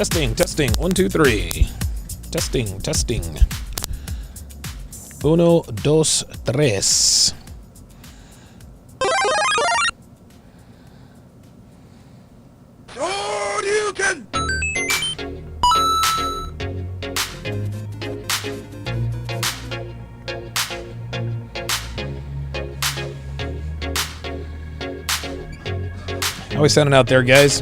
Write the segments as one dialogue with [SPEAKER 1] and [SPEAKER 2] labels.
[SPEAKER 1] Testing, testing. 1, 2, 3. Testing, testing. 1, 2, 3. How we sounding out there, guys?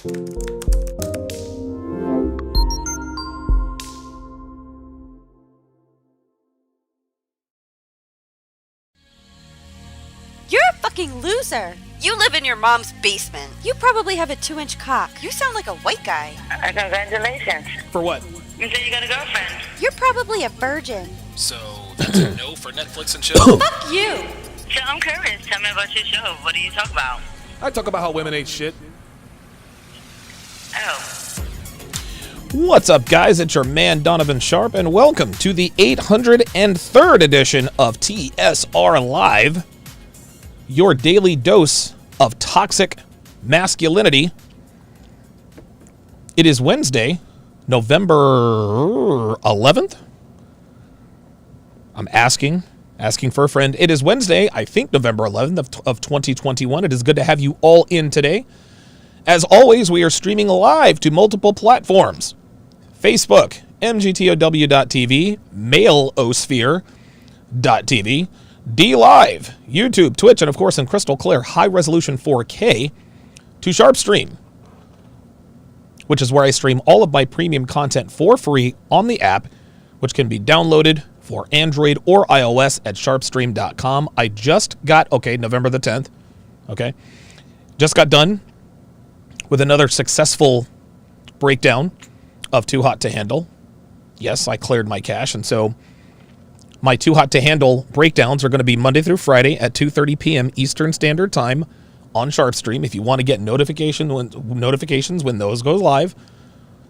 [SPEAKER 2] You're a fucking loser. You live in your mom's basement. You probably have a 2-inch cock. You sound like a white guy.
[SPEAKER 3] Congratulations.
[SPEAKER 1] For what?
[SPEAKER 3] You said you got a girlfriend.
[SPEAKER 2] You're probably a virgin.
[SPEAKER 1] So, that's a no for Netflix and chill?
[SPEAKER 2] Fuck you.
[SPEAKER 3] So I'm curious. Tell me about your show. What do you talk about?
[SPEAKER 1] I talk about how women ain't shit.
[SPEAKER 3] Oh.
[SPEAKER 1] What's up, guys? It's your man, Donovan Sharp, and welcome to the 803rd edition of TSR Live, your daily dose of toxic masculinity. It is Wednesday, November 11th. I'm asking for a friend. It is Wednesday, I think November 11th of 2021. It is good to have you all in today. As always, we are streaming live to multiple platforms. Facebook, mgtow.tv, maileosphere.tv, DLive, YouTube, Twitch, and of course in crystal clear high-resolution 4K to SharpStream, which is where I stream all of my premium content for free on the app, which can be downloaded for Android or iOS at sharpstream.com. I just got, November the 10th, just got done with another successful breakdown of Too Hot to Handle. Yes, I cleared my cache, and so my Too Hot to Handle breakdowns are going to be Monday through Friday at 2:30 p.m. Eastern Standard Time on SharpStream. If you want to get notifications when those go live,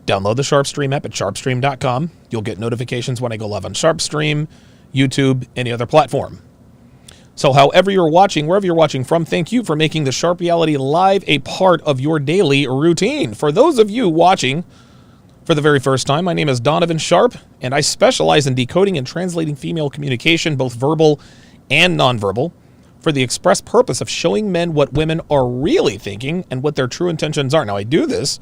[SPEAKER 1] download the SharpStream app at sharpstream.com. You'll get notifications when I go live on SharpStream, YouTube, any other platform. So however you're watching, wherever you're watching from, thank you for making the Sharp Reality Live a part of your daily routine. For those of you watching for the very first time, my name is Donovan Sharp, and I specialize in decoding and translating female communication, both verbal and nonverbal, for the express purpose of showing men what women are really thinking and what their true intentions are. Now, I do this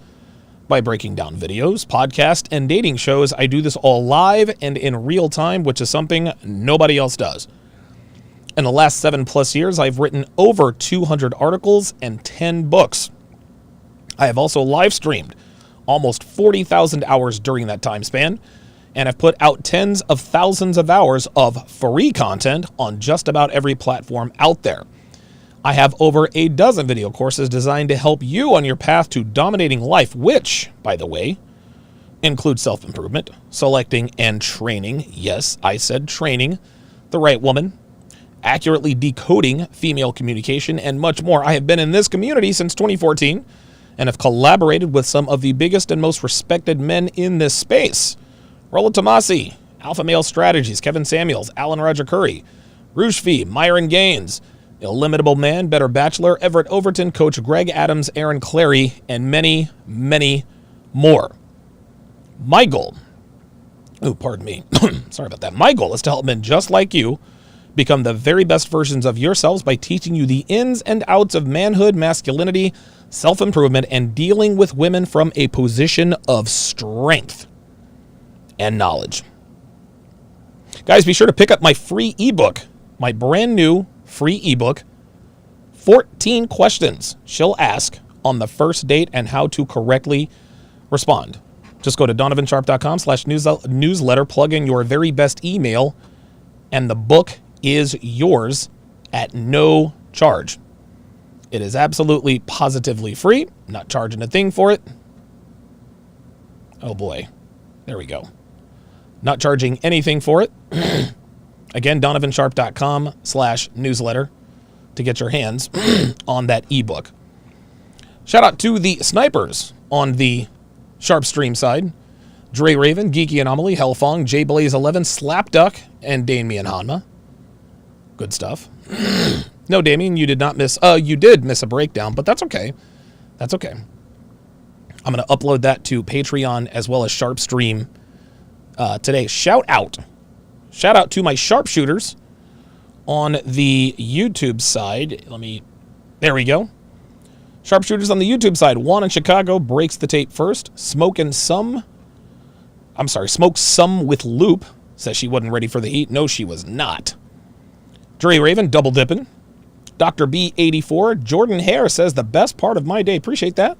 [SPEAKER 1] by breaking down videos, podcasts, and dating shows. I do this all live and in real time, which is something nobody else does. In the last 7+ years, I've written over 200 articles and 10 books. I have also live streamed almost 40,000 hours during that time span, and I've put out tens of thousands of hours of free content on just about every platform out there. I have over a dozen video courses designed to help you on your path to dominating life, which, by the way, include self-improvement, selecting and training, yes, I said training, the right woman, accurately decoding female communication, and much more. I have been in this community since 2014 and have collaborated with some of the biggest and most respected men in this space. Rollo Tomasi, Alpha Male Strategies, Kevin Samuels, Alan Roger Curry, Rouge Fee, Myron Gaines, Illimitable Man, Better Bachelor, Everett Overton, Coach Greg Adams, Aaron Clary, and many, many more. My goal, sorry about that. My goal is to help men just like you become the very best versions of yourselves by teaching you the ins and outs of manhood, masculinity, self-improvement, and dealing with women from a position of strength and knowledge. Guys, be sure to pick up my free ebook, my brand new free ebook, 14 questions she'll ask on the first date and how to correctly respond. Just go to donovansharp.com/newsletter, plug in your very best email, and the book is yours at no charge. It is absolutely positively free, not charging a thing for it. Oh boy, there we go. Not charging anything for it. Again, donovansharp.com/newsletter to get your hands on that ebook. Shout out to the snipers on the SharpStream side. Dre Raven, Geeky Anomaly, Hellfong, J Blaze 11, Slapduck, and Damien Hanma. Good stuff. No, Damien, you did not miss. You did miss a breakdown, but that's okay. That's okay. I'm going to upload that to Patreon as well as SharpStream today. Shout out to my sharpshooters on the YouTube side. There we go. Sharpshooters on the YouTube side. Juan in Chicago breaks the tape first. Smoke some with Loop says she wasn't ready for the heat. No, she was not. Dre Raven, double dipping. Dr. B84, Jordan Hare says the best part of my day. Appreciate that.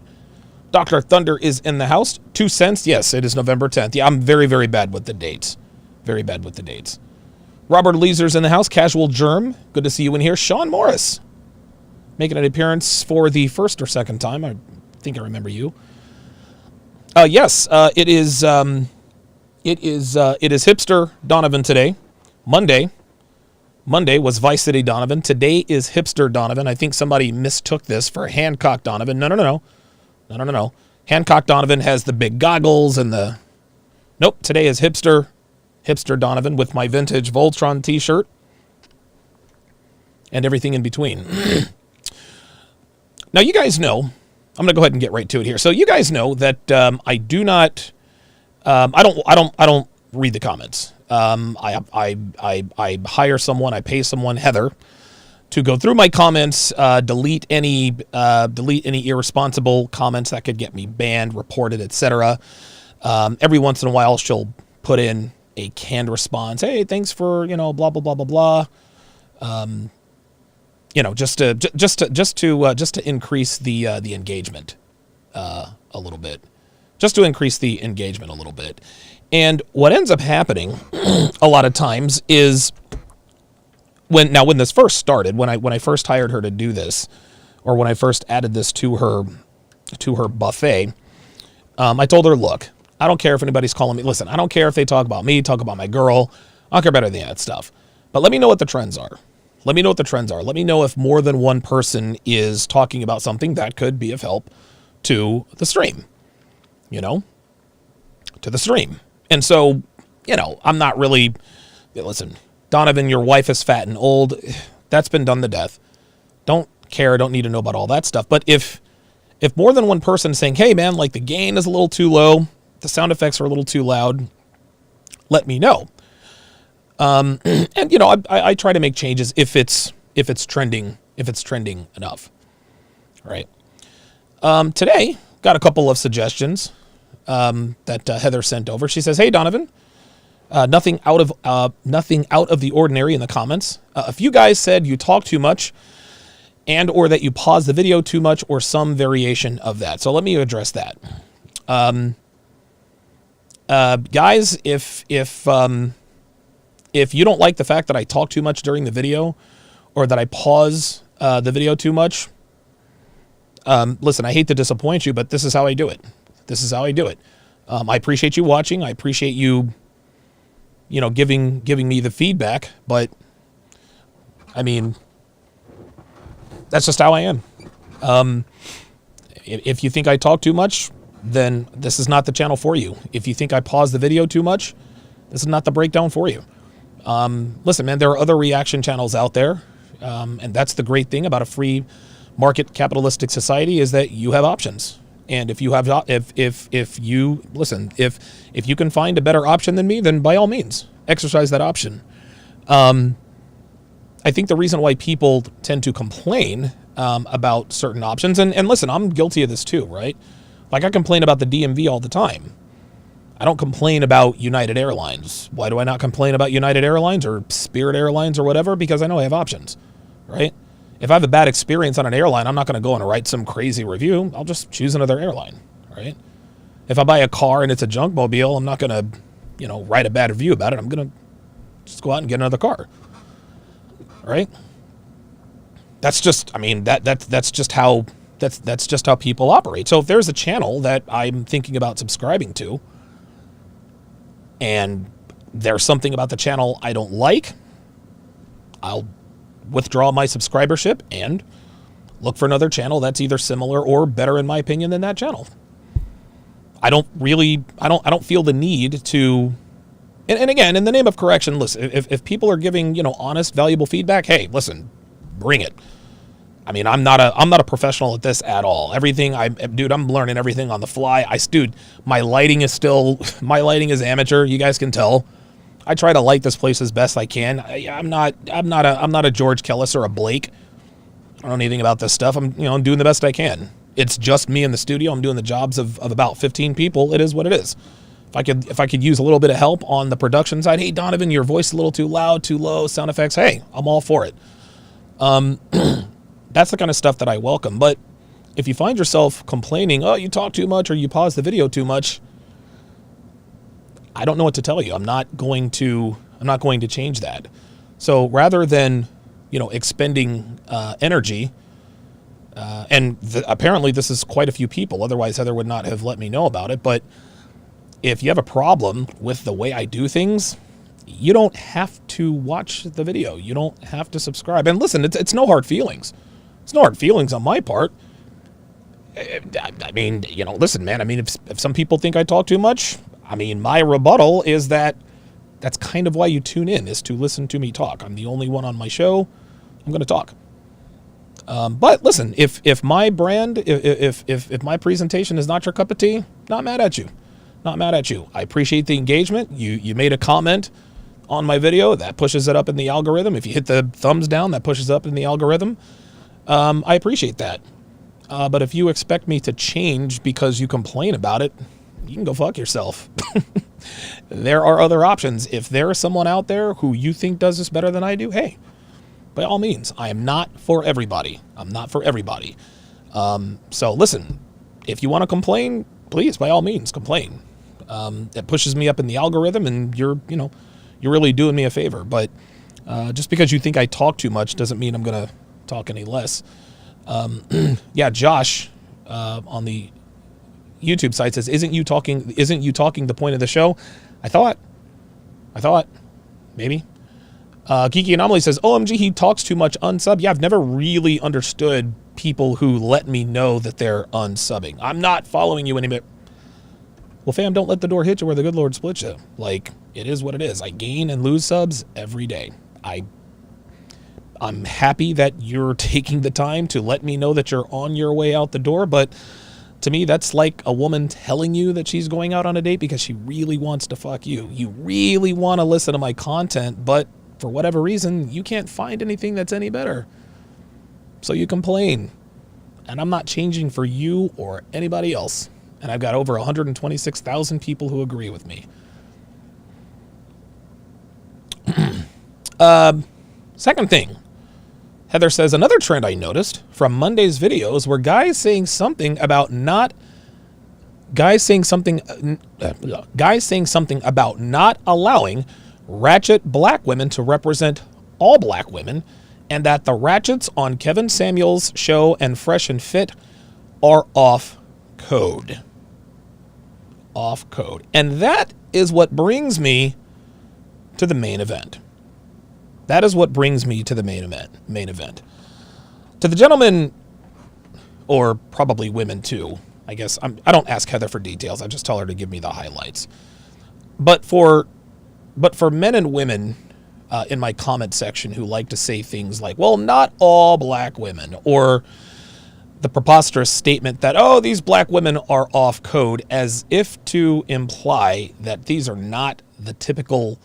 [SPEAKER 1] Dr. Thunder is in the house. 2 cents. Yes, it is November 10th. Yeah, I'm very, very bad with the dates. Very bad with the dates. Robert Leeser's in the house. Casual Germ. Good to see you in here. Sean Morris making an appearance for the first or second time. I think I remember you. Yes, it is Hipster Donovan today. Monday was Vice City Donovan. Today is Hipster Donovan. I think somebody mistook this for Hancock Donovan. No. Hancock Donovan has the big goggles and the... Nope, today is Hipster Donovan with my vintage Voltron t-shirt and everything in between. Now, you guys know, I'm going to go ahead and get right to it here. So you guys know that I do not... I don't read the comments. I hire someone, I pay someone, Heather, to go through my comments, delete any irresponsible comments that could get me banned, reported, etc. Every once in a while, she'll put in a canned response. Hey, thanks for blah blah blah blah blah. Just to increase the engagement a little bit. Just to increase the engagement a little bit. And what ends up happening a lot of times is when this first started, when I first hired her to do this, or when I first added this to her buffet, I told her, look, I don't care if anybody's calling me. Listen, I don't care if they talk about me, talk about my girl. I don't care about any of that stuff. But let me know what the trends are. Let me know what the trends are. Let me know if more than one person is talking about something that could be of help to the stream. To the stream. And so, I'm not really, listen, Donovan, your wife is fat and old. That's been done to death. Don't care. Don't need to know about all that stuff. But if more than one person is saying, hey man, like the gain is a little too low, the sound effects are a little too loud, let me know. And I try to make changes if it's trending enough. All right. Today, got a couple of suggestions that Heather sent over. She says, "Hey Donovan, nothing out of the ordinary in the comments. A few guys said you talk too much, and or that you pause the video too much, or some variation of that. So let me address that. Guys, if you don't like the fact that I talk too much during the video, or that I pause the video too much, listen, I hate to disappoint you, but this is how I do it. I appreciate you watching. I appreciate you, giving me the feedback. But I mean, that's just how I am. If you think I talk too much, then this is not the channel for you. If you think I pause the video too much, this is not the breakdown for you. Listen, man, there are other reaction channels out there, and that's the great thing about a free market capitalistic society is that you have options. And if you have, if you can find a better option than me, then by all means, exercise that option. I think the reason why people tend to complain about certain options, and listen, I'm guilty of this too, right? Like I complain about the DMV all the time. I don't complain about United Airlines. Why do I not complain about United Airlines or Spirit Airlines or whatever? Because I know I have options, right? If I have a bad experience on an airline, I'm not going to go and write some crazy review. I'll just choose another airline, right? If I buy a car and it's a junk mobile, I'm not going to, write a bad review about it. I'm going to just go out and get another car, right? That's just, that's just how people operate. So if there's a channel that I'm thinking about subscribing to, and there's something about the channel I don't like, I'll withdraw my subscribership and look for another channel that's either similar or better in my opinion than that channel. I don't feel the need to, and again, in the name of correction, listen, if people are giving, honest, valuable feedback, hey, listen, bring it. I mean, I'm not a professional at this at all. I'm learning everything on the fly. My lighting is amateur. You guys can tell. I try to light this place as best I can. I'm not a George Kellis or a Blake. I don't know anything about this stuff. I'm doing the best I can. It's just me in the studio. I'm doing the jobs of about 15 people. It is what it is. If I could use a little bit of help on the production side, hey Donovan, your voice is a little too loud, too low, sound effects. Hey, I'm all for it. That's the kind of stuff that I welcome. But if you find yourself complaining, oh, you talk too much or you pause the video too much, I don't know what to tell you. I'm not going to change that. So rather than, expending energy, and apparently this is quite a few people, otherwise Heather would not have let me know about it. But if you have a problem with the way I do things, you don't have to watch the video. You don't have to subscribe. And listen, it's no hard feelings. It's no hard feelings on my part. I mean, listen, man, I mean, if some people think I talk too much, I mean, my rebuttal is that's kind of why you tune in, is to listen to me talk. I'm the only one on my show. I'm going to talk. But listen, if my brand, if my presentation is not your cup of tea, not mad at you. Not mad at you. I appreciate the engagement. You made a comment on my video, that pushes it up in the algorithm. If you hit the thumbs down, that pushes up in the algorithm. I appreciate that. But if you expect me to change because you complain about it, you can go fuck yourself. There are other options. If there is someone out there who you think does this better than I do, hey, by all means. I am not for everybody. I'm not for everybody. So listen, if you want to complain, please, by all means, complain. It pushes me up in the algorithm, and you're really doing me a favor. But just because you think I talk too much doesn't mean I'm going to talk any less. Yeah, Josh on the YouTube site says, isn't you talking the point of the show? I thought maybe. Geeky Anomaly says, OMG, he talks too much, unsub. Yeah, I've never really understood people who let me know that they're unsubbing. I'm not following you anymore. Well, fam, don't let the door hit you where the good Lord splits you. Like, it is what it is. I gain and lose subs every day. I'm happy that you're taking the time to let me know that you're on your way out the door, but to me, that's like a woman telling you that she's going out on a date because she really wants to fuck you. You really want to listen to my content, but for whatever reason, you can't find anything that's any better. So you complain. And I'm not changing for you or anybody else. And I've got over 126,000 people who agree with me. Second thing, Heather says, another trend I noticed from Monday's videos were guys saying something about not allowing ratchet black women to represent all black women, and that the ratchets on Kevin Samuels' show and Fresh and Fit are off code. Off code. And that is what brings me to the main event. That is what brings me to the main event. To the gentlemen, or probably women too, I guess. I don't ask Heather for details. I just tell her to give me the highlights. But for men and women in my comment section who like to say things like, well, not all black women, or the preposterous statement that, oh, these black women are off code, as if to imply that these are not the typical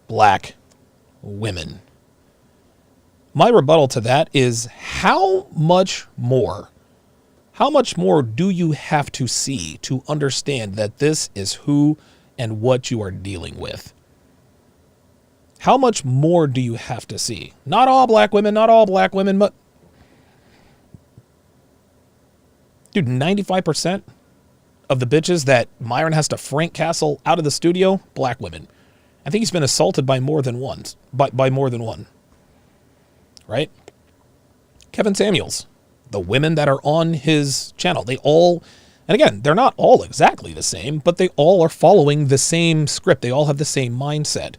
[SPEAKER 1] black women. My rebuttal to that is, how much more do you have to see to understand that this is who and what you are dealing with? How much more do you have to see? Not all black women, but dude, 95% of the bitches that Myron has to Frank Castle out of the studio, black women. I think he's been assaulted by more than one. Right? Kevin Samuels, the women that are on his channel, they all, and again, they're not all exactly the same, but they all are following the same script. They all have the same mindset.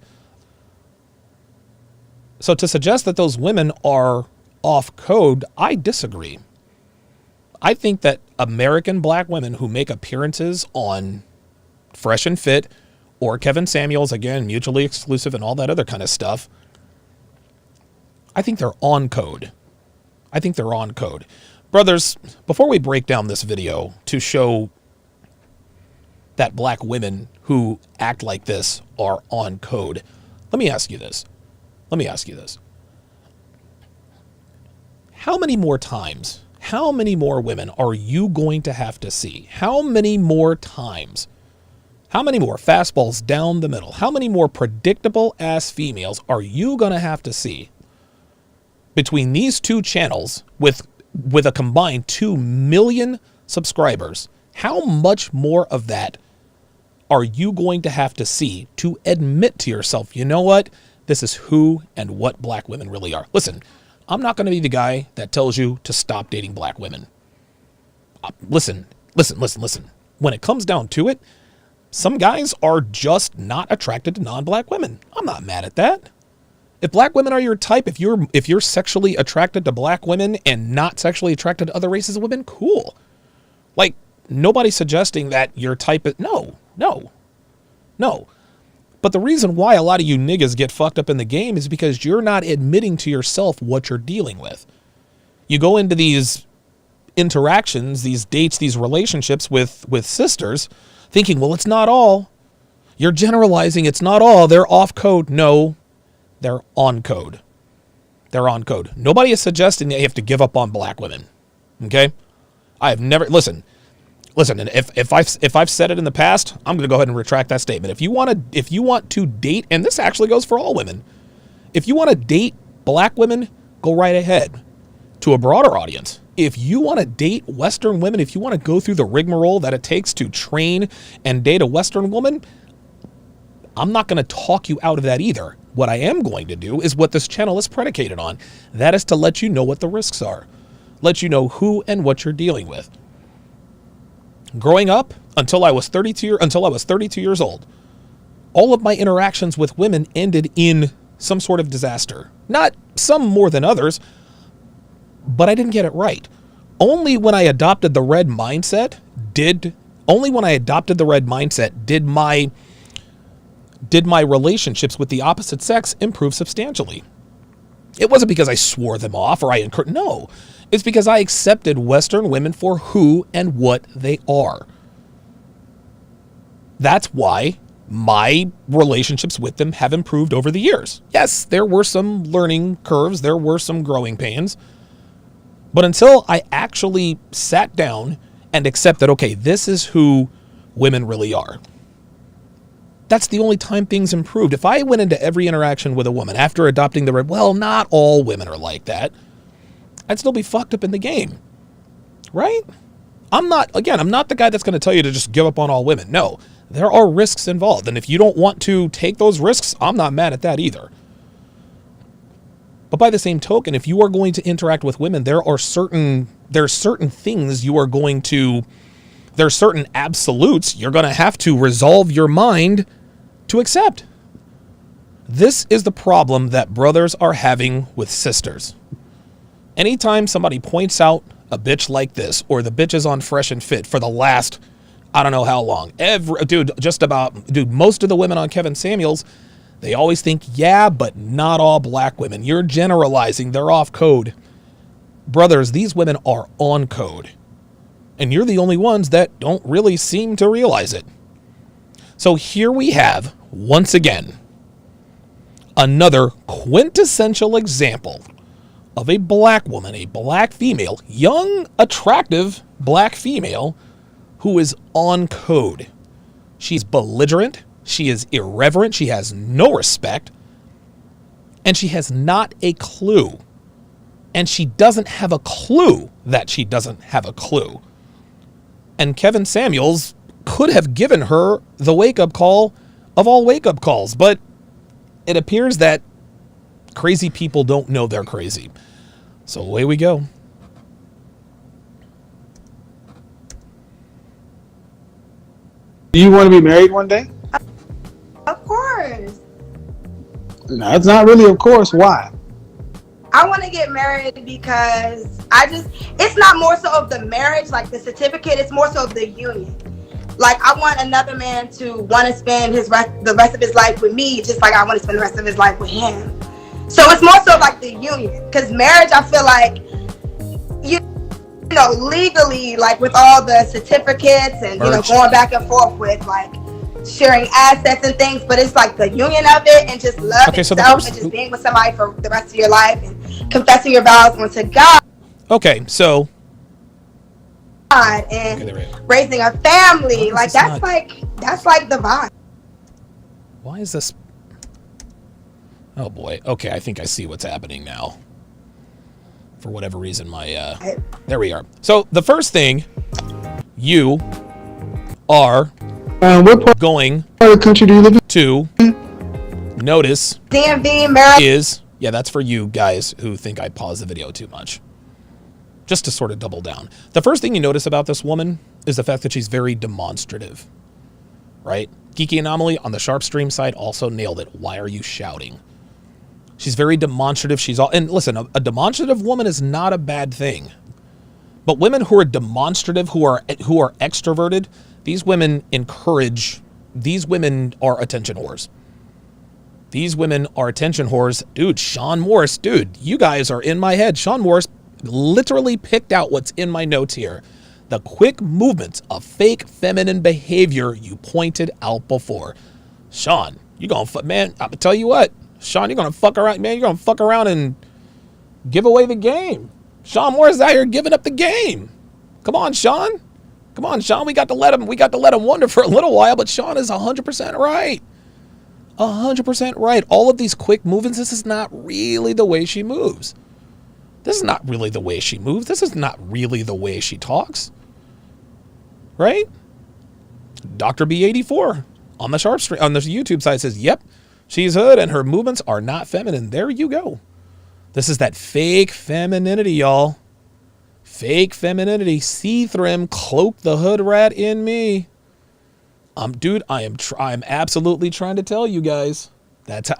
[SPEAKER 1] So to suggest that those women are off code, I disagree. I think that American black women who make appearances on Fresh and Fit or Kevin Samuels, again, mutually exclusive and all that other kind of stuff, I think they're on code. Brothers, before we break down this video to show that black women who act like this are on code, let me ask you this. How many more times, how many more women are you going to have to see? How many more times? How many more fastballs down the middle? How many more predictable ass females are you going to have to see between these two channels with with a combined 2 million subscribers, how much more of that are you going to have to see to admit to yourself, you know what? This is who and what black women really are. Listen, I'm not going to be the guy that tells you to stop dating black women. Listen. When it comes down to it, some guys are just not attracted to non-black women. I'm not mad at that. If black women are your type, if you're sexually attracted to black women and not sexually attracted to other races of women, cool. Like, nobody's suggesting that your type is, no. But the reason why a lot of you niggas get fucked up in the game is because you're not admitting to yourself what you're dealing with. You go into these interactions, these dates, these relationships with sisters, thinking, well, it's not all. You're generalizing, it's not all. They're off code. No, they're on code. They're on code. Nobody is suggesting that you have to give up on black women. Okay? I have never, listen, and if I've said it in the past, I'm going to go ahead and retract that statement. If you want to date, and this actually goes for all women, if you want to date black women, go right ahead. To a broader audience, if you want to date Western women, if you want to go through the rigmarole that it takes to train and date a Western woman, I'm not going to talk you out of that either. What I am going to do is what this channel is predicated on. That is to let you know what the risks are. Let you know who and what you're dealing with. Growing up, until I was 32 years old, all of my interactions with women ended in some sort of disaster. Not some more than others, but I didn't get it right. Only when I adopted the red mindset did my relationships with the opposite sex improve substantially. It wasn't because I swore them off or no. It's because I accepted Western women for who and what they are. That's why my relationships with them have improved over the years. Yes, there were some learning curves, there were some growing pains. But until I actually sat down and accepted, okay, this is who women really are, that's the only time things improved. If I went into every interaction with a woman after adopting the red, well, not all women are like that, I'd still be fucked up in the game, right? I'm not the guy that's going to tell you to just give up on all women. No, there are risks involved. And if you don't want to take those risks, I'm not mad at that either. But by the same token, if you are going to interact with women, there's certain things you are going to, there's certain absolutes you're going to have to resolve your mind to accept. This is the problem that brothers are having with sisters. Anytime somebody points out a bitch like this, or the bitch is on Fresh and Fit for the last, I don't know how long, most of the women on Kevin Samuels, they always think, yeah, but not all black women. You're generalizing. They're off code. Brothers, these women are on code. And you're the only ones that don't really seem to realize it. So here we have, once again, another quintessential example of a black woman, a black female, young, attractive black female who is on code. She's belligerent. She is irreverent. She has no respect. And she has not a clue. And she doesn't have a clue that she doesn't have a clue. And Kevin Samuels could have given her the wake-up call of all wake-up calls. But it appears that crazy people don't know they're crazy. So away we go.
[SPEAKER 4] Do you want to be married one day?
[SPEAKER 5] Of course.
[SPEAKER 4] No, it's not really of course. Why?
[SPEAKER 5] I want to get married because it's not more so of the marriage, like the certificate, it's more so of the union. Like, I want another man to want to spend the rest of his life with me, just like I want to spend the rest of his life with him. So it's more so like the union. Because marriage, I feel like, you know, legally, like with all the certificates and, you know, going back and forth with, like, sharing assets and things, but it's like the union of it and just love itself and just being with somebody for the rest of your life and confessing your vows unto God.
[SPEAKER 1] Okay, so
[SPEAKER 5] and raising a family, like that's like the vibe.
[SPEAKER 1] Why is this? Oh boy. Okay, I think I see what's happening now. For whatever reason, there we are. So the first thing you are
[SPEAKER 4] What part
[SPEAKER 1] going
[SPEAKER 4] of the country do you live in?
[SPEAKER 1] to notice
[SPEAKER 5] DMV, Maryland.
[SPEAKER 1] is, yeah, that's for you guys who think I pause the video too much. Just to sort of double down. The first thing you notice about this woman is the fact that she's very demonstrative, right? Geeky Anomaly on the Sharp Stream side also nailed it. Why are you shouting? She's very demonstrative. And listen, a demonstrative woman is not a bad thing. But women who are demonstrative, who are extroverted, these women are attention whores. These women are attention whores. Dude, Sean Morris, dude, you guys are in my head. Sean Morris literally picked out what's in my notes here. The quick movements of fake feminine behavior you pointed out before. Sean, you gonna man, I'm gonna tell you what. Sean, you're gonna fuck around, man. You're gonna fuck around and give away the game. Sean Morris is out here giving up the game. Come on, Sean. Come on, Sean. We got to let him wonder for a little while, but Sean is 100% right. 100% right. All of these quick movements, this is not really the way she moves. This is not really the way she moves. This is not really the way she talks. Right? Dr. B84 on the Sharp Stream, on the YouTube side says, yep, she's hood and her movements are not feminine. There you go. This is that fake femininity, y'all. Fake femininity. C-Thrim, cloak the hood rat in me. Dude, I'm absolutely trying to tell you guys.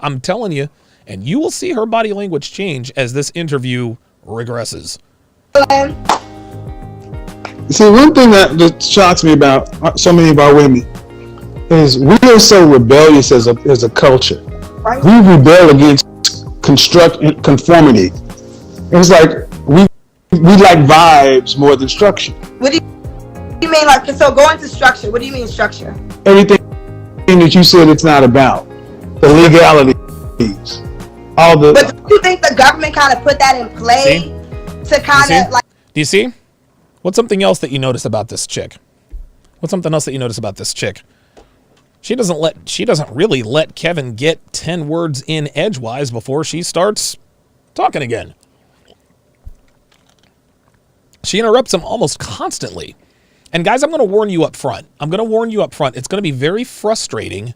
[SPEAKER 1] I'm telling you. And you will see her body language change as this interview regresses.
[SPEAKER 4] See, one thing that shocks me about so many of our women is we are so rebellious as a culture.
[SPEAKER 5] Right.
[SPEAKER 4] We rebel against conformity. It's like we like vibes more than structure.
[SPEAKER 5] What do you mean? Like, so going to structure. What do you mean structure?
[SPEAKER 4] Everything that you said it's not about. The legalities. All the.
[SPEAKER 5] But do you think the government kind of put that in play to kind of like?
[SPEAKER 1] Do you see? What's something else that you notice about this chick? She doesn't really let Kevin get 10 words in edgewise before she starts talking again. She interrupts him almost constantly. And guys, I'm going to warn you up front. It's going to be very frustrating.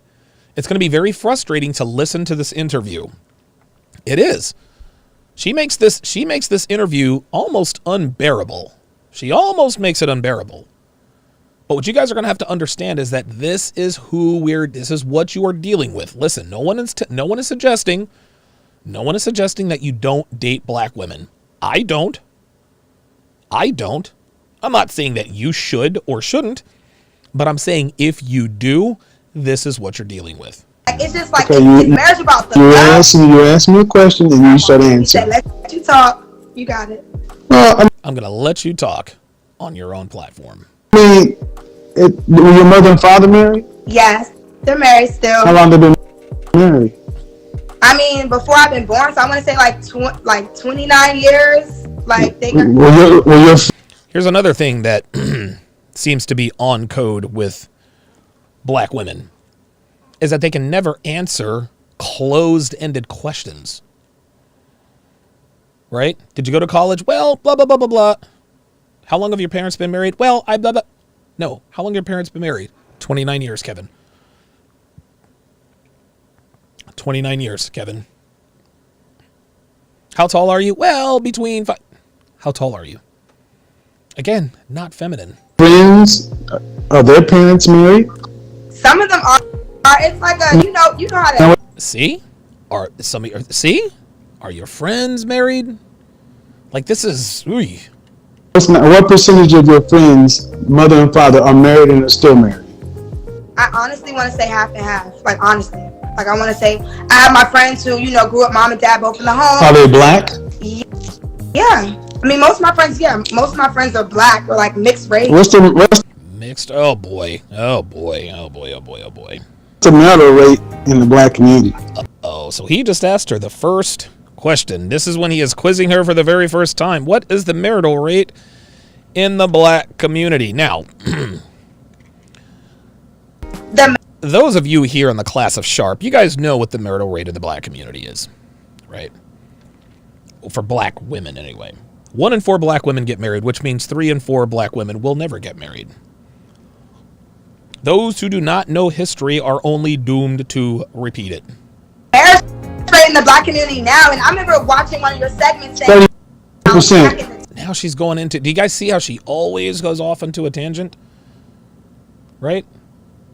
[SPEAKER 1] It's going to be very frustrating to listen to this interview. It is. She makes this interview almost unbearable. She almost makes it unbearable. But what you guys are going to have to understand is that this is what you are dealing with. Listen, no one is suggesting that you don't date black women. I don't. I'm not saying that you should or shouldn't, but I'm saying if you do, this is what you're dealing with.
[SPEAKER 5] It's just like
[SPEAKER 4] Okay,
[SPEAKER 5] it's marriage about the love.
[SPEAKER 4] You asked me a question and you start answering.
[SPEAKER 5] Let you talk. You got it.
[SPEAKER 4] Well,
[SPEAKER 1] I'm going to let you talk on your own platform.
[SPEAKER 4] I mean, were your mother and father married?
[SPEAKER 5] Yes, they're married still.
[SPEAKER 4] How long have they been married?
[SPEAKER 5] I mean, before I've been born, so I want to say like 29 years. Like they got.
[SPEAKER 4] Were your
[SPEAKER 1] Here's another thing that seems to be on code with black women is that they can never answer closed-ended questions. Right? Did you go to college? Well, blah, blah, blah, blah, blah. How long have your parents been married? Well, blah, blah. No. How long have your parents been married? 29 years, Kevin. 29 years, Kevin. How tall are you? Well, between 5. How tall are you? Again, not feminine.
[SPEAKER 4] friends? Are their parents married?
[SPEAKER 5] Some of them are. It's like a you know how to.
[SPEAKER 1] See? Are your friends married? Like this is. Ooh.
[SPEAKER 4] What percentage of your friends, mother and father, are married and are still married?
[SPEAKER 5] I honestly want to say half and half. Like honestly, like I want to say I have my friends who grew up mom and dad both in the home.
[SPEAKER 4] Are they black?
[SPEAKER 5] Yeah. I mean, most of my friends are black or like mixed race.
[SPEAKER 4] What's
[SPEAKER 1] Mixed? Oh boy. What's
[SPEAKER 4] the marital rate in the black community?
[SPEAKER 1] Oh, so he just asked her the first question. This is when he is quizzing her for the very first time. What is the marital rate in the black community? Now, those of you here in the class of Sharp, you guys know what the marital rate in the black community is, right? For black women, anyway. 1 in 4 black women get married, which means 3 in 4 black women will never get married. Those who do not know history are only doomed to repeat it.
[SPEAKER 5] Marriage rate in the black community now, and I remember watching one of your segments saying
[SPEAKER 4] 30%.
[SPEAKER 1] Now she's going into, do you guys see how she always goes off into a tangent? Right?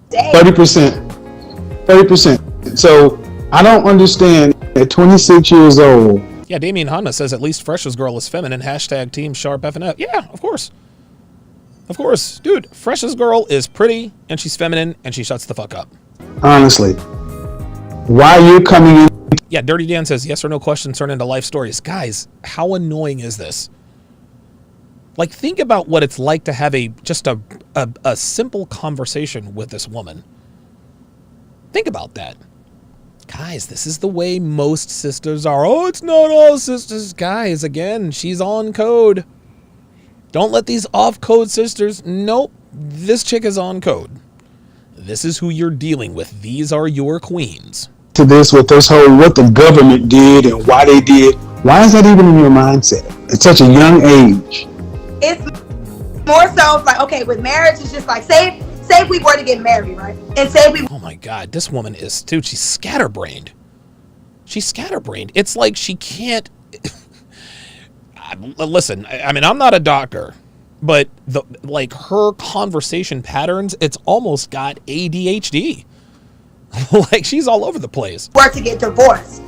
[SPEAKER 4] 30%. 30%. So I don't understand at 26 years old.
[SPEAKER 1] Yeah, Damien Hanna says at least Fresh's girl is feminine. Hashtag Team Sharp FNF. Yeah, of course. Of course. Dude, Fresh's girl is pretty and she's feminine and she shuts the fuck up.
[SPEAKER 4] Honestly. Why are you coming in?
[SPEAKER 1] Yeah, Dirty Dan says yes or no questions turn into life stories. Guys, how annoying is this? Like, think about what it's like to have just a simple conversation with this woman. Think about that. Guys, this is the way most sisters are. Oh, it's not all sisters. Guys, again, she's on code. Don't let these off-code sisters... Nope, this chick is on code. This is who you're dealing with. These are your queens.
[SPEAKER 4] To this with this whole what the government did and why they did. Why is that even in your mindset at such a young age?
[SPEAKER 5] It's more so like, okay, with marriage, it's just like, say we were to get married, right? And say we...
[SPEAKER 1] Oh my God, this woman is, dude, she's scatterbrained. She's scatterbrained. It's like she can't... Listen, I mean, I'm not a doctor, but her conversation patterns, it's almost got ADHD. Like, she's all over the place.
[SPEAKER 5] Were to get divorced.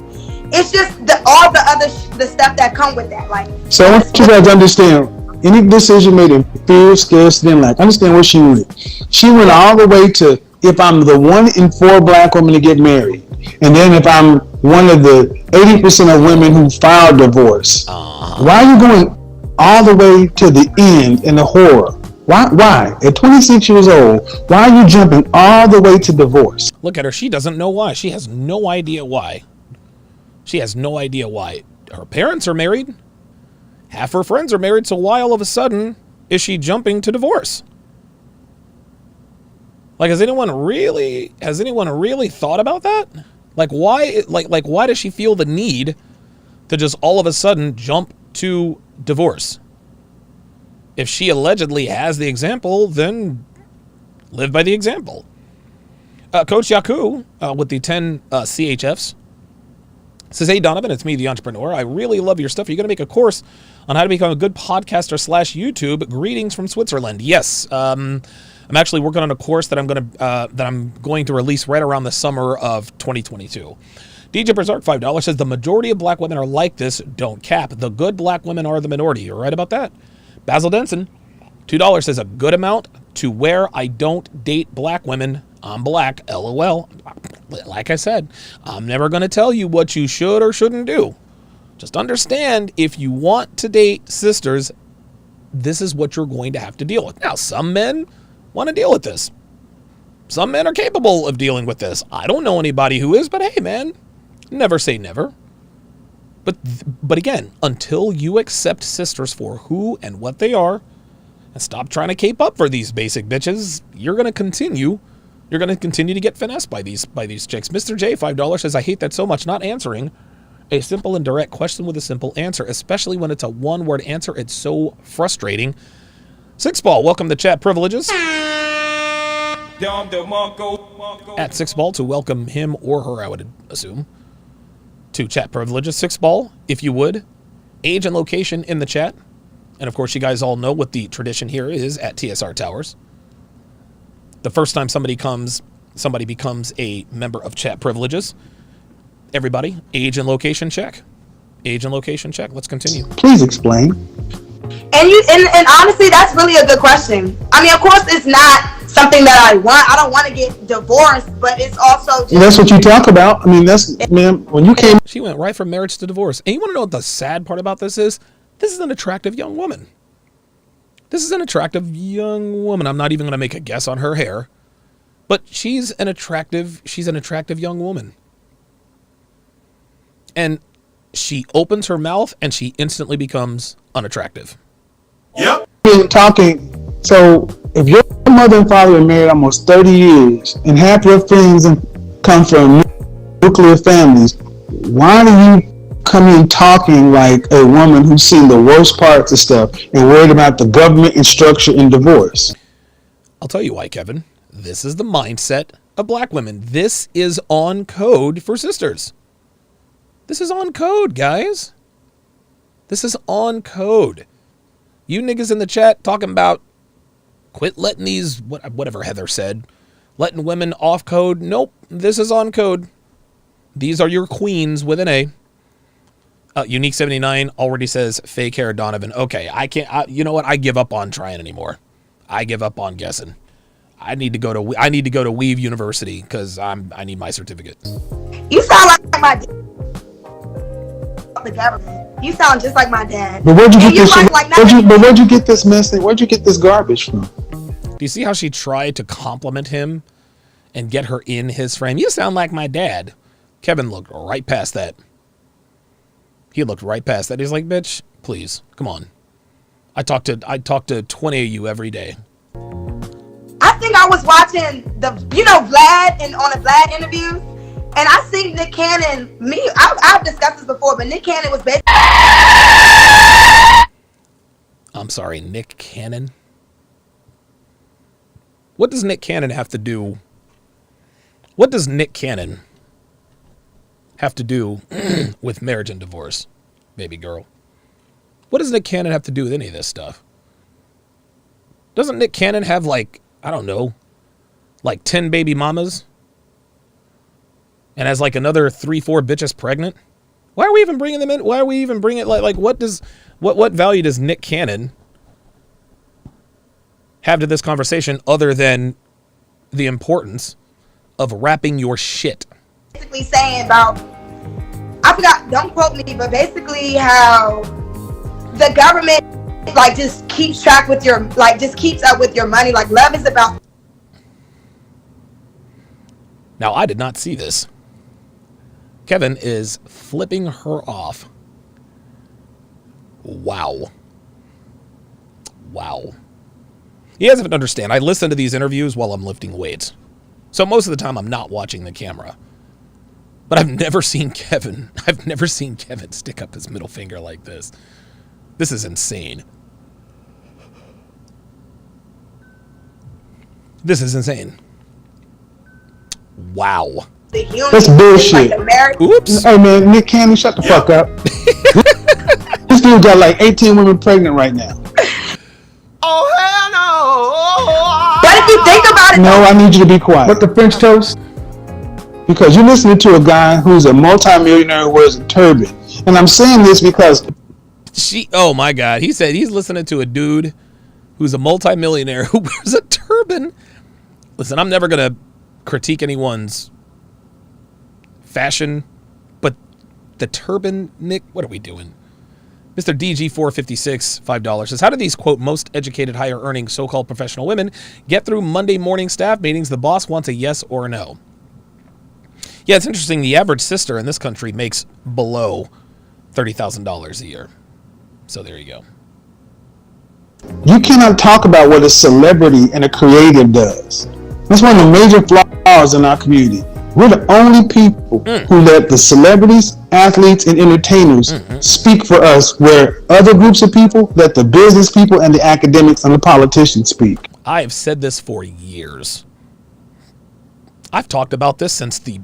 [SPEAKER 5] It's just all the other the stuff that come with that. Like,
[SPEAKER 4] so I want you guys to understand, any decision made in fear, scarcity, and lack. Understand what she went. She went all the way to, if I'm the 1 in 4 black women to get married, and then if I'm one of the 80% of women who file divorce, why are you going all the way to the end in the horror? Why? At 26 years old, why are you jumping all the way to divorce?
[SPEAKER 1] Look at her. She doesn't know why. She has no idea why. She has no idea why. Her parents are married. Half her friends are married. So why all of a sudden is she jumping to divorce? Like, has anyone really thought about that? Like, why, like why does she feel the need to just all of a sudden jump to divorce? If she allegedly has the example, then live by the example. Coach Yaku with the 10 CHFs says, hey, Donovan, it's me, the entrepreneur. I really love your stuff. Are you going to make a course on how to become a good podcaster / YouTube? Greetings from Switzerland. Yes. I'm actually working on a course that I'm going to release right around the summer of 2022. DJ Berserk, $5, says the majority of black women are like this. Don't cap. The good black women are the minority. You're right about that. Basil Denson, $2, says a good amount to where I don't date black women. I'm black. LOL. Like I said, I'm never going to tell you what you should or shouldn't do. Just understand, if you want to date sisters, this is what you're going to have to deal with. Now, some men want to deal with this. Some men are capable of dealing with this. I don't know anybody who is, but hey, man, never say never. But again, until you accept sisters for who and what they are and stop trying to cape up for these basic bitches, you're going to continue to get finessed by these chicks. Mr. J, $5, says, I hate that so much, not answering a simple and direct question with a simple answer, especially when it's a one-word answer. It's so frustrating. Six Ball, welcome to Chat Privileges. At Six Ball to welcome him or her, I would assume, to Chat Privileges. Six Ball, if you would, age and location in the chat. And of course, you guys all know what the tradition here is at TSR Towers. The first time somebody becomes a member of Chat Privileges, everybody, age and location check. Age and location check. Let's continue.
[SPEAKER 4] Please explain.
[SPEAKER 5] And honestly, that's really a good question. I mean, of course, it's not something that I want. I don't want to get divorced, but it's also just...
[SPEAKER 4] That's what you talk about. I mean, when you came...
[SPEAKER 1] She went right from marriage to divorce. And you want to know what the sad part about this is? This is an attractive young woman. I'm not even going to make a guess on her hair, but she's an attractive young woman. And she opens her mouth and she instantly becomes unattractive.
[SPEAKER 4] Yep. Talking. So if your mother and father are married almost 30 years and half your friends come from nuclear families, why do you come in talking like a woman who's seen the worst parts of stuff and worried about the government and structure and divorce.
[SPEAKER 1] I'll tell you why, Kevin. This is the mindset of black women. This is on code for sisters. This is on code, guys. This is on code. You niggas in the chat talking about quit letting these, whatever Heather said, letting women off code. Nope, this is on code. These are your queens with an A. Unique 79 already says fake hair Donovan. Okay, I can't. You know what? I give up on trying anymore. I give up on guessing. I need to go to Weave University because I need my certificate.
[SPEAKER 5] You sound like my dad. The government. You sound just like my dad.
[SPEAKER 4] But where'd you get this? Where'd you get this mess? Where'd you get this garbage from?
[SPEAKER 1] Do you see how she tried to compliment him and get her in his frame? You sound like my dad. Kevin looked right past that. He looked right past that. He's like, bitch, please, come on. I talk to 20 of you every day.
[SPEAKER 5] I think I was watching Vlad on a Vlad interview, and I seen Nick Cannon. I've discussed this before, but Nick Cannon was basically.
[SPEAKER 1] I'm sorry, Nick Cannon. What does Nick Cannon have to do? What does Nick Cannon have to do with marriage and divorce, baby girl? What does Nick Cannon have to do with any of this stuff? Doesn't Nick Cannon have like 10 baby mamas? And has like another 3-4 bitches pregnant? Why are we even bringing them in? Why are we even bringing it? What value does Nick Cannon have to this conversation other than the importance of wrapping your shit?
[SPEAKER 5] Basically saying about, I forgot, don't quote me, but basically how the government just keeps track with your, just keeps up with your money. Like love is about.
[SPEAKER 1] Now, I did not see this. Kevin is flipping her off. Wow. He doesn't understand. I listen to these interviews while I'm lifting weights. So most of the time I'm not watching the camera. But I've never seen Kevin stick up his middle finger like this. This is insane. This is insane. Wow.
[SPEAKER 4] That's bullshit.
[SPEAKER 1] Oops.
[SPEAKER 4] Hey man, Nick Cannon, shut the fuck up. This dude got like 18 women pregnant right now.
[SPEAKER 6] Oh hell no!
[SPEAKER 5] But if you think about it,
[SPEAKER 4] no, I need you to be quiet.
[SPEAKER 7] What the French toast?
[SPEAKER 4] Because you're listening to a guy who's a multimillionaire who wears a turban. And I'm saying this because
[SPEAKER 1] oh my God. He said he's listening to a dude who's a multimillionaire who wears a turban. Listen, I'm never going to critique anyone's fashion, but the turban, Nick, what are we doing? Mr. DG456, $5 says, how do these, quote, most educated, higher earning so-called professional women get through Monday morning staff meetings? The boss wants a yes or a no. Yeah, it's interesting. The average sister in this country makes below $30,000 a year. So there you go.
[SPEAKER 4] you cannot talk about what a celebrity and a creative does. That's one of the major flaws in our community. We're the only people who let the celebrities, athletes, and entertainers speak for us, where other groups of people let the business people and the academics and the politicians speak.
[SPEAKER 1] I have said this for years. I've talked about this since the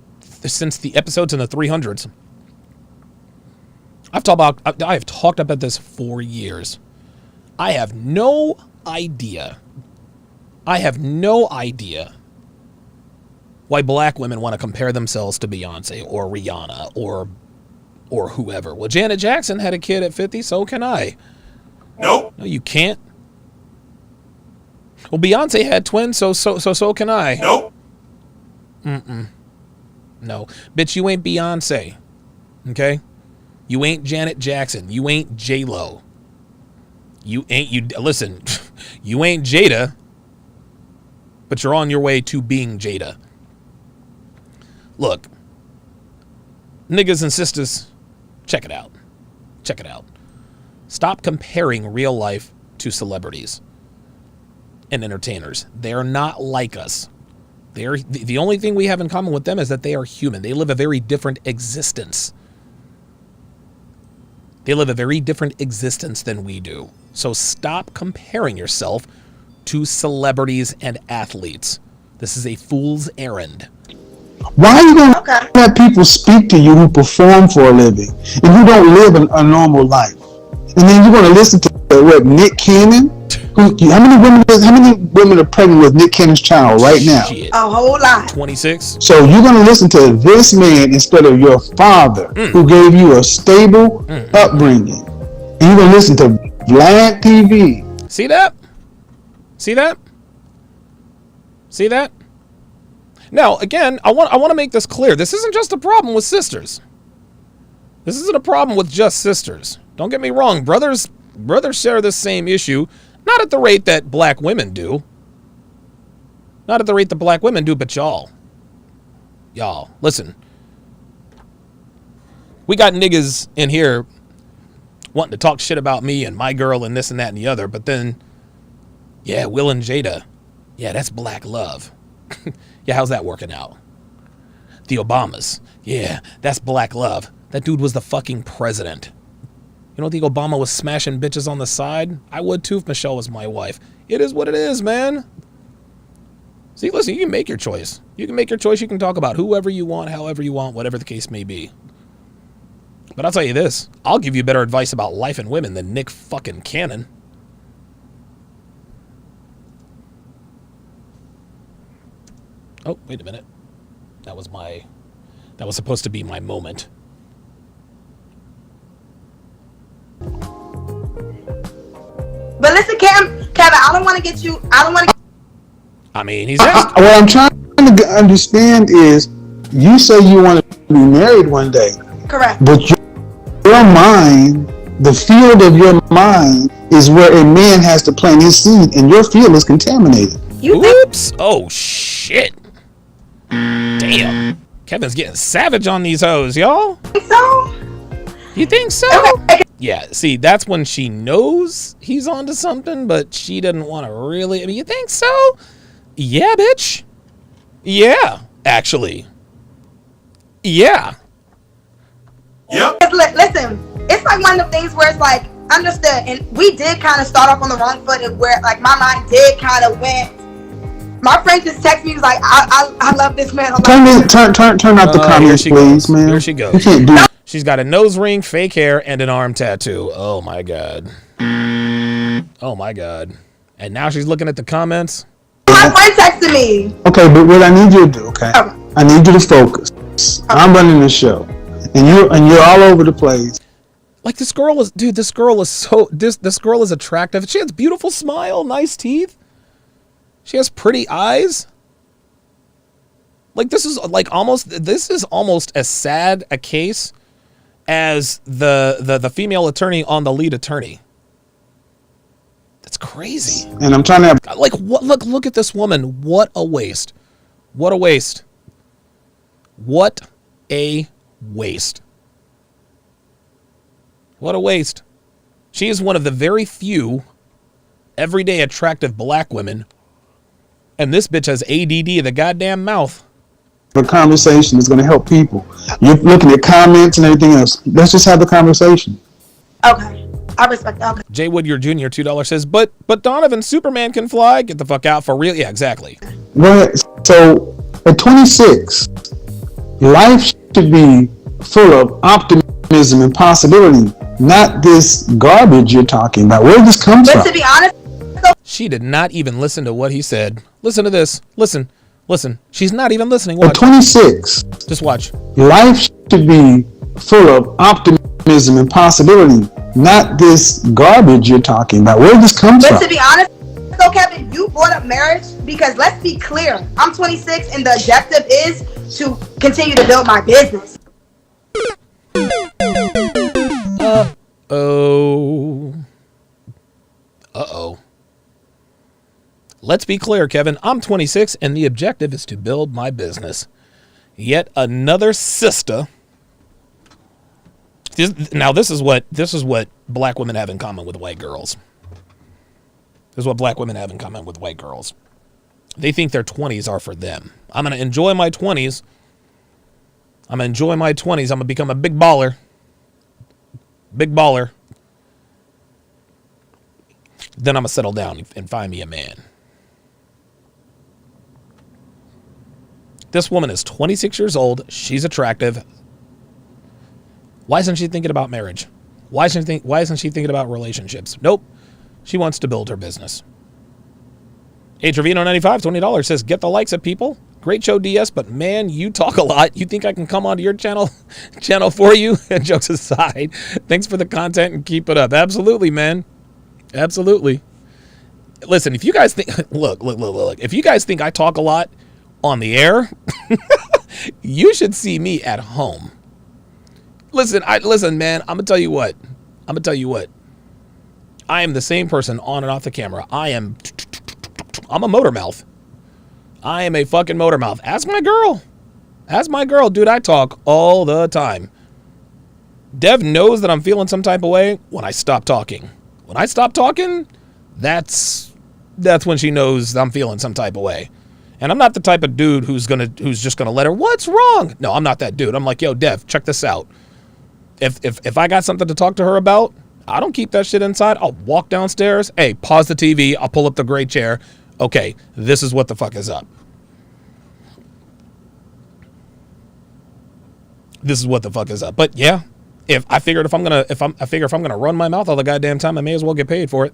[SPEAKER 1] episodes in the 300s. I have talked about this for years. I have no idea why black women want to compare themselves to Beyonce or Rihanna or whoever. Well, Janet Jackson had a kid at 50, so can I.
[SPEAKER 6] Nope.
[SPEAKER 1] No, you can't. Well, Beyonce had twins, so can I.
[SPEAKER 6] Nope.
[SPEAKER 1] No. Bitch, you ain't Beyonce. Okay? You ain't Janet Jackson. You ain't J-Lo. Listen, you ain't Jada, but you're on your way to being Jada. Look, niggas and sisters, check it out. Check it out. Stop comparing real life to celebrities and entertainers. They are not like us. They're the only thing we have in common with them is that they are human. They live a very different existence. They live a very different existence than we do. So stop comparing yourself to celebrities and athletes. This is a fool's errand.
[SPEAKER 4] Why are you going to let people speak to you who perform for a living and who don't live a normal life? And then you're going to listen to what Nick Cannon? How many women are pregnant with Nick Cannon's child right now?
[SPEAKER 1] Shit.
[SPEAKER 5] A whole lot.
[SPEAKER 1] 26.
[SPEAKER 4] So you're going to listen to this man instead of your father, who gave you a stable upbringing. And you're going to listen to Vlad TV.
[SPEAKER 1] See that? See that? See that? Now, again, I want to make this clear. This isn't just a problem with sisters. This isn't a problem with just sisters. Don't get me wrong. Brothers share this same issue, not at the rate that black women do. Not at the rate that black women do, but y'all, listen. We got niggas in here wanting to talk shit about me and my girl and this and that and the other, but then, yeah, Will and Jada, yeah, that's black love. Yeah, how's that working out? The Obamas, yeah, that's black love. That dude was the fucking president. You don't think Obama was smashing bitches on the side? I would too if Michelle was my wife. It is what it is, man. See, listen, you can make your choice. You can make your choice. You can talk about whoever you want, however you want, whatever the case may be. But I'll tell you this. I'll give you better advice about life and women than Nick fucking Cannon. Oh, wait a minute. That was supposed to be my moment.
[SPEAKER 5] But listen, Kevin, I don't want to get you.
[SPEAKER 1] I mean, he's asked.
[SPEAKER 4] What I'm trying to understand is, you say you want to be married one day.
[SPEAKER 5] Correct.
[SPEAKER 4] But your mind, the field of your mind, is where a man has to plant his seed, and your field is contaminated.
[SPEAKER 1] Oops. Oh, shit. Damn. Kevin's getting savage on these hoes, y'all.
[SPEAKER 5] So?
[SPEAKER 1] You think so?
[SPEAKER 5] Okay.
[SPEAKER 1] Yeah, see, that's when she knows he's onto something, but she doesn't want to really. I mean, you think so? Yeah, bitch. Yeah, actually. Yeah.
[SPEAKER 6] Yep.
[SPEAKER 5] Listen, it's like one of the things where it's like, understood, and we did kind of start off on the wrong foot, and where like my mind did kind of went. My friend just texted me, he was like, I love this man.
[SPEAKER 4] Turn out the comments, please, man.
[SPEAKER 1] Here she goes.
[SPEAKER 4] You can't do.
[SPEAKER 1] She's got a nose ring, fake hair, and an arm tattoo. Oh my god. Oh my god. And now she's looking at the comments.
[SPEAKER 5] My friend texted me.
[SPEAKER 4] Okay, but what I need you to do, okay? I need you to focus. I'm running the show, and you're all over the place.
[SPEAKER 1] Like, this girl is attractive. She has a beautiful smile, nice teeth. She has pretty eyes. Like, this is almost as sad a case as the female attorney on the lead attorney. That's crazy.
[SPEAKER 4] And I'm trying to have,
[SPEAKER 1] like, what? Look at this woman. What a waste. What a waste. What a waste. What a waste. She is one of the very few everyday attractive black women, and this bitch has ADD in the goddamn mouth.
[SPEAKER 4] the conversation is going to help people. You're looking at comments and everything else. Let's just have the conversation.
[SPEAKER 5] Okay. I respect that. Okay.
[SPEAKER 1] Jay Woodyer Jr. $2 says, but Donovan, Superman can fly. Get the fuck out for real. Yeah, exactly.
[SPEAKER 4] Well, so at 26, life should be full of optimism and possibility, not this garbage you're talking about. Where did this come from?
[SPEAKER 5] But to be honest,
[SPEAKER 1] She did not even listen to what he said. Listen to this. Listen. She's not even listening. Watch.
[SPEAKER 4] At 26,
[SPEAKER 1] Just watch.
[SPEAKER 4] life should be full of optimism and possibility, not this garbage you're talking about. Where did this come from?
[SPEAKER 5] but to be honest, so Kevin, you brought up marriage because let's be clear. I'm 26 and the objective is to continue to build my business.
[SPEAKER 1] Uh-oh. Let's be clear, Kevin. I'm 26 and the objective is to build my business. Yet another sister. Now this is what black women have in common with white girls. This is what black women have in common with white girls. They think their 20s are for them. I'm going to enjoy my 20s. I'm going to become a big baller. big baller. Then I'm going to settle down and find me a man. This woman is 26 years old. She's attractive. Why isn't she thinking about marriage? Why isn't she thinking about relationships? Nope. She wants to build her business. Trevino95, $20 says, get the likes of people. Great show, DS, but man, you talk a lot. You think I can come onto your channel for you? Jokes aside, thanks for the content and keep it up. Absolutely, man. Absolutely. Listen, if you guys think, look. If you guys think I talk a lot on the air, you should see me at home. Listen, man, I'm gonna tell you what. I am the same person on and off the camera. I'm a motor mouth. I am a fucking motor mouth. Ask my girl. Dude, I talk all the time. Dev knows that I'm feeling some type of way when I stop talking. When I stop talking, that's when she knows I'm feeling some type of way. And I'm not the type of dude who's just gonna let her, what's wrong? No, I'm not that dude. I'm like, yo, Dev, check this out. If I got something to talk to her about, I don't keep that shit inside. I'll walk downstairs. Hey, pause the TV. I'll pull up the gray chair. Okay, this is what the fuck is up. But yeah, if I'm gonna run my mouth all the goddamn time, I may as well get paid for it.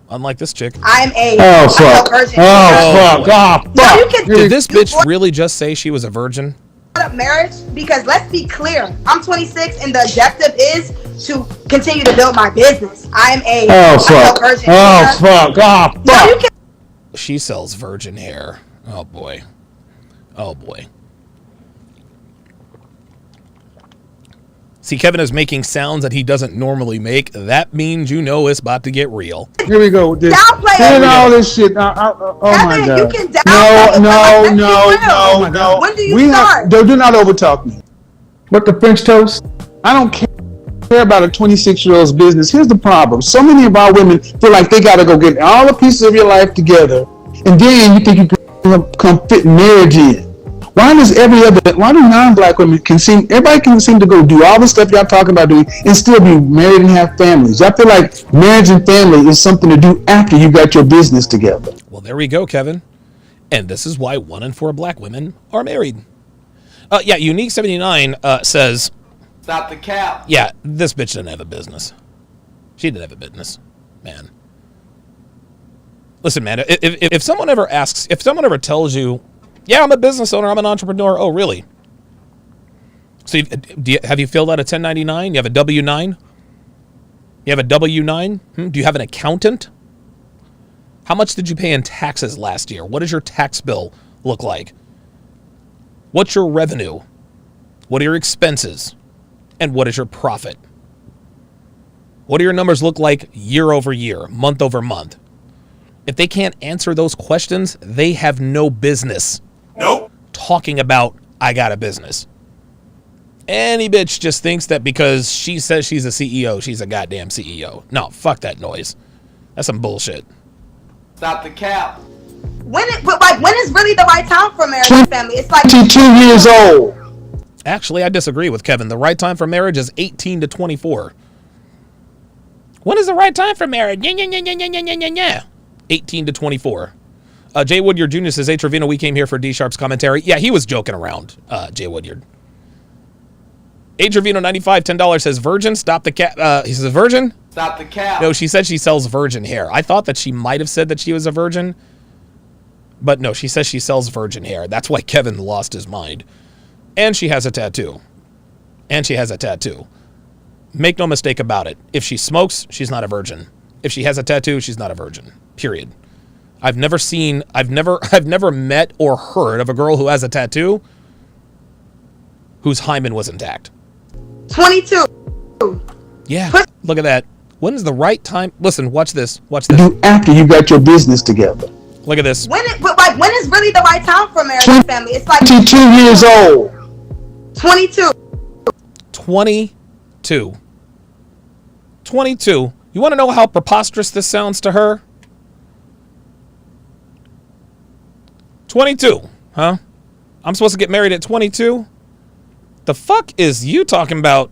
[SPEAKER 1] Unlike this chick.
[SPEAKER 5] I'm a virgin.
[SPEAKER 4] Oh fuck!
[SPEAKER 1] Did this bitch really just say she was a virgin?
[SPEAKER 5] Marriage, because let's be clear, I'm 26 and the objective is to continue to build my business. I'm a virgin.
[SPEAKER 1] She sells virgin hair. Oh boy. See, Kevin is making sounds that he doesn't normally make. That means you know it's about to get real.
[SPEAKER 4] Here we go.
[SPEAKER 5] Downplay
[SPEAKER 4] all this shit. Oh my God.
[SPEAKER 5] You can downplay
[SPEAKER 4] No.
[SPEAKER 5] When do you start?
[SPEAKER 4] Do not overtalk me. What, the French toast? I don't care about a 26-year-old's business. Here's the problem. So many of our women feel like they got to go get all the pieces of your life together, and then you think you can come fit marriage in. Why do non-black women everybody can seem to go do all the stuff y'all talking about doing and still be married and have families? I feel like marriage and family is something to do after you got your business together.
[SPEAKER 1] Well, there we go, Kevin. And this is why 1 in 4 black women are married. Unique79 says,
[SPEAKER 6] Stop the cap.
[SPEAKER 1] yeah, this bitch didn't have a business. She didn't have a business, man. Listen, man, if someone ever tells you, yeah, I'm a business owner, I'm an entrepreneur. Oh, really? So have you filled out a 1099? You have a W-9? You have a W-9? Do you have an accountant? How much did you pay in taxes last year? What does your tax bill look like? What's your revenue? What are your expenses? And what is your profit? What do your numbers look like year over year, month over month? If they can't answer those questions, they have no business talking about, I got a business. Any bitch just thinks that because she says she's a CEO, she's a goddamn CEO. No, fuck that noise. That's some bullshit.
[SPEAKER 6] Stop the cap.
[SPEAKER 5] When is really the right time for marriage and family? It's like
[SPEAKER 4] 22 years old.
[SPEAKER 1] Actually, I disagree with Kevin. The right time for marriage is 18 to 24. When is the right time for marriage? Yeah. 18 to 24. Jay Woodyard Jr. says, hey, Trevino, we came here for D-Sharp's commentary. Yeah, he was joking around, Jay Woodyard. A Trevino 95, $10 says, virgin, stop the cap. He says, virgin?
[SPEAKER 6] Stop the cap.
[SPEAKER 1] No, she said she sells virgin hair. I thought that she might have said that she was a virgin. But no, she says she sells virgin hair. That's why Kevin lost his mind. And she has a tattoo. Make no mistake about it. If she smokes, she's not a virgin. If she has a tattoo, she's not a virgin. Period. I've never met or heard of a girl who has a tattoo whose hymen was intact.
[SPEAKER 5] 22.
[SPEAKER 1] Yeah, look at that. When is the right time? Listen, watch this.
[SPEAKER 4] Do after you got your business together.
[SPEAKER 1] Look at this.
[SPEAKER 5] When is really the right time for marriage and family? It's like
[SPEAKER 4] 22 years old.
[SPEAKER 5] 22.
[SPEAKER 1] 22. You want to know how preposterous this sounds to her? 22, huh? I'm supposed to get married at 22? The fuck is you talking about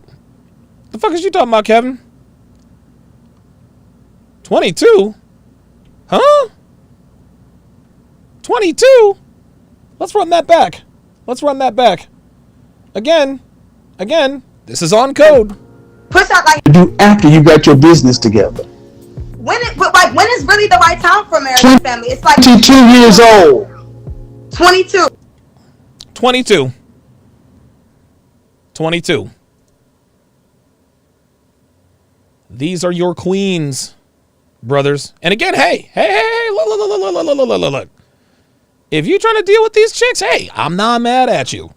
[SPEAKER 1] The fuck is you talking about, Kevin? 22? Huh? 22? Let's run that back. Let's run that back. Again, this is on code.
[SPEAKER 5] Push out like
[SPEAKER 4] Do after you got your business together.
[SPEAKER 5] when is really the right time for marriage and family? It's like
[SPEAKER 4] 22 years old.
[SPEAKER 5] 22.
[SPEAKER 1] 22. 22. These are your queens, brothers. And again, hey, look. If you're trying to deal with these chicks, hey, I'm not mad at you.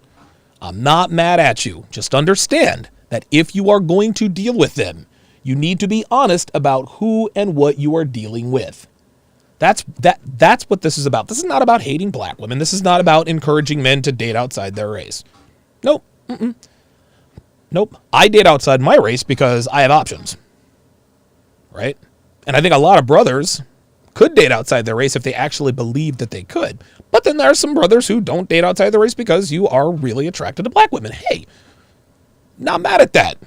[SPEAKER 1] I'm not mad at you. Just understand that if you are going to deal with them, you need to be honest about who and what you are dealing with. That's what this is about. This is not about hating black women. This is not about encouraging men to date outside their race. Nope. Nope. I date outside my race because I have options. Right? And I think a lot of brothers could date outside their race if they actually believed that they could. But then there are some brothers who don't date outside their race because you are really attracted to black women. Hey, not mad at that.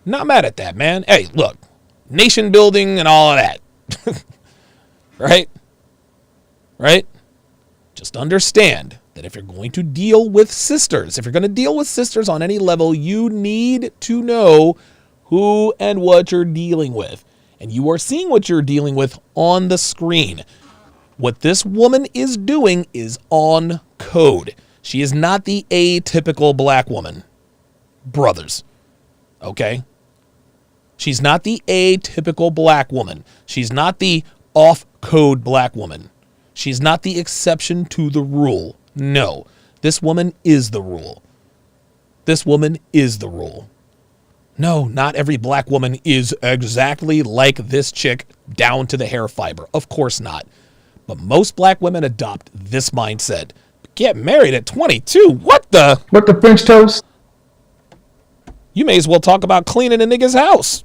[SPEAKER 1] Not mad at that, man. Hey, look, nation building and all of that. Right? Right? Just understand that if you're going to deal with sisters, if you're going to deal with sisters on any level, you need to know who and what you're dealing with. And you are seeing what you're dealing with on the screen. What this woman is doing is on code. She is not the atypical black woman. Brothers. Okay? She's not the atypical black woman. She's not the off-code black woman. She's not the exception to the rule. No. This woman is the rule. This woman is the rule. No, not every black woman is exactly like this chick down to the hair fiber. Of course not. But most black women adopt this mindset. Get married at 22? What the?
[SPEAKER 4] What the French toast?
[SPEAKER 1] You may as well talk about cleaning a nigga's house.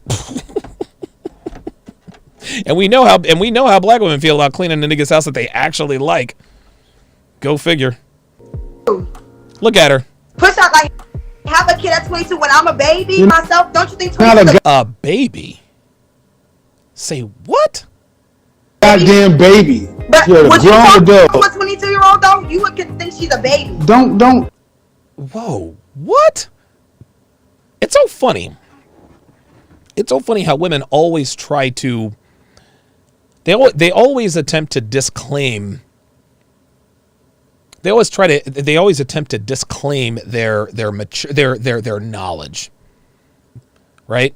[SPEAKER 1] and we know how black women feel about cleaning a nigga's house that they actually like. Go figure. Look at her.
[SPEAKER 5] Push out like have a kid at 22 when I'm a baby myself. Don't you think 22
[SPEAKER 1] A baby? Say what?
[SPEAKER 4] Goddamn baby.
[SPEAKER 5] But
[SPEAKER 4] You're a
[SPEAKER 5] would you
[SPEAKER 4] grown
[SPEAKER 5] talk to a
[SPEAKER 4] adult.
[SPEAKER 5] 22-year-old though? You would think she's a baby.
[SPEAKER 4] Don't.
[SPEAKER 1] Whoa. What? It's so funny. It's so funny how women always try to they always attempt to disclaim They always attempt to disclaim their knowledge, right?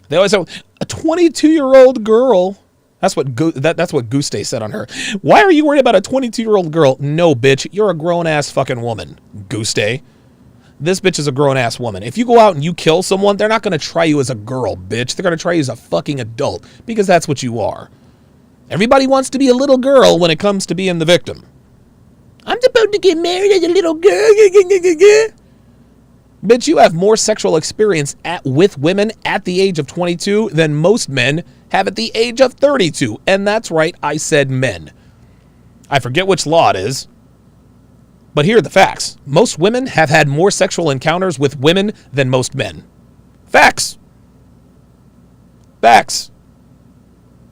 [SPEAKER 1] They always have a 22-year-old girl. That's what Guste said on her. Why are you worried about a 22-year-old girl? No, bitch, you're a grown-ass fucking woman, Guste. This bitch is a grown-ass woman. If you go out and you kill someone, they're not going to try you as a girl, bitch. They're going to try you as a fucking adult because that's what you are. Everybody wants to be a little girl when it comes to being the victim. I'm supposed to get married as a little girl. Bitch, you have more sexual experience with women at the age of 22 than most men have at the age of 32. And that's right, I said men. I forget which law it is. But here are the facts. Most women have had more sexual encounters with women than most men. Facts. Facts.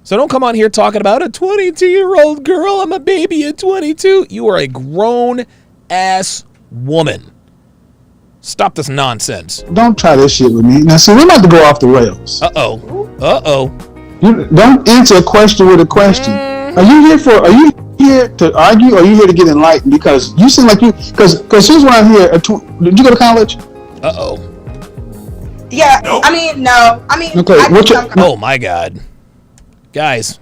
[SPEAKER 1] So don't come on here talking about a 22-year-old girl. I'm a baby at 22. You are a grown-ass woman. Stop this nonsense.
[SPEAKER 4] Don't try this shit with me. Now, see, we're about to go off the rails.
[SPEAKER 1] Uh-oh.
[SPEAKER 4] You don't answer a question with a question. Are you here to argue, or are you here to get enlightened? Because you seem like because here's what I'm here. Did you go to college?
[SPEAKER 1] Uh-oh.
[SPEAKER 5] Yeah, nope. No.
[SPEAKER 4] Okay,
[SPEAKER 1] oh my God. Guys.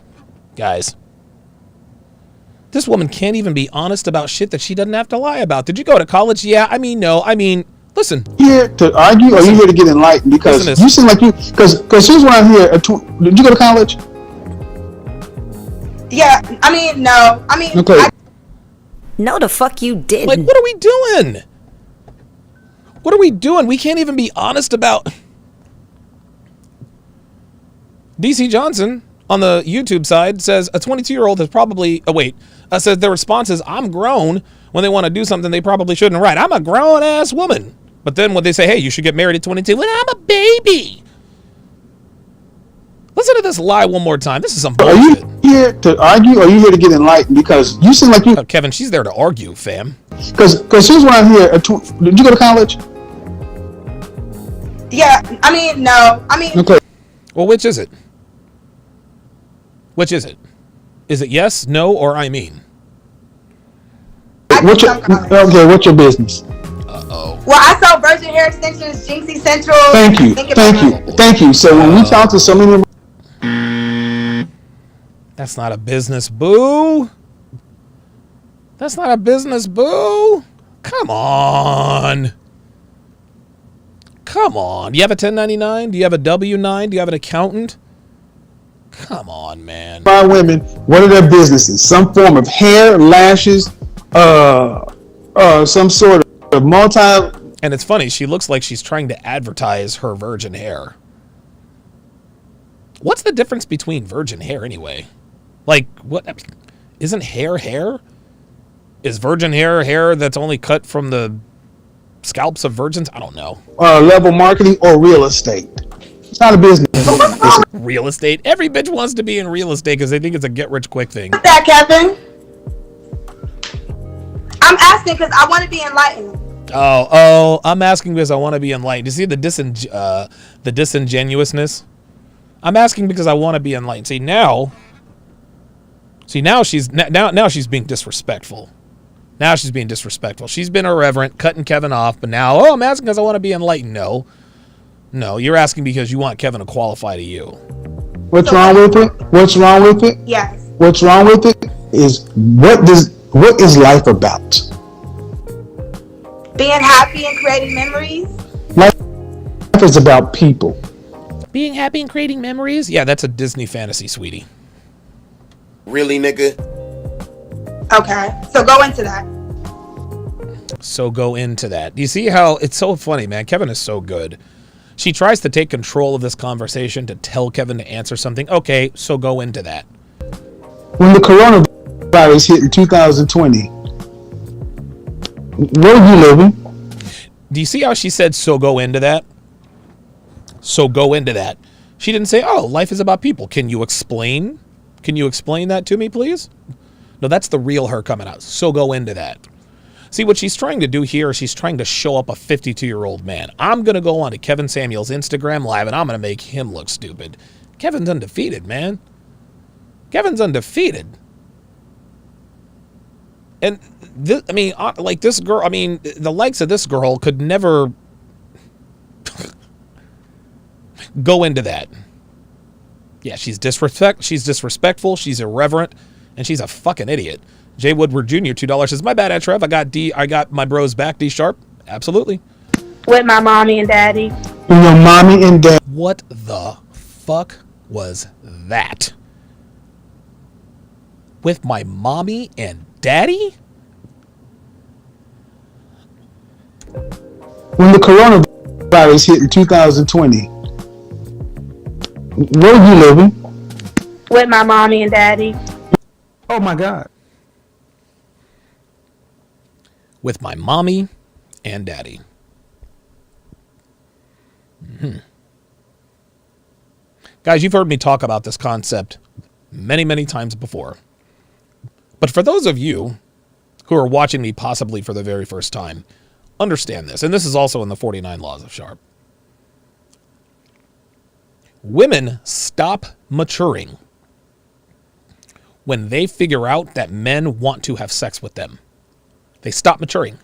[SPEAKER 1] This woman can't even be honest about shit that she doesn't have to lie about. Did you go to college? Yeah, no. Listen.
[SPEAKER 4] Here to argue, or are you here to get enlightened? Because you seem like because here's what I'm here. Did you go to college?
[SPEAKER 5] Yeah, no.
[SPEAKER 4] Okay.
[SPEAKER 7] No, the fuck you didn't.
[SPEAKER 1] Like, what are we doing? What are we doing? We can't even be honest about... DC Johnson on the YouTube side says a 22-year-old has probably... says their response is, I'm grown. When they want to do something they probably shouldn't. Right, I'm a grown-ass woman. But then when they say, hey, you should get married at 22, when I'm a baby. Listen to this lie one more time. This is some bullshit.
[SPEAKER 4] Are you here to argue, or are you here to get enlightened? Because you seem like you.
[SPEAKER 1] Kevin, she's there to argue, fam.
[SPEAKER 4] Because here's what I'm here. Did you go to college?
[SPEAKER 5] Yeah, I mean, no. I mean,
[SPEAKER 4] Okay.
[SPEAKER 1] Well, which is it? Which is it? Is it yes, no, or I mean?
[SPEAKER 5] I
[SPEAKER 4] What's
[SPEAKER 5] did
[SPEAKER 4] your,
[SPEAKER 5] some college.
[SPEAKER 4] okay, what's your business?
[SPEAKER 5] Well, I sell virgin hair extensions, Jinxie Central.
[SPEAKER 4] Thank you. Thank you. So when we talk to so many.
[SPEAKER 1] That's not a business, boo. That's not a business, boo. Come on. Come on. Do you have a 1099? Do you have a W-9? Do you have an accountant? Come on, man.
[SPEAKER 4] By women, what are their businesses? Some form of hair, lashes, some sort of multi.
[SPEAKER 1] And it's funny, she looks like she's trying to advertise her virgin hair. What's the difference between virgin hair anyway? Like, what? Isn't hair hair? Is virgin hair that's only cut from the scalps of virgins? I don't know.
[SPEAKER 4] Level marketing or real estate. It's not a business.
[SPEAKER 1] Real estate. Every bitch wants to be in real estate because they think it's a get-rich-quick thing.
[SPEAKER 5] That, Kevin? I'm asking because I want to be enlightened.
[SPEAKER 1] Oh, I'm asking because I want to be enlightened. You see the disingenuousness? I'm asking because I want to be enlightened. Now she's being disrespectful. Now she's being disrespectful. She's been irreverent, cutting Kevin off, but now, I'm asking because I want to be enlightened. No, you're asking because you want Kevin to qualify to you.
[SPEAKER 4] What's wrong with it? What's wrong with it?
[SPEAKER 5] Yes.
[SPEAKER 4] What's wrong with it is what is life about?
[SPEAKER 5] Being happy and creating memories.
[SPEAKER 4] Life is about people.
[SPEAKER 1] Being happy and creating memories? Yeah, that's a Disney fantasy, sweetie.
[SPEAKER 8] Really, nigga?
[SPEAKER 5] Okay, so go into that.
[SPEAKER 1] You see how it's so funny, man? Kevin is so good. She tries to take control of this conversation to tell Kevin to answer something. Okay, so go into that.
[SPEAKER 4] When the coronavirus hit in 2020, where were you living?
[SPEAKER 1] Do you see how she said, so go into that? So go into that. She didn't say, oh, life is about people. Can you explain? Can you explain that to me, please? No, that's the real her coming out. So go into that. See, what she's trying to do here is she's trying to show up a 52-year-old man. I'm going to go on to Kevin Samuel's Instagram Live, and I'm going to make him look stupid. Kevin's undefeated, man. Kevin's undefeated. And, this girl, the likes of this girl could never go into that. Yeah, she's disrespectful, she's irreverent, and she's a fucking idiot. Jay Woodward Jr., $2 says, my bad, Trev. I got my bros back, D Sharp. Absolutely.
[SPEAKER 9] With my mommy and daddy.
[SPEAKER 4] With your mommy and dad.
[SPEAKER 1] What the fuck was that? With my mommy and daddy?
[SPEAKER 4] When the coronavirus hit in 2020, where were you living?
[SPEAKER 9] With my mommy and daddy.
[SPEAKER 4] Oh my God.
[SPEAKER 1] With my mommy and daddy. Guys, you've heard me talk about this concept many, many times before. But for those of you who are watching me possibly for the very first time, understand this. And this is also in the 49 Laws of Sharp. Women stop maturing when they figure out that men want to have sex with them. They stop maturing.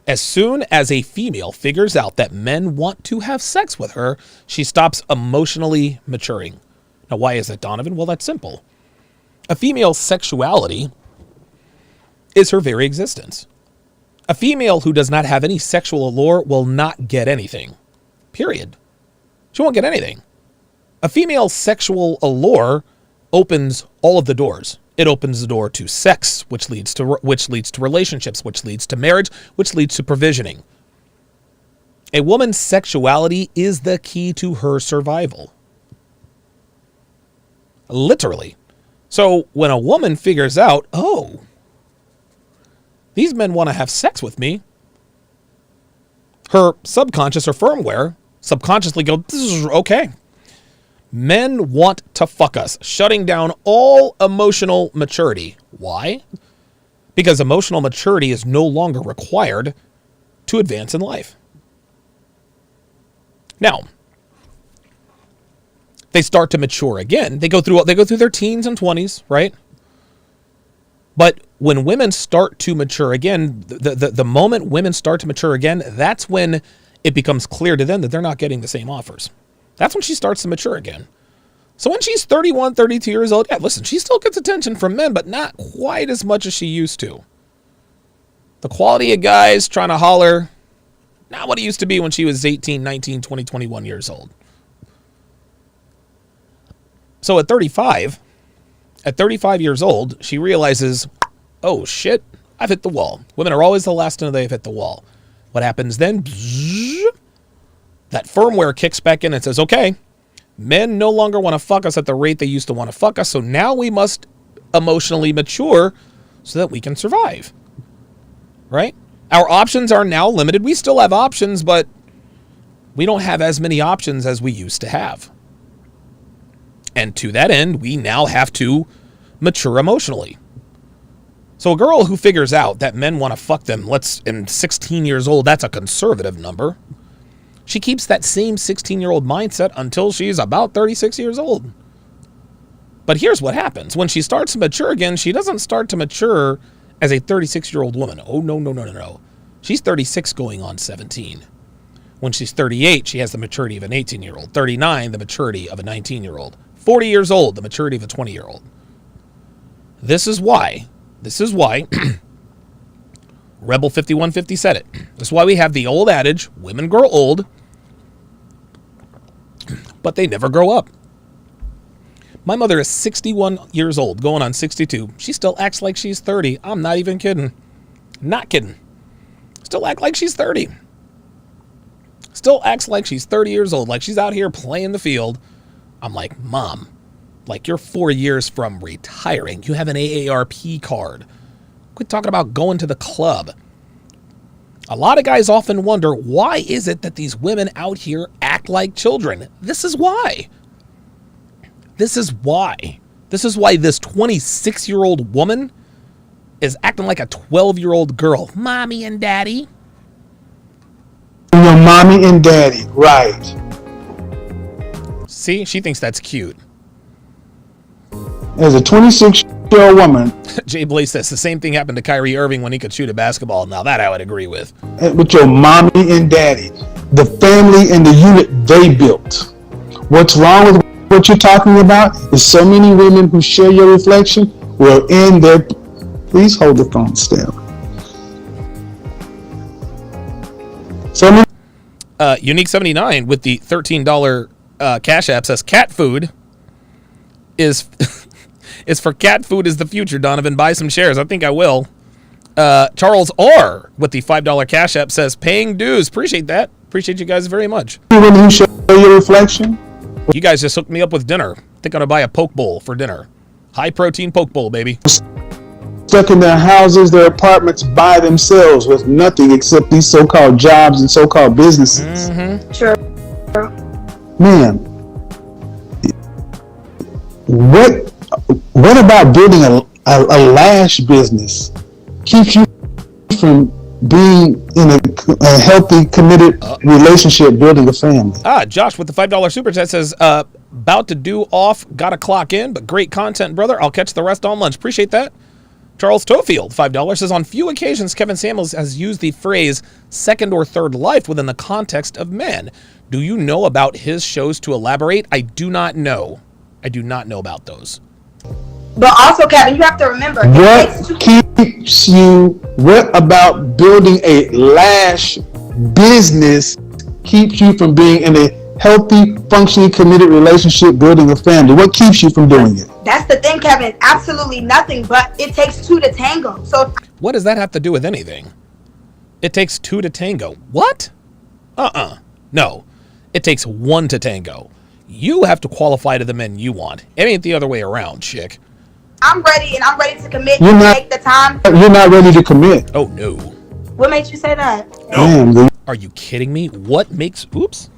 [SPEAKER 1] As soon as a female figures out that men want to have sex with her, she stops emotionally maturing. Now, why is that, Donovan? Well, that's simple. A female's sexuality is her very existence. A female who does not have any sexual allure will not get anything. Period. She won't get anything. A female's sexual allure opens all of the doors. It opens the door to sex, which leads to relationships, which leads to marriage, which leads to provisioning. A woman's sexuality is the key to her survival. Literally. So when a woman figures out, oh, These men want to have sex with me. Her subconscious or firmware subconsciously go, okay. Men want to fuck us, shutting down all emotional maturity. Why? Because emotional maturity is no longer required to advance in life. Now, they start to mature again. They go through their teens and 20s, right? But when women start to mature again, the moment women start to mature again, that's when it becomes clear to them that they're not getting the same offers. That's when she starts to mature again. So when she's 31, 32 years old, yeah, listen, she still gets attention from men, but not quite as much as she used to. The quality of guys trying to holler, not what it used to be when she was 18, 19, 20, 21 years old. So at 35 years old, she realizes, oh shit, I've hit the wall. Women are always the last to know they've hit the wall. What happens then? Bzzz, that firmware kicks back in and says, okay, men no longer want to fuck us at the rate they used to want to fuck us, so now we must emotionally mature so that we can survive. Right? Our options are now limited. We still have options, but we don't have as many options as we used to have. And to that end, we now have to mature emotionally. So a girl who figures out that men want to fuck them, and 16 years old, that's a conservative number. She keeps that same 16-year-old mindset until she's about 36 years old. But here's what happens. When she starts to mature again, she doesn't start to mature as a 36-year-old woman. Oh, no. She's 36 going on 17. When she's 38, she has the maturity of an 18-year-old. 39, the maturity of a 19-year-old. 40 years old, the maturity of a 20-year-old. This is why Rebel 5150 said it. This is why we have the old adage, women grow old, but they never grow up. My mother is 61 years old, going on 62. She still acts like she's 30. I'm not even kidding. Not kidding. Still act like she's 30. Still acts like she's 30 years old, like she's out here playing the field. I'm like, Mom, like you're 4 years from retiring. You have an AARP card. Quit talking about going to the club. A lot of guys often wonder, why is it that these women out here act like children? This is why. This is why. This is why this 26-year-old woman is acting like a 12-year-old girl. Mommy and daddy.
[SPEAKER 4] Your mommy and daddy, right.
[SPEAKER 1] See, she thinks that's cute.
[SPEAKER 4] As a 26-year-old woman.
[SPEAKER 1] Jay Blaze says the same thing happened to Kyrie Irving when he could shoot a basketball. Now that I would agree with.
[SPEAKER 4] With your mommy and daddy. The family and the unit they built. What's wrong with what you're talking about is so many women who share your reflection were in their... Please hold the phone still. So many...
[SPEAKER 1] Unique 79 with the $13 Cash App says cat food is for cat food is the future. Donovan, buy some shares. I think I will. Charles R with the $5 Cash App says paying dues. Appreciate that. Appreciate you guys very much.
[SPEAKER 4] Women who share your reflection.
[SPEAKER 1] You guys just hooked me up with dinner. I think I'm gonna buy a poke bowl for dinner. High protein poke bowl, baby.
[SPEAKER 4] Stuck in their houses, their apartments by themselves with nothing except these so-called jobs and so-called businesses.
[SPEAKER 1] Mm-hmm.
[SPEAKER 9] Sure.
[SPEAKER 4] Man, what about building a lash business keeps you from being in a healthy, committed relationship, building a family?
[SPEAKER 1] Josh with the $5 super chat says, about to do off, gotta clock in, but great content, brother. I'll catch the rest on lunch. Appreciate that. Charles Tofield, $5 says, on few occasions, Kevin Samuels has used the phrase second or third life within the context of men. Do you know about his shows to elaborate? I do not know. I do not know about those.
[SPEAKER 5] But also, Kevin, you have to remember.
[SPEAKER 4] What about building a lash business keeps you from being in a healthy, functionally committed relationship, building a family? What keeps you from doing it?
[SPEAKER 5] That's the thing, Kevin. Absolutely nothing, but it takes two to tango. So
[SPEAKER 1] what does that have to do with anything? It takes two to tango. What? No. It takes one to tango. You have to qualify to the men you want. It ain't the other way around, chick.
[SPEAKER 5] I'm ready and I'm ready to commit
[SPEAKER 4] You're
[SPEAKER 5] and
[SPEAKER 4] not-
[SPEAKER 5] take the time.
[SPEAKER 4] You're not ready to commit.
[SPEAKER 1] Oh, no.
[SPEAKER 5] What made you say that?
[SPEAKER 4] Damn,
[SPEAKER 1] Are you kidding me? What makes... Oops.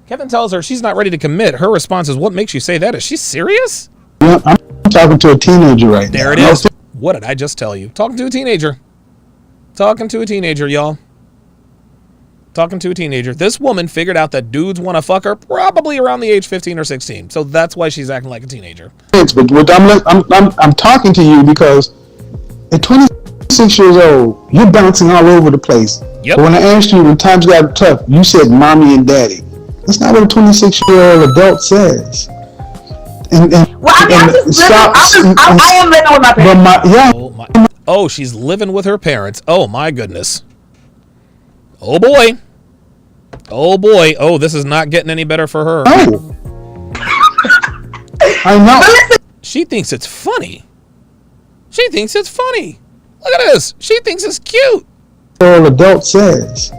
[SPEAKER 1] Kevin tells her she's not ready to commit. Her response is, what makes you say that? Is she serious?
[SPEAKER 4] I'm talking to a teenager right now.
[SPEAKER 1] There it is. What did I just tell you? Talking to a teenager. Talking to a teenager, y'all. Talking to a teenager. This woman figured out that dudes want to fuck her probably around the age 15 or 16. So that's why she's acting like a teenager.
[SPEAKER 4] But what I'm talking to you because at 26 years old, you're bouncing all over the place.
[SPEAKER 1] Yep.
[SPEAKER 4] But when I asked you when times got tough, you said mommy and daddy. That's not what a 26-year-old adult says. And
[SPEAKER 5] Well, I mean, I'm just living. I am living with my parents.
[SPEAKER 1] Oh, she's living with her parents. Oh, my goodness. Oh, boy. Oh, boy. Oh, this is not getting any better for her.
[SPEAKER 4] No. I know.
[SPEAKER 1] She thinks it's funny. She thinks it's funny. Look at this. She thinks it's cute.
[SPEAKER 4] All adult says.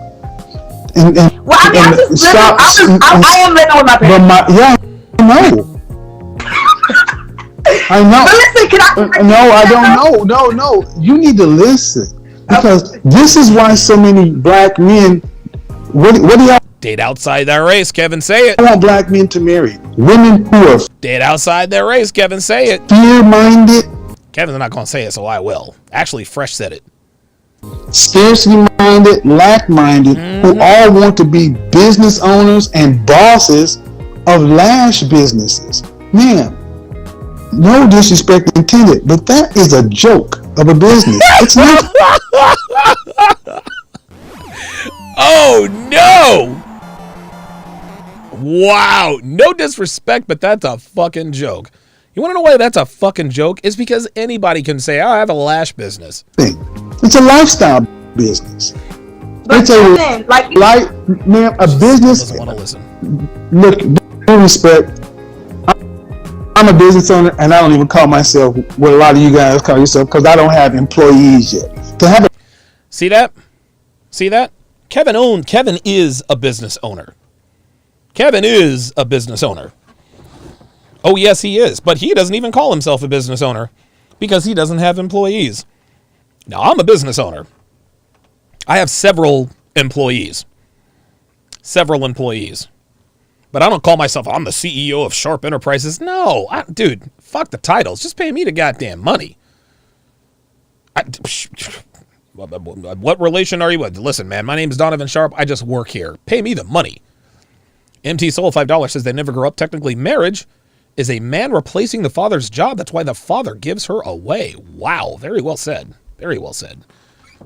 [SPEAKER 5] Well, I mean, I'm just living. I am living with my parents.
[SPEAKER 4] I know. I know.
[SPEAKER 5] But listen, can I?
[SPEAKER 4] No, I don't know. No. You need to listen because this is why so many black men. What do y'all
[SPEAKER 1] date outside their race? Kevin, say it.
[SPEAKER 4] want black men to marry? Women who are
[SPEAKER 1] Date outside their race. Kevin, say it.
[SPEAKER 4] fear-minded,
[SPEAKER 1] Kevin's not gonna say it, so I will. Actually, Fresh said it.
[SPEAKER 4] scarcity-minded, lack-minded, who all want to be business owners and bosses of lash businesses. Man, no disrespect intended, but that is a joke of a business. It's not.
[SPEAKER 1] Oh no! Wow, no disrespect, but that's a fucking joke. You want to know why that's a fucking joke? It's because anybody can say, "Oh, I have a lash business."
[SPEAKER 4] It's a lifestyle business.
[SPEAKER 5] But
[SPEAKER 4] It's a
[SPEAKER 5] Kevin, like,
[SPEAKER 4] man, a business.
[SPEAKER 1] Doesn't want to listen.
[SPEAKER 4] Look, due respect, I'm a business owner, and I don't even call myself what a lot of you guys call yourself because I don't have employees yet. To have a
[SPEAKER 1] See that? See that? Kevin is a business owner. Kevin is a business owner. Oh, yes, he is. But he doesn't even call himself a business owner because he doesn't have employees. Now, I'm a business owner. I have several employees. But I don't call myself, I'm the CEO of Sharp Enterprises. No, dude, fuck the titles. Just pay me the goddamn money. What relation are you with? Listen, man, my name's Donovan Sharp. I just work here. Pay me the money. MT Soul $5 says they never grow up. Technically, marriage is a man replacing the father's job. That's why the father gives her away. Wow. Very well said. Very well said.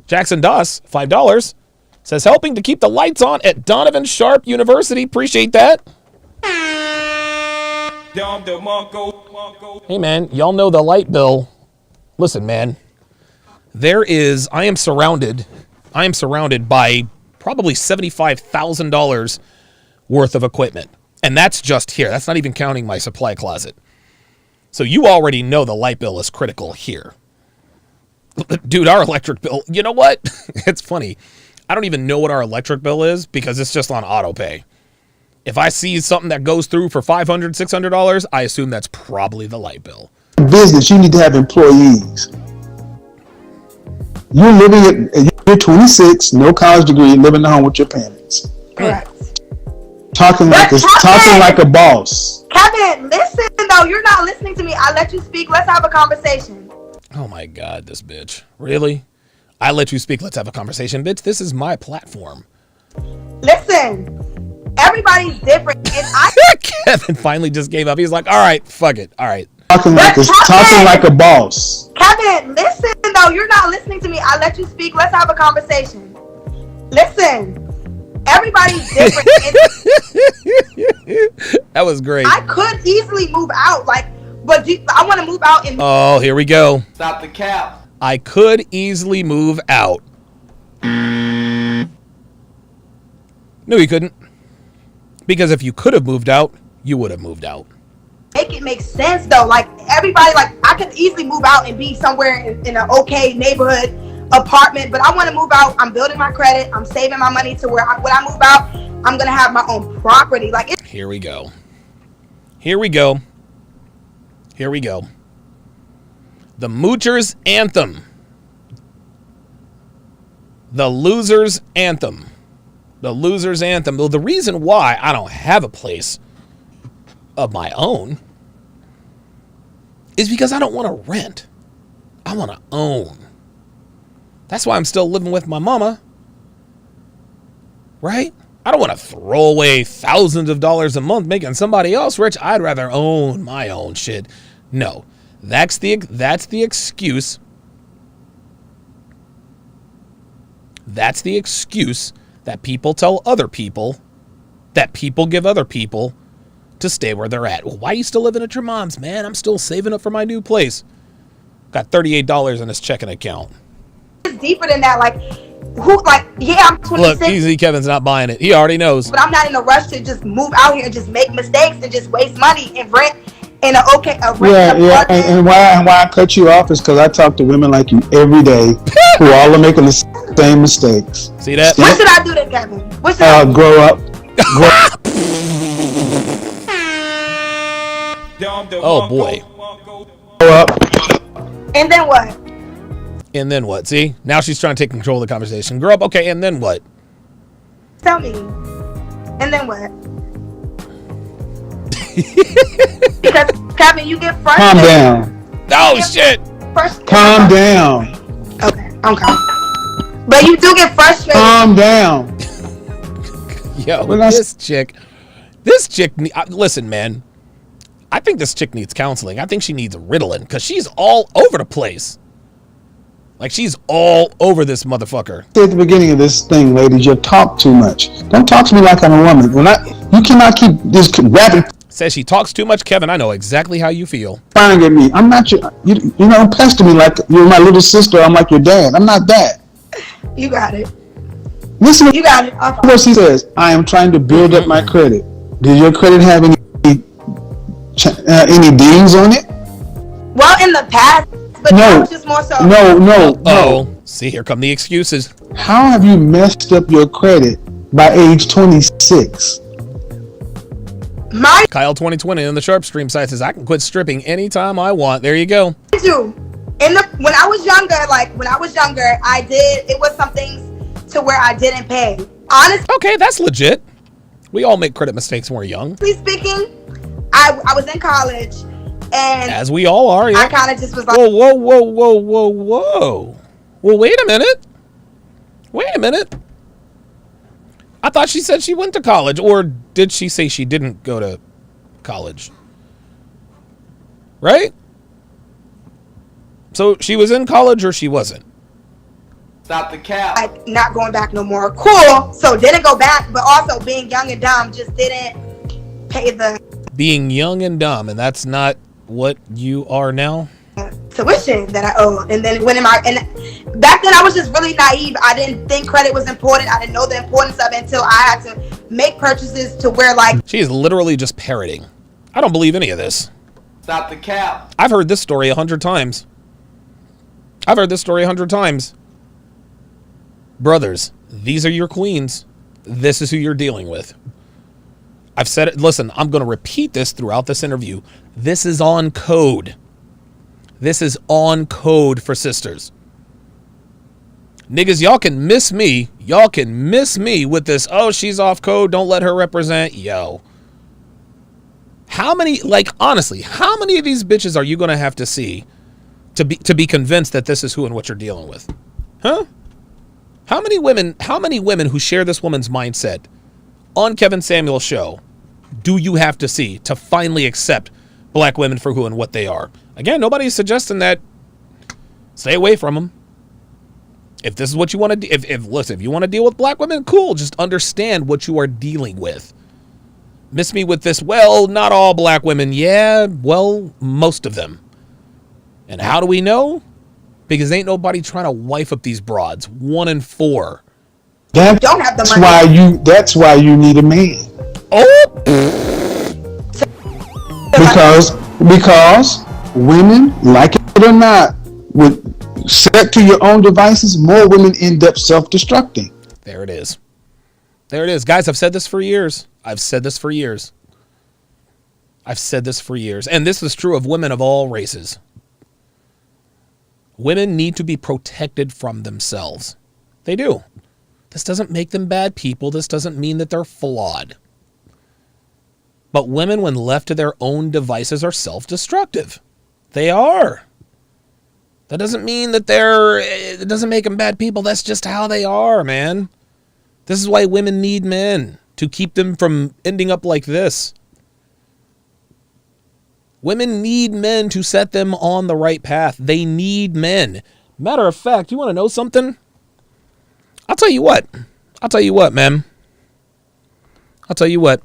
[SPEAKER 1] Jackson Doss, $5, says helping to keep the lights on at Donovan Sharp University. Appreciate that. Hey, man, y'all know the light bill. Listen, man. I am surrounded by probably $75,000 worth of equipment. And that's just here. That's not even counting my supply closet. So you already know the light bill is critical here. Dude, our electric bill, you know what? It's funny. I don't even know what our electric bill is because it's just on auto pay. If I see something that goes through for $500, $600, I assume that's probably the light bill.
[SPEAKER 4] business, you need to have employees. You're 26, no college degree, living at home with your parents.
[SPEAKER 5] Correct.
[SPEAKER 4] Talking like a boss.
[SPEAKER 5] Kevin, listen though. You're not listening to me. I let you speak. Let's have a conversation.
[SPEAKER 1] Oh my God, this bitch. Really? I let you speak. Let's have a conversation, bitch. This is my platform.
[SPEAKER 5] Listen, everybody's different. And
[SPEAKER 1] Kevin finally just gave up. He's like, all right, fuck it. All right.
[SPEAKER 4] Talking like a boss.
[SPEAKER 5] Kevin, listen though. You're not listening to me. I let you speak. Let's have a conversation. Listen, everybody's different.
[SPEAKER 1] That was great.
[SPEAKER 5] I could easily move out, but I want to move out in.
[SPEAKER 1] Oh, here we go.
[SPEAKER 6] Stop the cap.
[SPEAKER 1] I could easily move out. No, you couldn't. Because if you could have moved out, you would have moved out.
[SPEAKER 5] Make it make sense though. Like everybody, I could easily move out and be somewhere in an okay neighborhood apartment, but I want to move out. I'm building my credit. I'm saving my money to where when I move out, I'm gonna have my own property.
[SPEAKER 1] Here we go. Here we go. Here we go. The Moochers Anthem. The Losers Anthem. The Losers Anthem. Well, the reason why I don't have a place of my own is because I don't want to rent. I want to own. That's why I'm still living with my mama. Right? I don't want to throw away thousands of dollars a month making somebody else rich. I'd rather own my own shit. No. That's the excuse. That's the excuse that people tell other people, that people give other people to stay where they're at. Well, why are you still living at your mom's, man? I'm still saving up for my new place. Got $38 in this checking account.
[SPEAKER 5] It's deeper than that. Like, I'm 26.
[SPEAKER 1] Look, easy, Kevin's not buying it. He already knows.
[SPEAKER 5] But I'm not in a rush to just move out here and just make mistakes and just waste money and rent in a rent.
[SPEAKER 4] Yeah. And why I cut you off is because I talk to women like you every day who all are making the same mistakes.
[SPEAKER 1] See that?
[SPEAKER 5] What should I do then, Kevin? What should I do?
[SPEAKER 4] Grow up.
[SPEAKER 1] Oh boy.
[SPEAKER 4] Grow up.
[SPEAKER 5] And then what?
[SPEAKER 1] And then what? See? Now she's trying to take control of the conversation. Grow up. Okay, and then what?
[SPEAKER 5] Tell me. And then what? Because, Kevin, you get frustrated.
[SPEAKER 4] Calm down.
[SPEAKER 1] Oh, shit.
[SPEAKER 4] Calm down.
[SPEAKER 5] Okay, I'm calm. But you do get frustrated.
[SPEAKER 4] Calm down.
[SPEAKER 1] Yo, this chick, listen, man. I think this chick needs counseling. I think she needs Ritalin because she's all over the place. Like, she's all over this motherfucker.
[SPEAKER 4] At the beginning of this thing, ladies, you talk too much. Don't talk to me like I'm a woman. You cannot keep this rapid.
[SPEAKER 1] Says she talks too much, Kevin. I know exactly how you feel.
[SPEAKER 4] Firing at me. I'm not your. You don't pester me like you're my little sister. I'm like your dad. I'm not that.
[SPEAKER 5] You got it.
[SPEAKER 4] Listen.
[SPEAKER 5] You got it.
[SPEAKER 4] What she says. I am trying to build up my credit. Did your credit have any dings on it?
[SPEAKER 5] Well, in the past. But
[SPEAKER 4] no,
[SPEAKER 5] just more so.
[SPEAKER 1] No. See, here come the excuses.
[SPEAKER 4] How have you messed up your credit by age 26?
[SPEAKER 1] Kyle 2020 on the Sharp Stream site says I can quit stripping anytime I want. There you go.
[SPEAKER 5] When I was younger, I did. It was some things to where I didn't pay. Honestly.
[SPEAKER 1] Okay, that's legit. We all make credit mistakes when we're young.
[SPEAKER 5] Speaking, I was in college. And
[SPEAKER 1] as we all are, yeah.
[SPEAKER 5] I kind of just was like,
[SPEAKER 1] whoa. Well, wait a minute. I thought she said she went to college, or did she say she didn't go to college? Right? So she was in college or she wasn't?
[SPEAKER 6] Stop the cap.
[SPEAKER 5] Not going back no more. Cool. So didn't go back, but also being young and dumb, just didn't pay the...
[SPEAKER 1] Being young and dumb, and that's not what you are now?
[SPEAKER 5] Tuition that I owed. And then and back then I was just really naive. I didn't think credit was important. I didn't know the importance of it until I had to make purchases to where she
[SPEAKER 1] is literally just parroting. I don't believe any of this.
[SPEAKER 6] Stop the cap.
[SPEAKER 1] I've heard this story 100 times. Brothers, these are your queens. This is who you're dealing with. I've said it. Listen, I'm going to repeat this throughout this interview. This is on code. This is on code for sisters. Niggas, y'all can miss me. Y'all can miss me with this. Oh, she's off code. Don't let her represent. Yo. How many, honestly, how many of these bitches are you going to have to see to be convinced that this is who and what you're dealing with? Huh? How many women who share this woman's mindset on Kevin Samuel's show do you have to see to finally accept black women for who and what they are? Again, nobody's suggesting that. Stay away from them. If this is what you want to do, if you want to deal with black women, cool. Just understand what you are dealing with. Miss me with this. Well, not all black women. Yeah, well, most of them. And how do we know? Because ain't nobody trying to wife up these broads. 1 in 4.
[SPEAKER 5] Don't have the money.
[SPEAKER 4] That's why you need a man.
[SPEAKER 1] Oh.
[SPEAKER 4] Because women, like it or not, with set to your own devices, more women end up self-destructing.
[SPEAKER 1] There it is. Guys, I've said this for years. I've said this for years, and this is true of women of all races. Women need to be protected from themselves. They do. This doesn't make them bad people. This doesn't mean that they're flawed. But women, when left to their own devices, are self-destructive. They are. That doesn't mean that it doesn't make them bad people. That's just how they are, man. This is why women need men, to keep them from ending up like this. Women need men to set them on the right path. They need men. Matter of fact, you want to know something? I'll tell you what, man. I'll tell you what.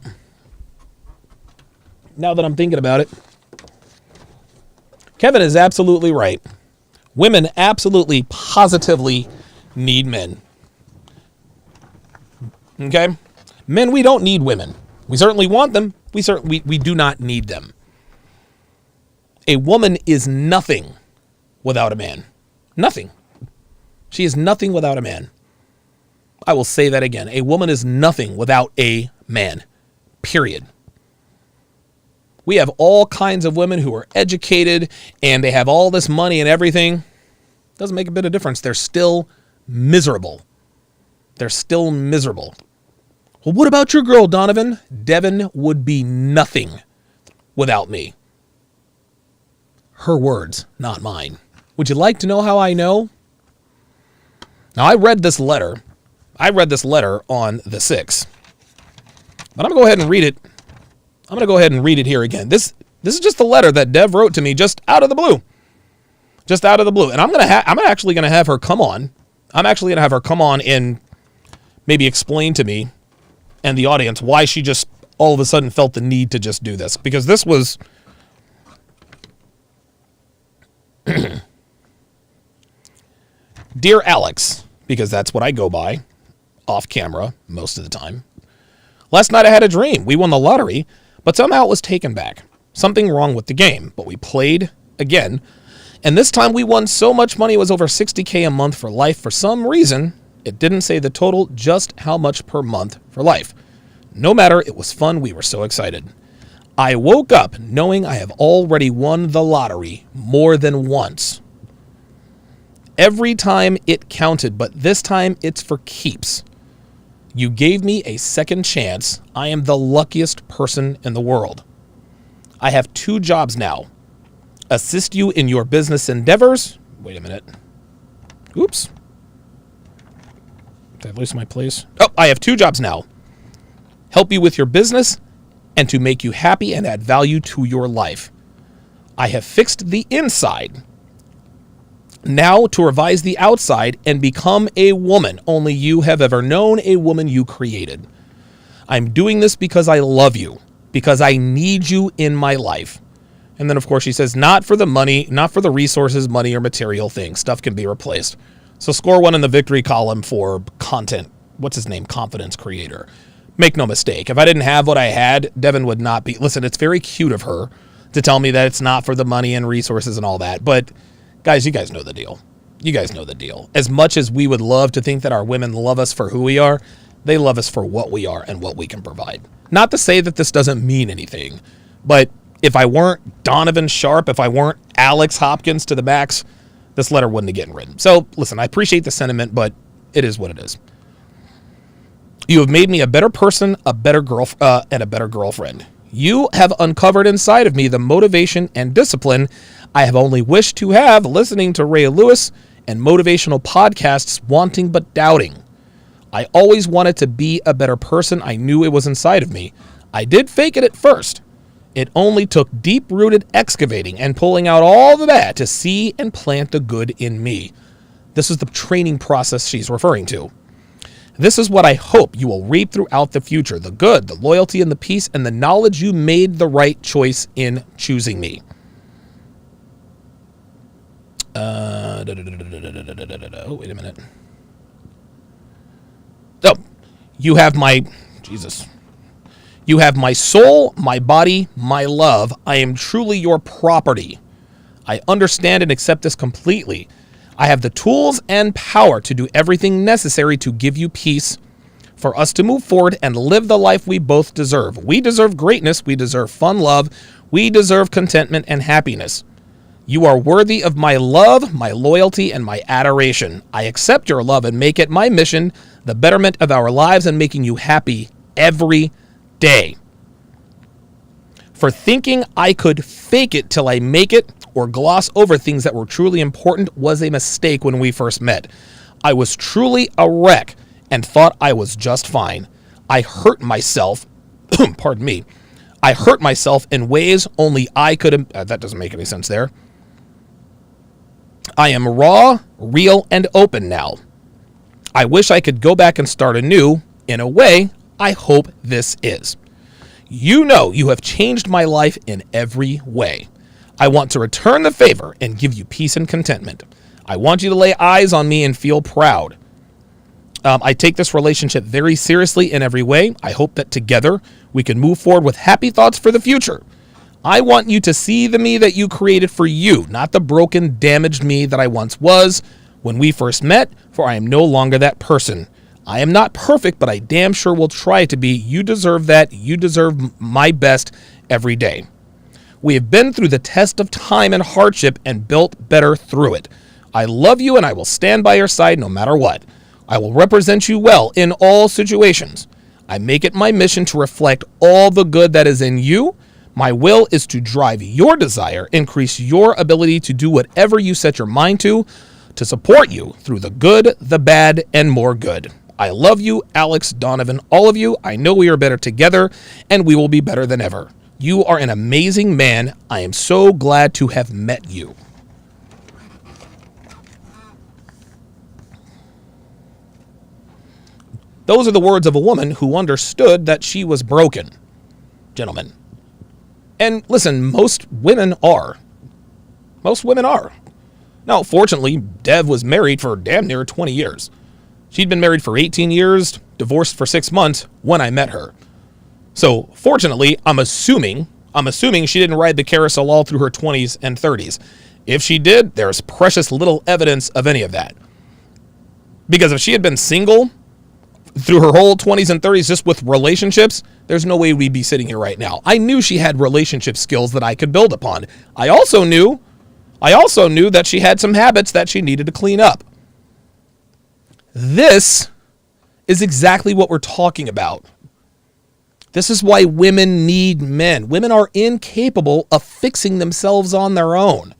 [SPEAKER 1] Now that I'm thinking about it, Kevin is absolutely right. Women absolutely, positively need men. Okay? Men, we don't need women. We certainly want them. We do not need them. A woman is nothing without a man. Nothing. She is nothing without a man. I will say that again. A woman is nothing without a man. Period. We have all kinds of women who are educated and they have all this money and everything. Doesn't make a bit of difference. They're still miserable. They're still miserable. Well, what about your girl, Donovan? Devin would be nothing without me. Her words, not mine. Would you like to know how I know? Now, I read this letter on the 6th. But I'm going to go ahead and read it. I'm going to go ahead and read it here again. This is just the letter that Dev wrote to me just out of the blue. Just out of the blue. And I'm actually going to have her come on. I'm actually going to have her come on and maybe explain to me and the audience why she just all of a sudden felt the need to just do this. Because this was... Dear Alex, because that's what I go by off camera most of the time. Last night I had a dream. We won the lottery, but somehow it was taken back. Something wrong with the game, but we played again. And this time we won so much money, it was over $60K a month for life. For some reason, it didn't say the total, just how much per month for life. No matter, it was fun. We were so excited. I woke up knowing I have already won the lottery more than once. Every time it counted, but this time it's for keeps. You gave me a second chance. I am the luckiest person in the world. I have 2 jobs now. Assist you in your business endeavors. Wait a minute. Oops. Did I lose my place? Oh, I have 2 jobs now. Help you with your business and to make you happy and add value to your life. I have fixed the inside. Now to revise the outside and become a woman only you have ever known, a woman you created. I'm doing this because I love you, because I need you in my life. And then, of course, she says, not for the money, not for the resources, money, or material things. Stuff can be replaced. So score 1 in the victory column for content. What's his name? Confidence creator. Make no mistake. If I didn't have what I had, Devin would not be. Listen, it's very cute of her to tell me that it's not for the money and resources and all that. But guys, you guys know the deal. You guys know the deal. As much as we would love to think that our women love us for who we are, they love us for what we are and what we can provide. Not to say that this doesn't mean anything, but if I weren't Donovan Sharp, if I weren't Alex Hopkins to the max, this letter wouldn't have gotten written. So listen, I appreciate the sentiment, but it is what it is. You have made me a better person, a better girl, and a better girlfriend. You have uncovered inside of me the motivation and discipline I have only wished to have listening to Ray Lewis and motivational podcasts, wanting but doubting. I always wanted to be a better person. I knew it was inside of me. I did fake it at first. It only took deep-rooted excavating and pulling out all the bad to see and plant the good in me. This is the training process she's referring to. This is what I hope you will reap throughout the future. The good, the loyalty, and the peace, and the knowledge you made the right choice in choosing me. Oh, wait a minute. Oh, you have my... Jesus. You have my soul, my body, my love. I am truly your property. I understand and accept this completely. I have the tools and power to do everything necessary to give you peace, for us to move forward and live the life we both deserve. We deserve greatness. We deserve fun love. We deserve contentment and happiness. You are worthy of my love, my loyalty, and my adoration. I accept your love and make it my mission, the betterment of our lives and making you happy every day. For thinking I could fake it till I make it or gloss over things that were truly important was a mistake when we first met. I was truly a wreck and thought I was just fine. I hurt myself, pardon me, I hurt myself in ways only I could, that doesn't make any sense there. I am raw, real, and open now. I wish I could go back and start anew. In a way, I hope this is. You know you have changed my life in every way. I want to return the favor and give you peace and contentment. I want you to lay eyes on me and feel proud. I take this relationship very seriously in every way. I hope that together we can move forward with happy thoughts for the future. I want you to see the me that you created for you, not the broken, damaged me that I once was when we first met, for I am no longer that person. I am not perfect, but I damn sure will try to be. You deserve that. You deserve my best every day. We have been through the test of time and hardship and built better through it. I love you and I will stand by your side no matter what. I will represent you well in all situations. I make it my mission to reflect all the good that is in you. My will is to drive your desire, increase your ability to do whatever you set your mind to support you through the good, the bad, and more good. I love you, Alex, Donovan, all of you. I know we are better together, and we will be better than ever. You are an amazing man. I am so glad to have met you. Those are the words of a woman who understood that she was broken, gentlemen. And listen, most women are. Most women are. Now, fortunately, Dev was married for damn near 20 years. She'd been married for 18 years, divorced for 6 months when I met her. So, fortunately, I'm assuming she didn't ride the carousel all through her 20s and 30s. If she did, there's precious little evidence of any of that. Because if she had been single through her whole 20s and 30s just with relationships, there's no way we'd be sitting here right now. I knew she had relationship skills that I could build upon. I also knew that she had some habits that she needed to clean up. This is exactly what we're talking about. This is why women need men. Women are incapable of fixing themselves on their own.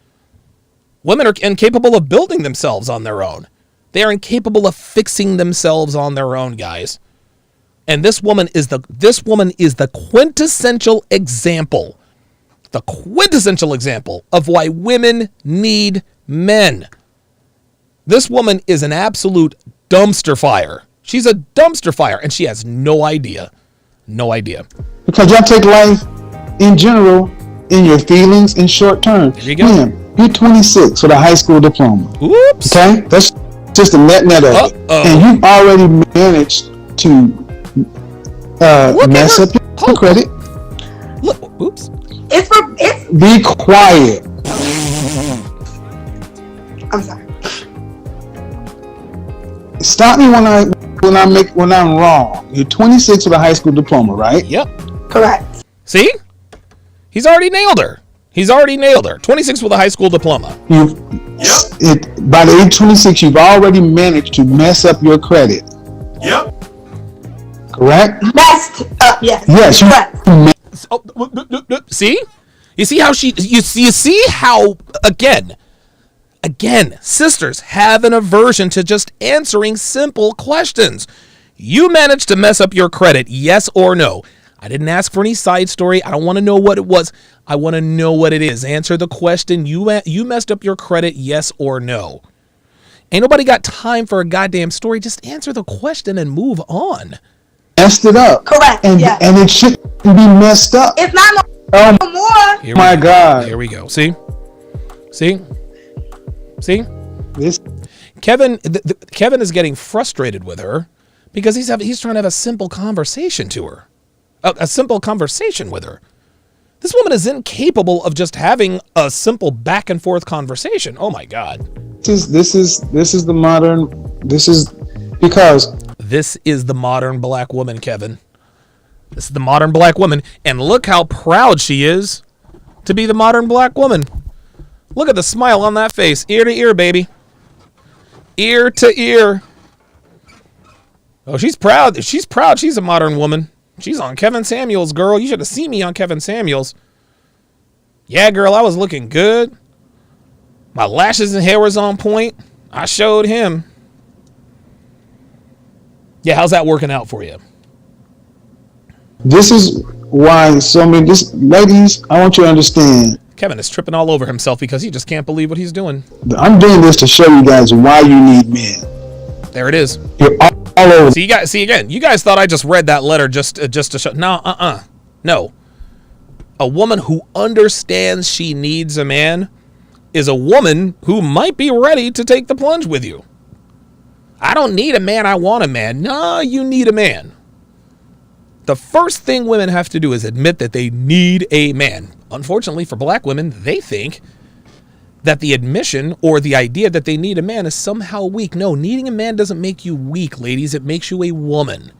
[SPEAKER 1] Women are incapable of building themselves on their own. They are incapable of fixing themselves on their own, guys. And this woman is the quintessential example. The quintessential example of why women need men. This woman is an absolute dumpster fire. She's a dumpster fire, and she has no idea. No idea.
[SPEAKER 4] Because y'all take life in general in your feelings in short term.
[SPEAKER 1] There you go.
[SPEAKER 4] Man, you're 26 with a high school diploma.
[SPEAKER 1] Oops.
[SPEAKER 4] Okay? That's just a net of it. And you've already managed to mess up your credit.
[SPEAKER 1] Look, oops.
[SPEAKER 4] Be quiet.
[SPEAKER 5] I'm sorry.
[SPEAKER 4] Stop me when I'm wrong. You're 26 with a high school diploma, right?
[SPEAKER 1] Yep.
[SPEAKER 5] Correct.
[SPEAKER 1] See? He's already nailed her. 26 with a high school diploma.
[SPEAKER 4] By the age 26, you've already managed to mess up your credit.
[SPEAKER 6] Yep.
[SPEAKER 4] Correct?
[SPEAKER 5] Messed up, yes.
[SPEAKER 4] Yes.
[SPEAKER 1] See? You see how you see how, again, sisters have an aversion to just answering simple questions. You managed to mess up your credit, yes or no? I didn't ask for any side story. I don't want to know what it was. I want to know what it is. Answer the question. You messed up your credit, yes or no? Ain't nobody got time for a goddamn story. Just answer the question and move on.
[SPEAKER 4] Messed it up.
[SPEAKER 5] Correct.
[SPEAKER 4] And it shouldn't be messed up.
[SPEAKER 5] It's not no more.
[SPEAKER 4] My God.
[SPEAKER 1] Here we go. See?
[SPEAKER 4] This
[SPEAKER 1] Kevin is getting frustrated with her because he's trying to have a simple conversation to her. A simple conversation with her. This woman is incapable of just having a simple back and forth conversation. Oh my God.
[SPEAKER 4] is because
[SPEAKER 1] This is the modern black woman, Kevin. This is the modern black woman. And look how proud she is to be the modern black woman. Look at the smile on that face. Ear to ear, baby. Ear to ear. Oh, she's proud. She's proud. She's a modern woman. She's on Kevin Samuels, girl. You should have seen me on Kevin Samuels. Yeah, girl, I was looking good. My lashes and hair was on point. I showed him. Yeah, how's that working out for you?
[SPEAKER 4] This is why so many ladies, I want you to understand.
[SPEAKER 1] Kevin is tripping all over himself because he just can't believe what he's doing.
[SPEAKER 4] I'm doing this to show you guys why you need men.
[SPEAKER 1] There it is.
[SPEAKER 4] You're all over.
[SPEAKER 1] See again. You guys thought I just read that letter just to show. No, no. A woman who understands she needs a man is a woman who might be ready to take the plunge with you. I don't need a man. I want a man. No, you need a man. The first thing women have to do is admit that they need a man. Unfortunately for black women, they think that the admission or the idea that they need a man is somehow weak. No, needing a man doesn't make you weak, ladies. It makes you a woman.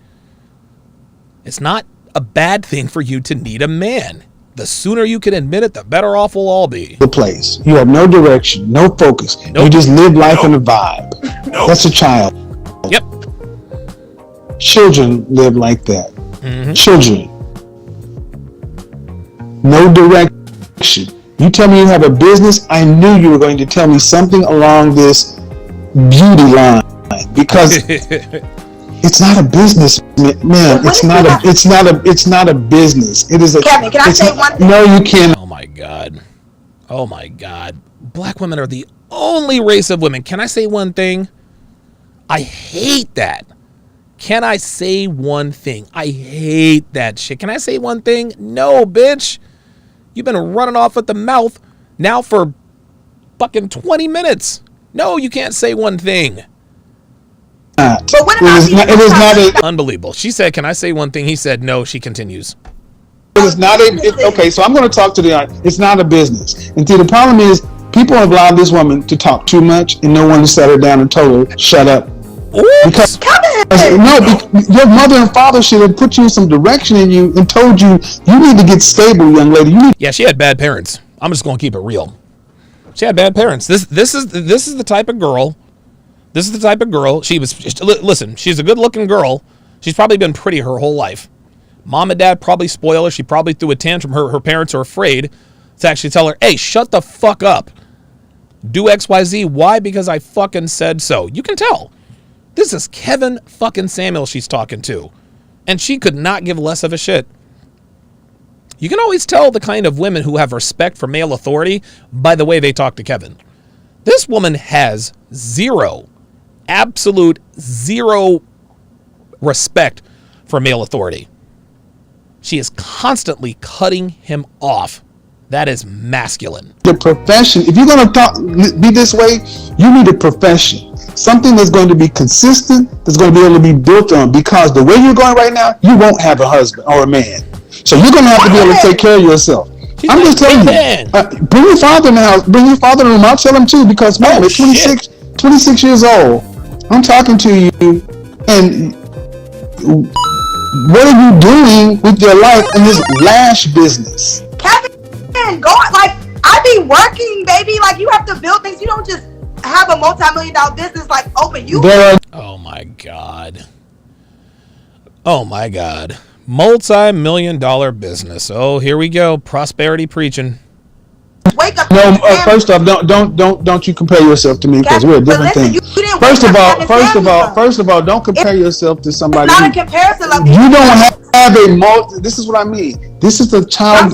[SPEAKER 1] It's not a bad thing for you to need a man. The sooner you can admit it, the better off we'll all be.
[SPEAKER 4] The place. You have no direction, no focus. Nope. You just live life in a vibe. Nope. That's a child.
[SPEAKER 1] Yep.
[SPEAKER 4] Children live like that.
[SPEAKER 1] Mm-hmm.
[SPEAKER 4] Children. No direction. You tell me you have a business, I knew you were going to tell me something along this beauty line because it's not a business, man. It's not a business. It is a.
[SPEAKER 5] Kevin, can I say one thing?
[SPEAKER 4] No, you can't.
[SPEAKER 1] Oh my God. Oh my God. Black women are the only race of women. Can I say one thing? I hate that. Can I say one thing? I hate that shit. Can I say one thing? No, bitch. You've been running off at the mouth now for fucking 20 minutes. No, you can't say one thing.
[SPEAKER 5] But what about
[SPEAKER 1] Unbelievable. She said, can I say one thing? He said, no. She continues.
[SPEAKER 4] It is not okay, so I'm going to talk to it's not a business. And see, the problem is people have allowed this woman to talk too much and no one has sat her down and told her, shut up. Because your mother and father should have put you in some direction in you and told you need to get stable, young lady.
[SPEAKER 1] Yeah, she had bad parents. I'm just going to keep it real. She had bad parents. This is the type of girl. This is the type of girl. Listen, she's a good-looking girl. She's probably been pretty her whole life. Mom and dad probably spoil her. She probably threw a tantrum. Her parents are afraid to actually tell her, hey, shut the fuck up. Do XYZ. Why? Because I fucking said so. You can tell. This is Kevin fucking Samuel she's talking to. And she could not give less of a shit. You can always tell the kind of women who have respect for male authority by the way they talk to Kevin. This woman has absolute zero respect for male authority. She is constantly cutting him off. That is masculine.
[SPEAKER 4] The profession, if you're going to be this way, you need a profession. Something that's going to be consistent, that's going to be able to be built on. Because the way you're going right now, you won't have a husband or a man. So you're going to have to be able to take care of yourself. I'm just telling you. Bring your father in the house. Bring your father in the room. I'll tell him too. Because, man, at 26 years old, I'm talking to you. And what are you doing with your life in this lash business?
[SPEAKER 5] Kevin, go like I be working, baby. Like you have to build things. You don't just have a multi-million-dollar business like open.
[SPEAKER 1] Oh my God. Oh my God. Multi-million-dollar business. Oh, here we go. Prosperity preaching.
[SPEAKER 5] Wake up.
[SPEAKER 4] No, first off, don't you compare yourself to me because we're a different thing. First of all, don't compare yourself to somebody.
[SPEAKER 5] It's not a comparison. Like
[SPEAKER 4] you don't have a multi. This is what I mean. This is the child.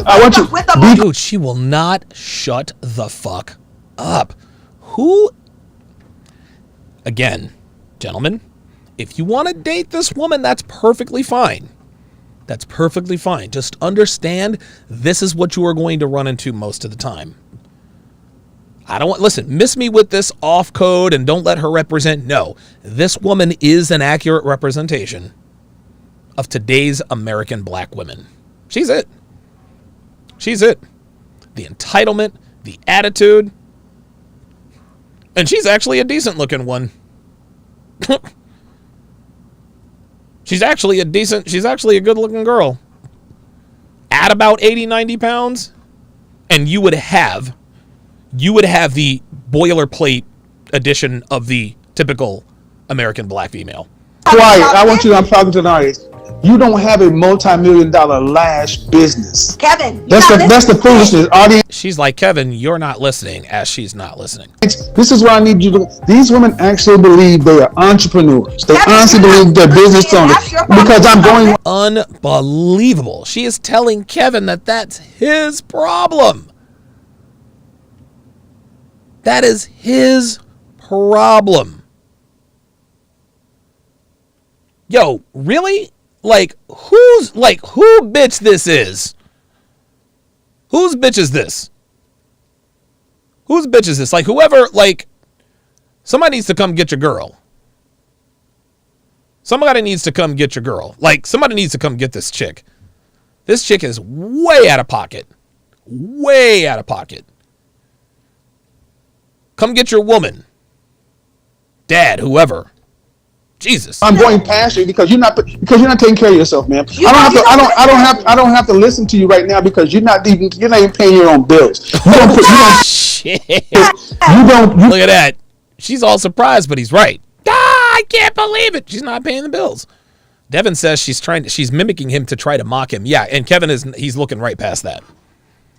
[SPEAKER 4] I want you.
[SPEAKER 1] Dude, she will not shut the fuck up. Who? Again, gentlemen, if you want to date this woman, that's perfectly fine. That's perfectly fine. Just understand this is what you are going to run into most of the time. Listen, miss me with this off code and don't let her represent. No, this woman is an accurate representation of today's American black women. She's it. She's it. The entitlement, the attitude. And she's actually a decent looking one. She's actually a good looking girl. At about 80, 90 pounds, and you would have the boilerplate edition of the typical American black female.
[SPEAKER 4] Quiet. I want you. I'm talking to the audience. You don't have a multi-million-dollar lash business.
[SPEAKER 5] Kevin,
[SPEAKER 4] That's the foolishness. Audience.
[SPEAKER 1] She's like, Kevin, you're not listening, as she's not listening.
[SPEAKER 4] This is what I need you to. These women actually believe they are entrepreneurs. They
[SPEAKER 5] Kevin,
[SPEAKER 4] honestly believe they're business owners. Because I'm going.
[SPEAKER 1] Unbelievable. She is telling Kevin that that's his problem. That is his problem. Yo, really? Who bitch this is? Whose bitch is this? Whose bitch is this? Whoever, somebody needs to come get your girl. Somebody needs to come get your girl. Somebody needs to come get this chick. This chick is way out of pocket. Way out of pocket. Come get your woman. Dad, whoever. Jesus.
[SPEAKER 4] I'm going past you because you're not taking care of yourself, man. I don't have to listen to you right now because you're not even paying your own bills.
[SPEAKER 1] Shit. Look at that. She's all surprised, but he's right. I can't believe it. She's not paying the bills. Devin says she's mimicking him to try to mock him. Yeah, and Kevin he's looking right past that.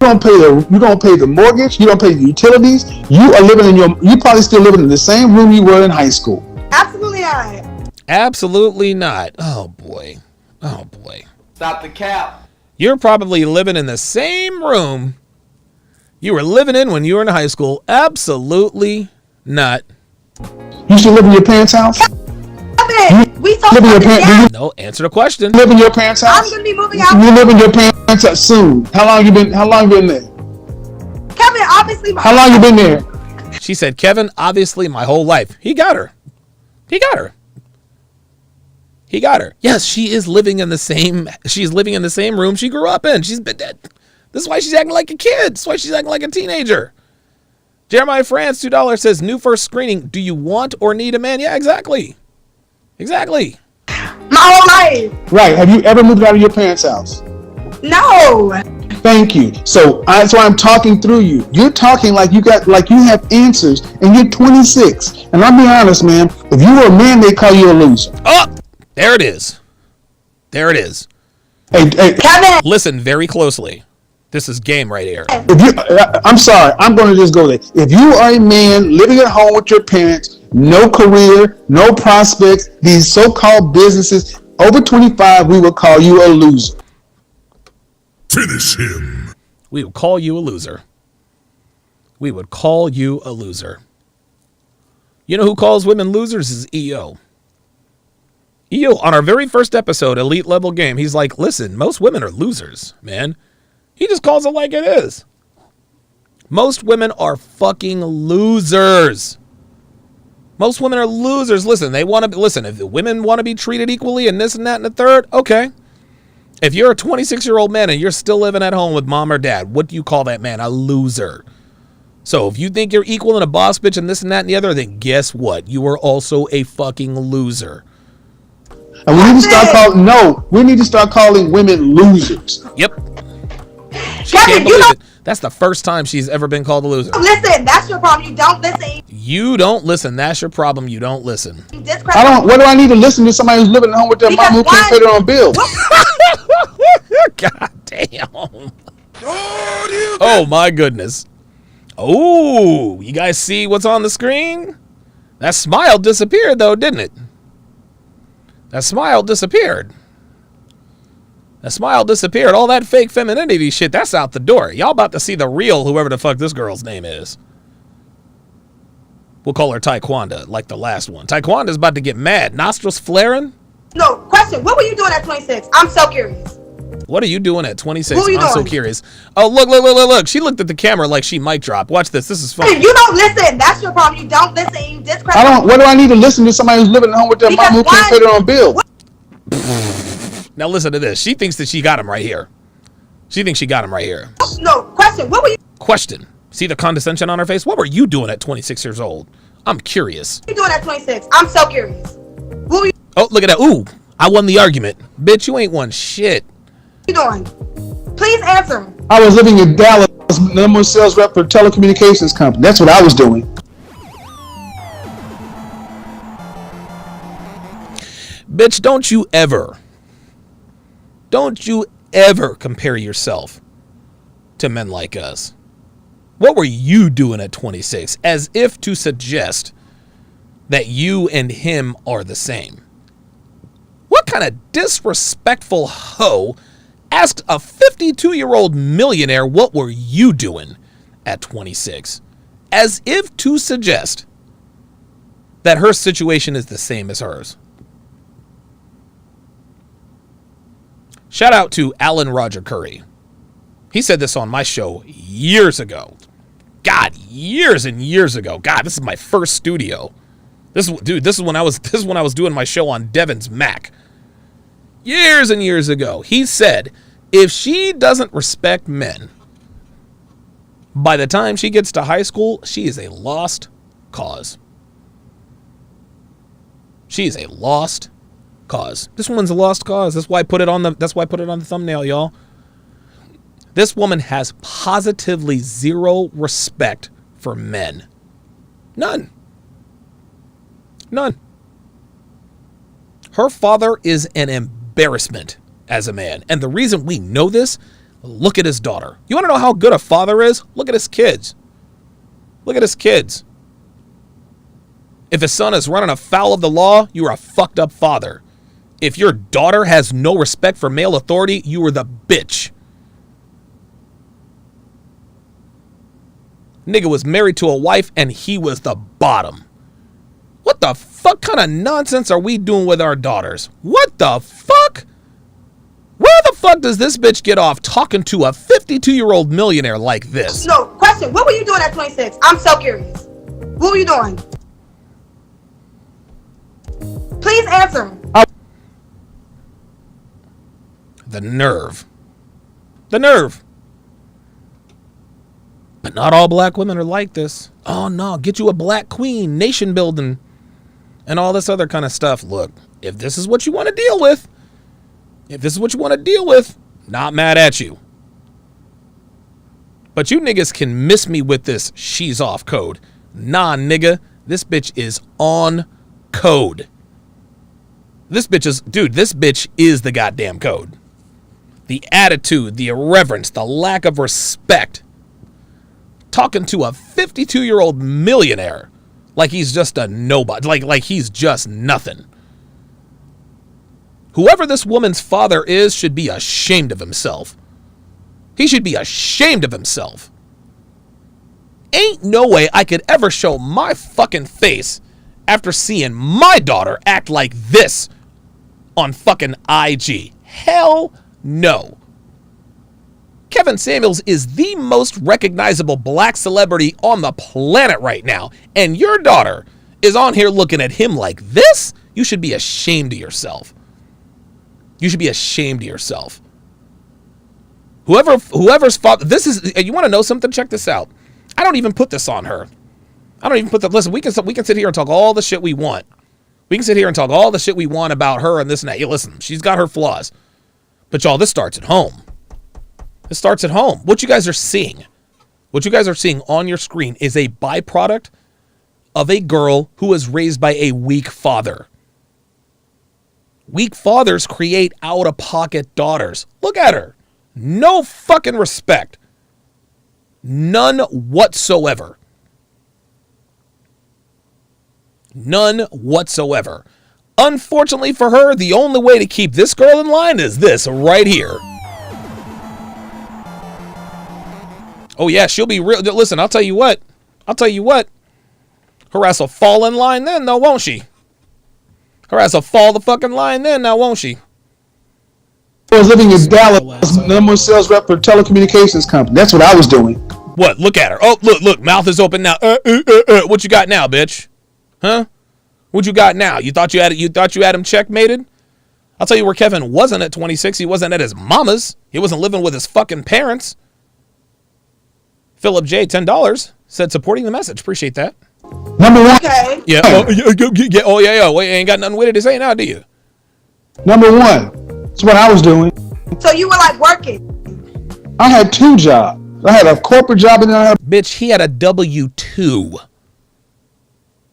[SPEAKER 4] You don't pay the mortgage, you don't pay the utilities. You probably still living in the same room you were in high school.
[SPEAKER 5] Absolutely not.
[SPEAKER 1] Absolutely not. Oh boy. Oh boy.
[SPEAKER 6] Stop the cap.
[SPEAKER 1] You're probably living in the same room you were living in when you were in high school. Absolutely not.
[SPEAKER 4] You should live in your parents' house?
[SPEAKER 5] We talked about this.
[SPEAKER 1] No, answer the question.
[SPEAKER 4] Live in your parents' house?
[SPEAKER 5] I'm gonna be moving out.
[SPEAKER 4] You live in your parents' house soon. How long you been there?
[SPEAKER 5] Kevin, obviously.
[SPEAKER 4] How long you been there?
[SPEAKER 1] She said, Kevin, obviously my whole life. He got her. Yes, she's living in the same room she grew up in. She's been dead. This is why she's acting like a kid. This is why she's acting like a teenager. Jeremiah France, $2 says, new first screening. Do you want or need a man? Yeah, exactly. Exactly.
[SPEAKER 5] My whole life.
[SPEAKER 4] Right. Have you ever moved out of your parents' house?
[SPEAKER 5] No.
[SPEAKER 4] Thank you. So I'm talking through you. You're talking like you have answers, and you're 26. And I'll be honest, man. If you were a man, they call you a loser.
[SPEAKER 1] Oh, there it is. There it is.
[SPEAKER 4] Hey,
[SPEAKER 5] Kevin.
[SPEAKER 1] Listen very closely. This is game right here.
[SPEAKER 4] I'm sorry. I'm going to just go there. If you are a man living at home with your parents, no career, no prospects, these so-called businesses, over 25, we will call you a loser.
[SPEAKER 10] Finish him.
[SPEAKER 1] We would call you a loser. We would call you a loser. You know who calls women losers is EO. EO, on our very first episode, Elite Level Game, he's like, listen, most women are losers, man. He just calls it like it is. Most women are fucking losers. Most women are losers. Listen, if the women want to be treated equally and this and that and the third, okay. If you're a 26-year-old man and you're still living at home with mom or dad, what do you call that man? A loser. So if you think you're equal and a boss bitch and this and that and the other, then guess what? You are also a fucking loser.
[SPEAKER 4] And we need to start calling women losers.
[SPEAKER 1] Yep. She can't believe it. That's the first time she's ever been called a loser.
[SPEAKER 5] Listen, that's your problem. You don't listen.
[SPEAKER 1] You don't listen. That's your problem. You don't listen.
[SPEAKER 4] What do I need to listen to somebody who's living at home with their mom who can't pay their own bills?
[SPEAKER 1] God damn. Oh my goodness. Oh, you guys see what's on the screen? That smile disappeared though, didn't it? That smile disappeared. All that fake femininity shit, that's out the door. Y'all about to see the real whoever the fuck this girl's name is. We'll call her Taekwonda, like the last one. Taekwonda's about to get mad. Nostrils flaring?
[SPEAKER 5] No, question. What were you doing at 26? I'm so curious.
[SPEAKER 1] What are you doing at 26?
[SPEAKER 5] I'm
[SPEAKER 1] so curious. Oh, look. She looked at the camera like she mic dropped. Watch this. This is funny.
[SPEAKER 5] You don't listen. That's your problem. You don't listen. You discredit.
[SPEAKER 4] What do I need to listen to somebody who's living at home with their mom who can't pay their own bills?
[SPEAKER 1] Now listen to this. She thinks that she got him right here.
[SPEAKER 5] No, question. What were you?
[SPEAKER 1] Question. See the condescension on her face? What were you doing at 26 years old? I'm curious.
[SPEAKER 5] What were you doing at 26? I'm so curious. What were you?
[SPEAKER 1] Oh, look at that. Ooh. I won the argument. Bitch, you ain't won shit.
[SPEAKER 5] What you doing? Please answer.
[SPEAKER 4] I was living in Dallas, number one sales rep for a telecommunications company. That's what I was doing.
[SPEAKER 1] Bitch, don't you ever compare yourself to men like us. What were you doing at 26? As if to suggest that you and him are the same. What kind of disrespectful hoe asked a 52-year-old millionaire what were you doing at 26? As if to suggest that her situation is the same as hers. Shout out to Alan Roger Curry. He said this on my show years ago. God, years and years ago. God, this is my first studio. This is when I was doing my show on Devin's Mac. Years and years ago. He said, if she doesn't respect men, by the time she gets to high school, she is a lost cause. She is a lost cause. This woman's a lost cause. That's why I put it on the thumbnail, y'all. This woman has positively zero respect for men. None. Her father is an embarrassment as a man. And the reason we know this, look at his daughter. You want to know how good a father is? Look at his kids. Look at his kids. If his son is running afoul of the law, you are a fucked up father. If your daughter has no respect for male authority, you are the bitch. Nigga was married to a wife and he was the bottom. What the fuck kind of nonsense are we doing with our daughters? What the fuck? Where the fuck does this bitch get off talking to a 52-year-old millionaire like this?
[SPEAKER 5] No, question. What were you doing at 26? I'm so curious. What were you doing? Please answer.
[SPEAKER 1] The nerve. The nerve. But not all black women are like this. Oh no, get you a black queen, nation building, and all this other kind of stuff. Look, if this is what you want to deal with, not mad at you. But you niggas can miss me with this she's off code. Nah, nigga, this bitch is on code. This bitch is the goddamn code. The attitude, the irreverence, the lack of respect. Talking to a 52-year-old millionaire like he's just a nobody, like he's just nothing. Whoever this woman's father is should be ashamed of himself. He should be ashamed of himself. Ain't no way I could ever show my fucking face after seeing my daughter act like this on fucking IG. Hell no. Kevin Samuels is the most recognizable black celebrity on the planet right now, and your daughter is on here looking at him like this? You should be ashamed of yourself. You should be ashamed of yourself. Whoever's father, this is, you want to know something? Check this out. I don't even put this on her. I don't even put that. Listen, we can sit here and talk all the shit we want. We can sit here and talk all the shit we want about her and this and that. Yeah, listen, she's got her flaws. But y'all, this starts at home. It starts at home. What you guys are seeing on your screen is a byproduct of a girl who was raised by a weak father. Weak fathers create out-of-pocket daughters. Look at her. No fucking respect. None whatsoever. None whatsoever. Unfortunately for her, the only way to keep this girl in line is this right here. Oh yeah, she'll be real. Listen, I'll tell you what. Her ass will fall in line then, though, won't she? Her ass will fall the fucking line then, now, won't she?
[SPEAKER 4] I was living in Dallas, number one sales rep for a telecommunications company. That's what I was doing.
[SPEAKER 1] What? Look at her. Oh, look, mouth is open now. What you got now, bitch? Huh? What you got now? You thought you had him checkmated? I'll tell you where Kevin wasn't at 26. He wasn't at his mama's. He wasn't living with his fucking parents. Philip J, $10, said supporting the message. Appreciate that.
[SPEAKER 4] Number one.
[SPEAKER 5] Okay.
[SPEAKER 1] Yeah. Oh yeah. Well, you ain't got nothing with it to say now, do you?
[SPEAKER 4] Number one, that's what I was doing.
[SPEAKER 5] So you were like working.
[SPEAKER 4] I had 2 jobs. I had a corporate job and then I had
[SPEAKER 1] Bitch, he had a W-2.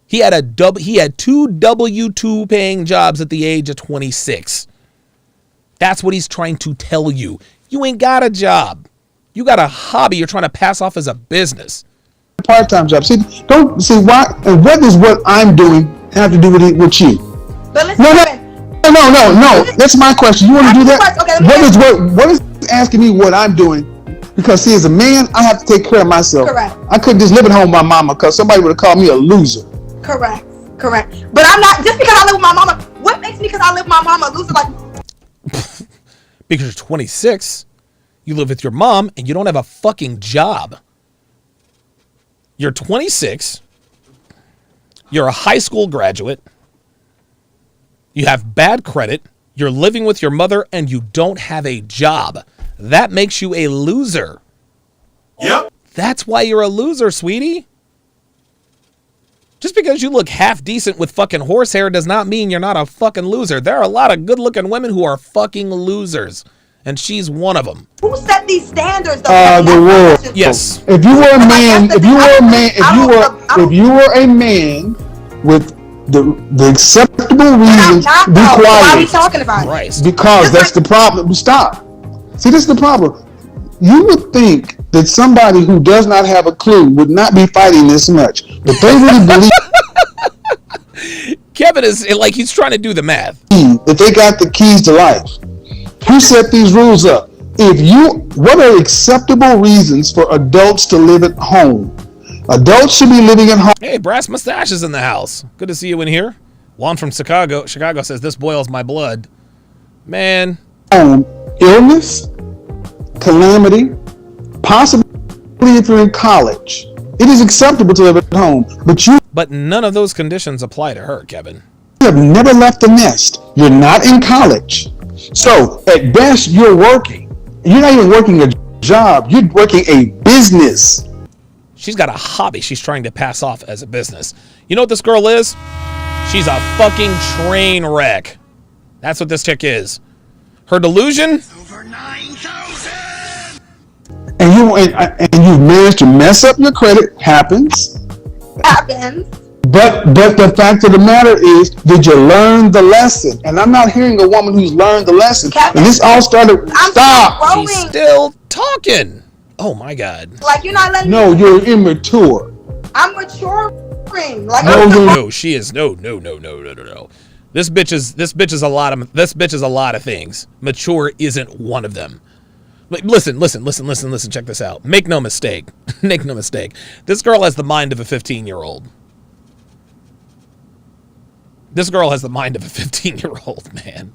[SPEAKER 1] He had 2 W-2 paying jobs at the age of 26. That's what he's trying to tell you. You ain't got a job. You got a hobby you're trying to pass off as a business.
[SPEAKER 4] a part-time job. See, don't see why. And what does what I'm doing have to do with you?
[SPEAKER 5] But listen,
[SPEAKER 4] No. That's my question. You want to do that?
[SPEAKER 5] Okay,
[SPEAKER 4] what is asking me what I'm doing? Because see, as a man, I have to take care of myself.
[SPEAKER 5] Correct.
[SPEAKER 4] I couldn't just live at home with my mama because somebody would have called me a loser.
[SPEAKER 5] Correct. But I'm not, just because I live with my mama, what makes me, because I live with my mama, a loser? Like,
[SPEAKER 1] because you're 26, you live with your mom, and you don't have a fucking job. You're 26, you're a high school graduate, you have bad credit, you're living with your mother, and you don't have a job. That makes you a loser.
[SPEAKER 10] Yep.
[SPEAKER 1] That's why you're a loser, sweetie. Just because you look half decent with fucking horsehair does not mean you're not a fucking loser. There are a lot of good looking women who are fucking losers. And she's one of them.
[SPEAKER 5] who set these standards? Though?
[SPEAKER 4] The world.
[SPEAKER 1] Yes.
[SPEAKER 4] If you were a man, if you were a man with the acceptable reasons, be
[SPEAKER 5] quiet. Why are we
[SPEAKER 4] quiet.
[SPEAKER 5] talking about it?
[SPEAKER 1] Christ.
[SPEAKER 4] Because that's the problem. Stop. See, this is the problem. You would think that somebody who does not have a clue would not be fighting this much, but they really believe
[SPEAKER 1] Kevin is like, he's trying to do the math.
[SPEAKER 4] that they got the keys to life. Who set these rules up? What are acceptable reasons for adults to live at home? Adults should be living at home.
[SPEAKER 1] Hey, Brass Mustache is in the house. Good to see you in here. Juan from Chicago says, this boils my blood. Man.
[SPEAKER 4] Illness, calamity, possibly if you're in college. It is acceptable to live at home,
[SPEAKER 1] But none of those conditions apply to her, Kevin.
[SPEAKER 4] You have never left the nest. You're not in college. So, at best, you're working. You're not even working a job. You're working a business.
[SPEAKER 1] She's got a hobby she's trying to pass off as a business. You know what this girl is? She's a fucking train wreck. That's what this chick is. Her delusion?
[SPEAKER 10] Over 9,000.
[SPEAKER 4] And you've managed to mess up your credit. Happens. But the fact of the matter is, did you learn the lesson? And I'm not hearing a woman who's learned the lesson.
[SPEAKER 5] Kevin,
[SPEAKER 4] and this all started. Stop.
[SPEAKER 1] She's still talking. Oh my God.
[SPEAKER 5] Like, you're not letting
[SPEAKER 4] No,
[SPEAKER 5] me.
[SPEAKER 4] you're immature.
[SPEAKER 5] I'm maturing. Like,
[SPEAKER 1] No, she is. No. This bitch is a lot of things. Mature isn't one of them. Like, listen. Check this out. Make no mistake. This girl has the mind of a 15-year-old. This girl has the mind of a 15-year-old, man.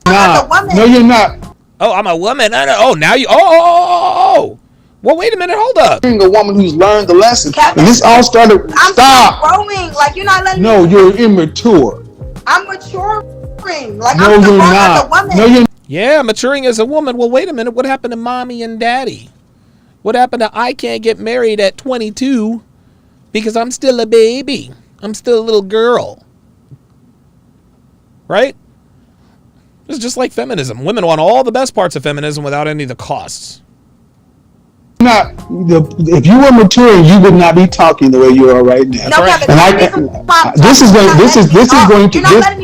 [SPEAKER 4] No, you're not.
[SPEAKER 1] Oh, I'm a woman. I know. Oh, now you. Oh. Well, wait a minute. Hold up.
[SPEAKER 4] Hearing a woman who's learned the lesson.
[SPEAKER 5] Kevin,
[SPEAKER 4] and this all started.
[SPEAKER 5] I'm
[SPEAKER 4] Stop.
[SPEAKER 5] growing. Like, you're not letting me.
[SPEAKER 4] No, you're immature.
[SPEAKER 5] I'm maturing. Like,
[SPEAKER 4] No,
[SPEAKER 5] I'm
[SPEAKER 4] you're
[SPEAKER 5] growing as a
[SPEAKER 4] not.
[SPEAKER 5] woman.
[SPEAKER 4] No, you're.
[SPEAKER 1] Yeah, maturing as a woman. Well, wait a minute. What happened to mommy and daddy? What happened to I can't get married at 22 because I'm still a baby. I'm still a little girl. Right? It's just like feminism. Women want all the best parts of feminism without any of the costs.
[SPEAKER 4] If you were maturing, you would not be talking the way you are right now.
[SPEAKER 5] No,
[SPEAKER 1] right.
[SPEAKER 5] Kevin,
[SPEAKER 4] This is going to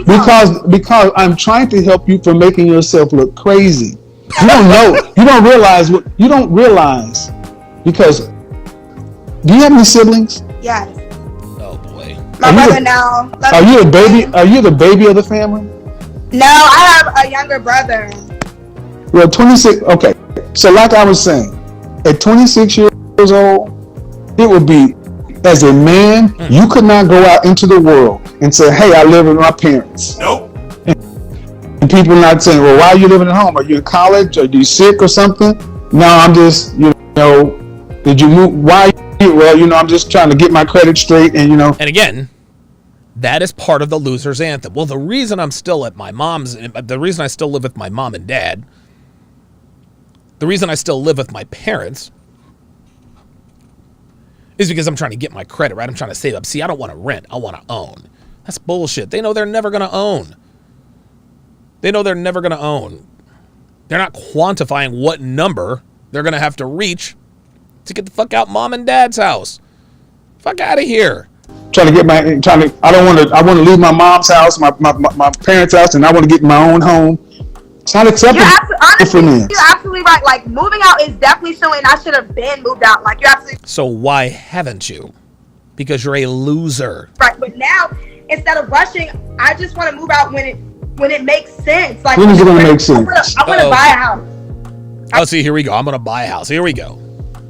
[SPEAKER 4] because I'm trying to help you from making yourself look crazy. You don't know. You don't realize because do you have any siblings?
[SPEAKER 5] Yes.
[SPEAKER 1] Oh boy.
[SPEAKER 5] My brother now.
[SPEAKER 4] Are you a baby? Are you the baby of the family?
[SPEAKER 5] No, I have a younger brother.
[SPEAKER 4] Well, 26. Okay. So like I was saying, at 26 years old, it would be, as a man, you could not go out into the world and say, hey, I live with my parents.
[SPEAKER 10] Nope.
[SPEAKER 4] And people not saying, well, why are you living at home? Are you in college? Are you sick or something? No, I'm just, did you move? Why? Well, I'm just trying to get my credit straight and,
[SPEAKER 1] And again, that is part of the loser's anthem. Well, the reason I'm still at my mom's, the reason I still live with my mom and dad, the reason I still live with my parents is because I'm trying to get my credit right. I'm trying to save up. See, I don't want to rent. I want to own. That's bullshit. They know they're never going to own. They know they're never going to own. They're not quantifying what number they're going to have to reach to get the fuck out mom and dad's house. Fuck out of here.
[SPEAKER 4] I want to leave my mom's house, my parents' house, and I want to get my own home. It's not acceptable for me.
[SPEAKER 5] You're absolutely right. Like, moving out is definitely something I should have been moved out. Like, you're absolutely
[SPEAKER 1] So why haven't you? Because you're a loser.
[SPEAKER 5] right. But now, instead of rushing, I just want to move out when it makes sense. Like,
[SPEAKER 4] When is it going to make sense?
[SPEAKER 5] I want to buy a house.
[SPEAKER 1] Oh, see, here we go. I'm going to buy a house. Here we go.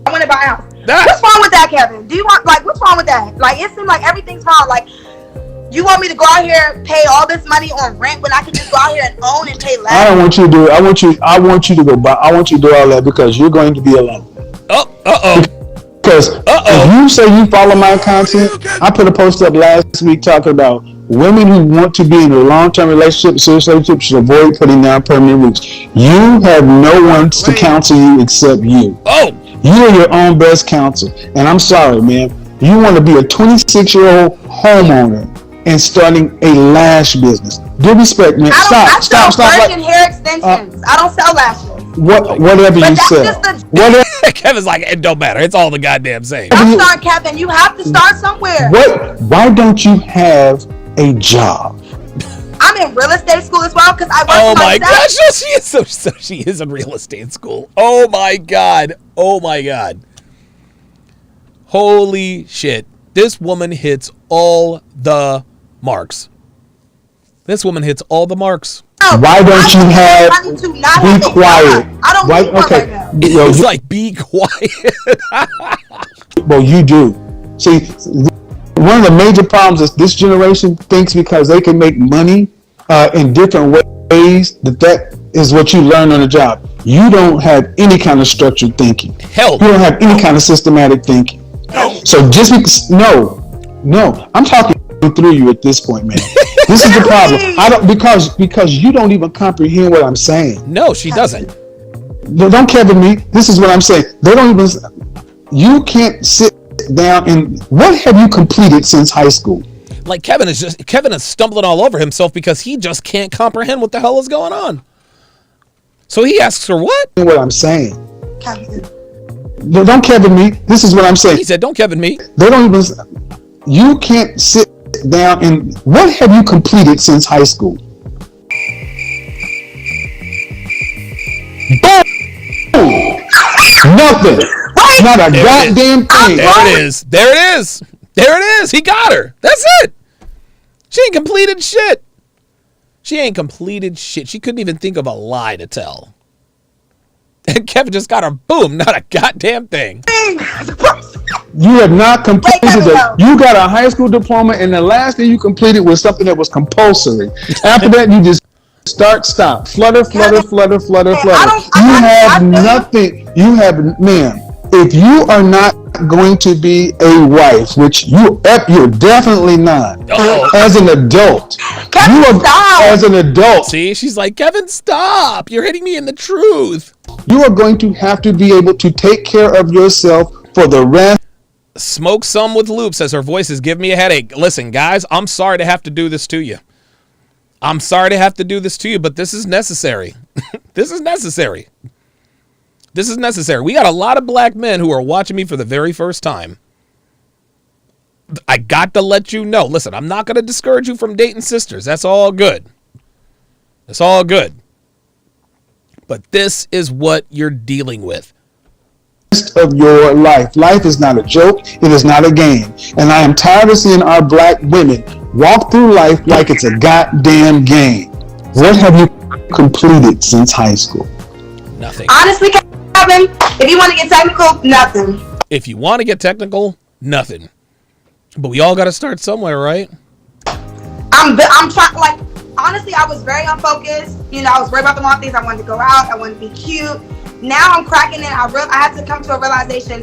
[SPEAKER 5] I want to buy a house.
[SPEAKER 1] Ah.
[SPEAKER 5] What's wrong with that, Kevin? Do you want, like, what's wrong with that? Like, it seems like everything's wrong. Like, you want me to go out here and pay all this money on rent when I can just go out here and own and pay less?
[SPEAKER 4] I don't want you to do it. I want you to go buy. I want you to do all that because you're going to be alone. Because if you say you follow my content, I put a post up last week talking about women who want to be in a long-term relationship, serious relationship, should avoid putting down permanent roots. You have no one to counsel you except you. You are your own best counsel. And I'm sorry, man. You want to be a 26-year-old homeowner and starting a lash business. Give respect, man.
[SPEAKER 5] I
[SPEAKER 4] Stop.
[SPEAKER 5] sell virgin hair extensions. I don't sell lashes.
[SPEAKER 4] Whatever you sell.
[SPEAKER 1] Kevin's like, it don't matter. It's all the goddamn same.
[SPEAKER 5] I'm sorry, Kevin. You have to start somewhere.
[SPEAKER 4] Why don't you have a job?
[SPEAKER 5] I'm in real estate school as well because I work
[SPEAKER 1] Oh
[SPEAKER 5] for
[SPEAKER 1] my
[SPEAKER 5] myself.
[SPEAKER 1] gosh, she is so she is in real estate school. Oh my god. Holy shit. This woman hits all the marks.
[SPEAKER 4] Why don't you be quiet?
[SPEAKER 5] I don't need one right now.
[SPEAKER 1] It's like, be quiet.
[SPEAKER 4] Well, you do. See, one of the major problems is this generation thinks because they can make money in different ways that is what you learn on the job. You don't have any kind of structured thinking.
[SPEAKER 1] Hell,
[SPEAKER 4] you don't have any kind of systematic thinking. So just because, no, I'm talking through you at this point, man. This is the problem. I don't because you don't even comprehend what I'm saying.
[SPEAKER 1] No, she doesn't.
[SPEAKER 4] Don't Kevin me. This is what I'm saying. They don't even. You can't sit down and what have you completed since high school?
[SPEAKER 1] Like Kevin is stumbling all over himself because he just can't comprehend what the hell is going on. So he asks her what?
[SPEAKER 4] What I'm saying. Kevin. Don't Kevin me. This is what I'm saying.
[SPEAKER 1] He said, "Don't Kevin me."
[SPEAKER 4] They don't even. You can't sit down and what have you completed since high school? Boom! Nothing. Not a goddamn thing.
[SPEAKER 1] There it is. He got her. That's it. She ain't completed shit. She couldn't even think of a lie to tell. And Kevin just got her. Boom. Not a goddamn thing.
[SPEAKER 4] You have not completed it. You got a high school diploma, and the last thing you completed was something that was compulsory. After that, you just stop. Flutter. You have nothing. You have, man. If you are not going to be a wife, which you're definitely not, as an adult, as an adult.
[SPEAKER 1] See, she's like, Kevin, stop. You're hitting me in the truth.
[SPEAKER 4] You are going to have to be able to take care of yourself for the rest.
[SPEAKER 1] Smoke some with Loop says her voice is giving me a headache. Listen, guys, I'm sorry to have to do this to you. But this is necessary. This is necessary. We got a lot of black men who are watching me for the very first time. I got to let you know. Listen, I'm not going to discourage you from dating sisters. That's all good. But this is what you're dealing with.
[SPEAKER 4] Of your life. Life is not a joke. It is not a game. And I am tired of seeing our black women walk through life like it's a goddamn game. What have you completed since high school?
[SPEAKER 1] Nothing.
[SPEAKER 5] Honestly, Kevin, if you want to get technical, nothing.
[SPEAKER 1] If you want to get technical, nothing. But we all got to start somewhere, right?
[SPEAKER 5] I'm trying, like, honestly, I was very unfocused. You know, I was worried about the wrong things. I wanted to go out. I wanted to be cute. Now I'm cracking in. I had to come to a realization.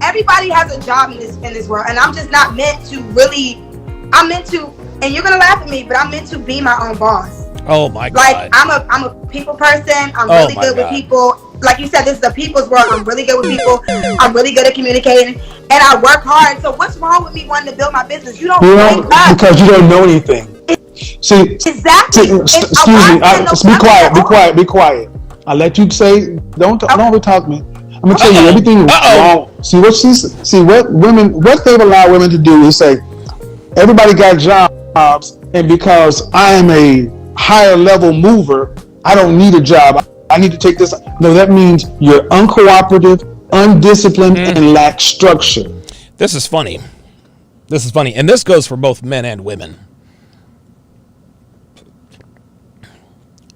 [SPEAKER 5] Everybody has a job in this world, and I'm just not meant to really. I'm meant to, and you're gonna laugh at me, but I'm meant to be my own boss.
[SPEAKER 1] Oh my God!
[SPEAKER 5] Like I'm a people person. I'm really good with people. Like you said, this is the people's world. I'm really good with people. I'm really good at communicating, and I work hard. So what's wrong with me wanting to build my business? You don't think that
[SPEAKER 4] because you don't know anything. See,
[SPEAKER 5] Exactly.
[SPEAKER 4] excuse me. Be quiet. I let you say. Don't overtalk me. I'm gonna tell you everything wrong. See what they've allowed women to do is say everybody got jobs, and because I am a higher level mover, I don't need a job. I need to take this. No, that means you're uncooperative, undisciplined, and lack structure.
[SPEAKER 1] This is funny. And this goes for both men and women.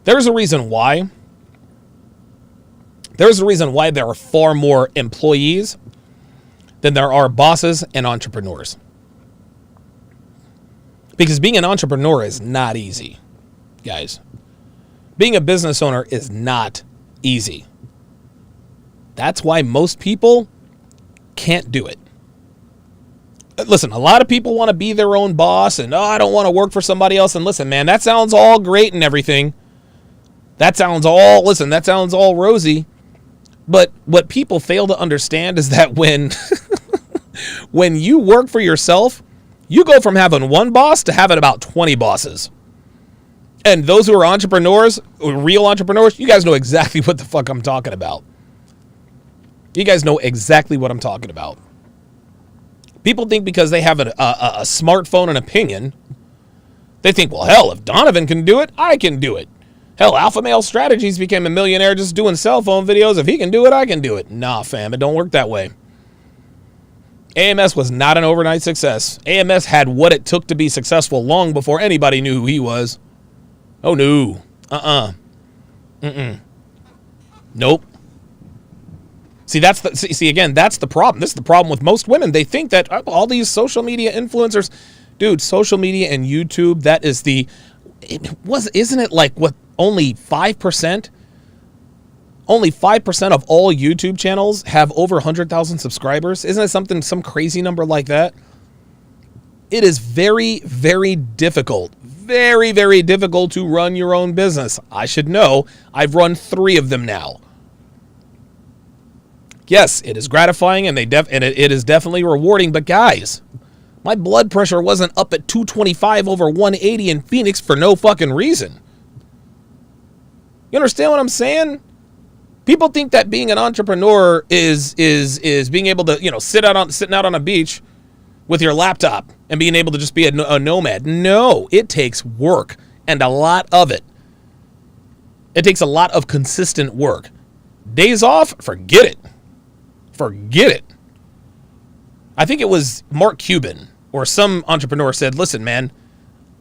[SPEAKER 1] There's a reason why. There's a reason why there are far more employees than there are bosses and entrepreneurs. Because being an entrepreneur is not easy, guys. Being a business owner is not easy. That's why most people can't do it. Listen, a lot of people want to be their own boss and, I don't want to work for somebody else. And listen, man, that sounds all great and everything. That sounds all rosy. But what people fail to understand is that when you work for yourself, you go from having one boss to having about 20 bosses. And those who are entrepreneurs, real entrepreneurs, you guys know exactly what the fuck I'm talking about. You guys know exactly what I'm talking about. People think because they have a smartphone and opinion, they think, well, hell, if Donovan can do it, I can do it. Hell, Alpha Male Strategies became a millionaire just doing cell phone videos. If he can do it, I can do it. Nah, fam, it don't work that way. AMS was not an overnight success. AMS had what it took to be successful long before anybody knew who he was. Oh, no. Nope. See, again, that's the problem. This is the problem with most women. They think that all these social media influencers, dude, social media and YouTube, isn't it like what, only 5%? Only 5% of all YouTube channels have over 100,000 subscribers. Isn't it some crazy number like that? It is very, very difficult. Very, very difficult to run your own business. I should know. I've run 3 of them now. Yes, it is gratifying and it is definitely rewarding. But guys, my blood pressure wasn't up at 225 over 180 in Phoenix for no fucking reason. You understand what I'm saying? People think that being an entrepreneur is being able to, sitting out on a beach with your laptop and being able to just be a nomad. No, it takes work, and a lot of it. It takes a lot of consistent work. Days off, forget it. Forget it. I think it was Mark Cuban or some entrepreneur said, listen, man,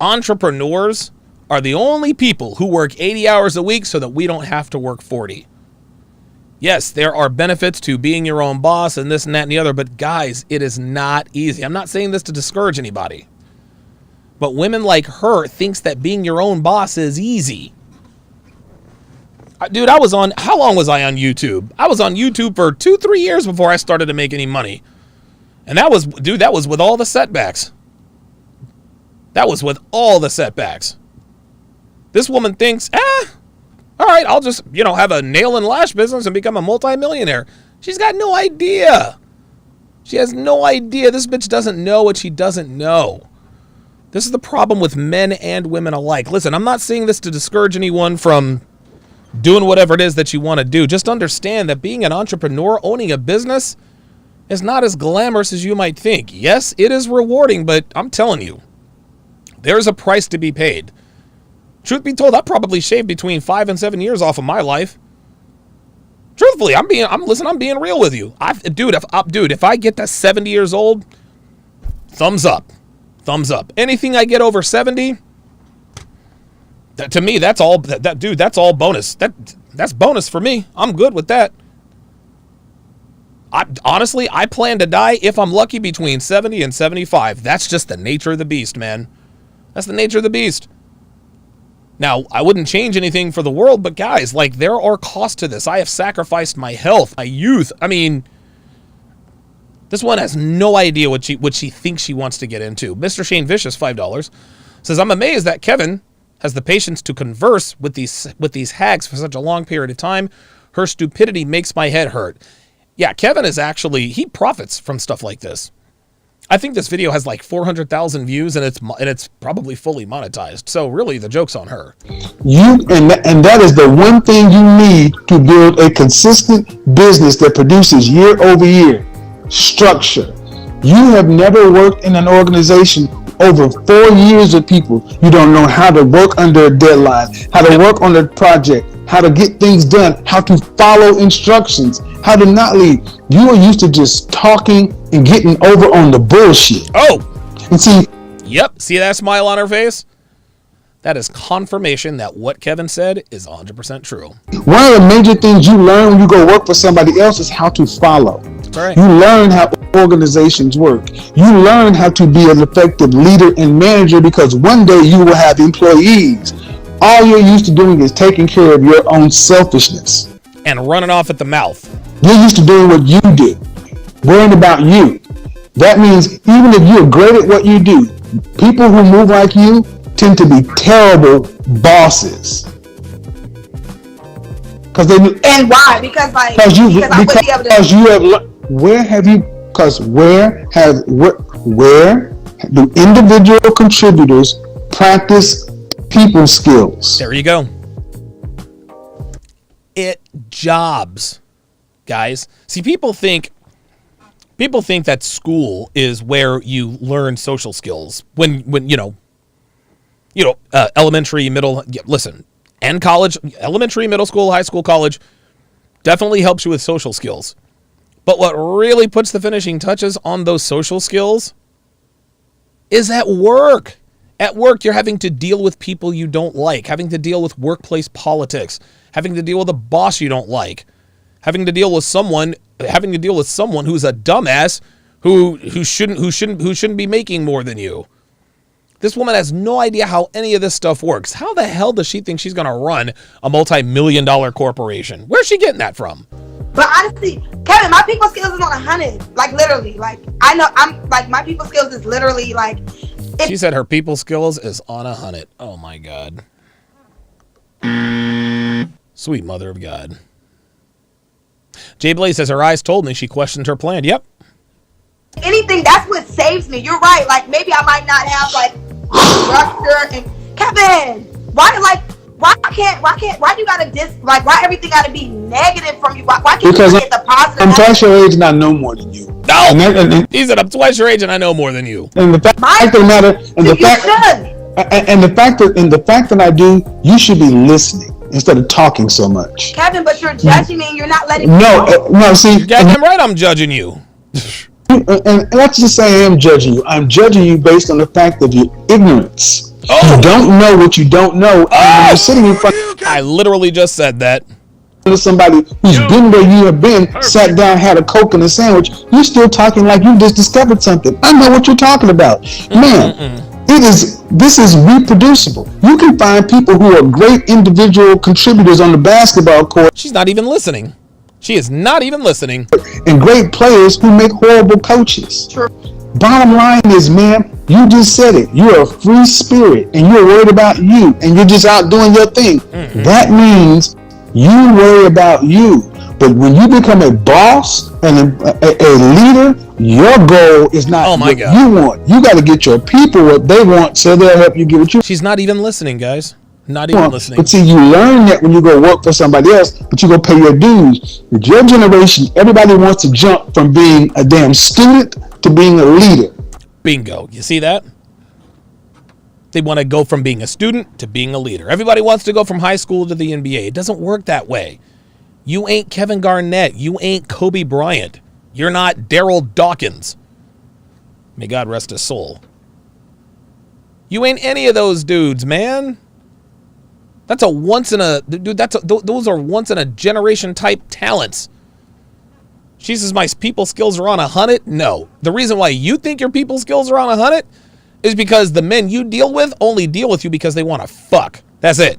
[SPEAKER 1] entrepreneurs are the only people who work 80 hours a week so that we don't have to work 40. Yes, there are benefits to being your own boss and this and that and the other, but guys, it is not easy. I'm not saying this to discourage anybody, but women like her thinks that being your own boss is easy. Dude, how long was I on YouTube? I was on YouTube for 2-3 years before I started to make any money. And that was with all the setbacks. That was with all the setbacks. This woman thinks, all right, I'll just, have a nail and lash business and become a multimillionaire. She's got no idea. She has no idea. This bitch doesn't know what she doesn't know. This is the problem with men and women alike. Listen, I'm not saying this to discourage anyone from doing whatever it is that you want to do. Just understand that being an entrepreneur, owning a business, is not as glamorous as you might think. Yes, it is rewarding, but I'm telling you, there's a price to be paid. Truth be told, I probably shaved between 5 and 7 years off of my life. Truthfully, I'm being real with you. If I get to 70 years old, thumbs up. Thumbs up. Anything I get over 70, to me, that's all that's all bonus. That's bonus for me. I'm good with that. Honestly, I plan to die, if I'm lucky, between 70 and 75. That's just the nature of the beast, man. That's the nature of the beast. Now, I wouldn't change anything for the world, but guys, there are costs to this. I have sacrificed my health, my youth. I mean, this one has no idea what she thinks she wants to get into. Mr. Shane Vicious, $5, says, I'm amazed that Kevin has the patience to converse with these hags for such a long period of time. Her stupidity makes my head hurt. Yeah, Kevin is actually, he profits from stuff like this. I think this video has like 400,000 views, and it's probably fully monetized. So really, the joke's on her.
[SPEAKER 4] And that is the one thing you need to build a consistent business that produces year over year. Structure. You have never worked in an organization over 4 years with people. You don't know how to work under a deadline, how to work on a project, how to get things done, how to follow instructions, how to not lead. You are used to just talking and getting over on the bullshit.
[SPEAKER 1] Oh!
[SPEAKER 4] And see...
[SPEAKER 1] Yep, see that smile on her face? That is confirmation that what Kevin said is 100% true.
[SPEAKER 4] One of the major things you learn when you go work for somebody else is how to follow.
[SPEAKER 1] That's right.
[SPEAKER 4] You learn how organizations work. You learn how to be an effective leader and manager, because one day you will have employees. All you're used to doing is taking care of your own selfishness.
[SPEAKER 1] And running off at the mouth.
[SPEAKER 4] You're used to doing what you do, worrying about you. That means even if you're great at what you do, people who move like you tend to be terrible bosses. Because they...
[SPEAKER 5] And why? Because I wouldn't be able to...
[SPEAKER 4] Because you have... Where do individual contributors practice people skills?
[SPEAKER 1] There you go. It jobs, guys. See, people think that school is where you learn social skills. When elementary, middle. Listen, and college, elementary, middle school, high school, college, definitely helps you with social skills. But what really puts the finishing touches on those social skills is at work. At work, you're having to deal with people you don't like, having to deal with workplace politics, having to deal with a boss you don't like, having to deal with someone who's a dumbass who shouldn't be making more than you. This woman has no idea how any of this stuff works. How the hell does she think she's going to run a multi-million-dollar corporation? Where's she getting that from?
[SPEAKER 5] But honestly, Kevin, my people skills is on 100. Like literally, like I know I'm like my people skills is literally like.
[SPEAKER 1] She said her people skills is on 100. Oh my God. Sweet mother of God. Jay Blaze says her eyes told me she questioned her plan. Yep.
[SPEAKER 5] Anything, that's what saves me. You're right. Like maybe I might not have like structure and Kevin, why do you gotta why everything gotta be negative from you? Why can't
[SPEAKER 4] because
[SPEAKER 5] you get the positive?
[SPEAKER 4] I'm twice your age and I know more than you.
[SPEAKER 1] No! He said I'm twice your age and I know more than you.
[SPEAKER 4] And the fact of the matter, and the fact that I do, you should be listening instead of talking so much.
[SPEAKER 5] Kevin, but you're judging me and you're not letting me
[SPEAKER 4] No, see.
[SPEAKER 1] You're goddamn right I'm judging you.
[SPEAKER 4] And let's just say I am judging you. I'm judging you based on the fact of your ignorance. Oh. You don't know what you don't know. And you're sitting in front.
[SPEAKER 1] I literally just said that.
[SPEAKER 4] Somebody who's been where you have been, sat down, had a Coke and a sandwich. You're still talking like you just discovered something. I know what you're talking about, man. This is reproducible. You can find people who are great individual contributors on the basketball court.
[SPEAKER 1] She's not even listening. She is not even listening.
[SPEAKER 4] And great players who make horrible coaches. True. Bottom line is, man, you just said it. You're a free spirit and you're worried about you and you're just out doing your thing. Mm-hmm. That means you worry about you. But when you become a boss and a leader, your goal is not what you want. You got to get your people what they want so they'll help you get what you want.
[SPEAKER 1] She's not even listening, guys. Not even listening.
[SPEAKER 4] But see, you learn that when you go work for somebody else, but you go pay your dues. With your generation, everybody wants to jump from being a damn student to being a leader.
[SPEAKER 1] Bingo. You see that? They want to go from being a student to being a leader. Everybody wants to go from high school to the NBA. It doesn't work that way. You ain't Kevin Garnett. You ain't Kobe Bryant. You're not Daryl Dawkins. May God rest his soul. You ain't any of those dudes, man. Those are once in a generation type talents. She says my people skills are on 100. No. The reason why you think your people skills are on 100 is because the men you deal with only deal with you because they want to fuck. That's it.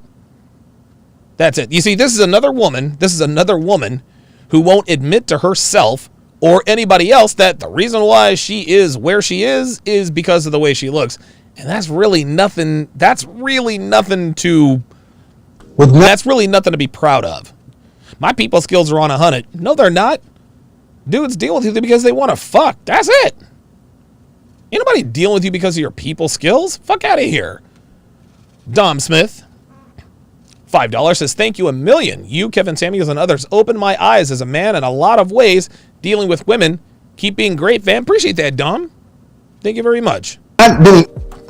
[SPEAKER 1] That's it. You see, this is another woman who won't admit to herself or anybody else that the reason why she is where she is because of the way she looks. And that's really nothing to be proud of. My people skills are on 100. No, they're not. Dudes deal with you because they want to fuck. That's it. Ain't nobody dealing with you because of your people skills. Fuck out of here. Dom Smith, $5 says, thank you a million. You, Kevin Samuels, and others opened my eyes as a man in a lot of ways dealing with women. Keep being great, fam. Appreciate that, Dom. Thank you very much.
[SPEAKER 4] Not doing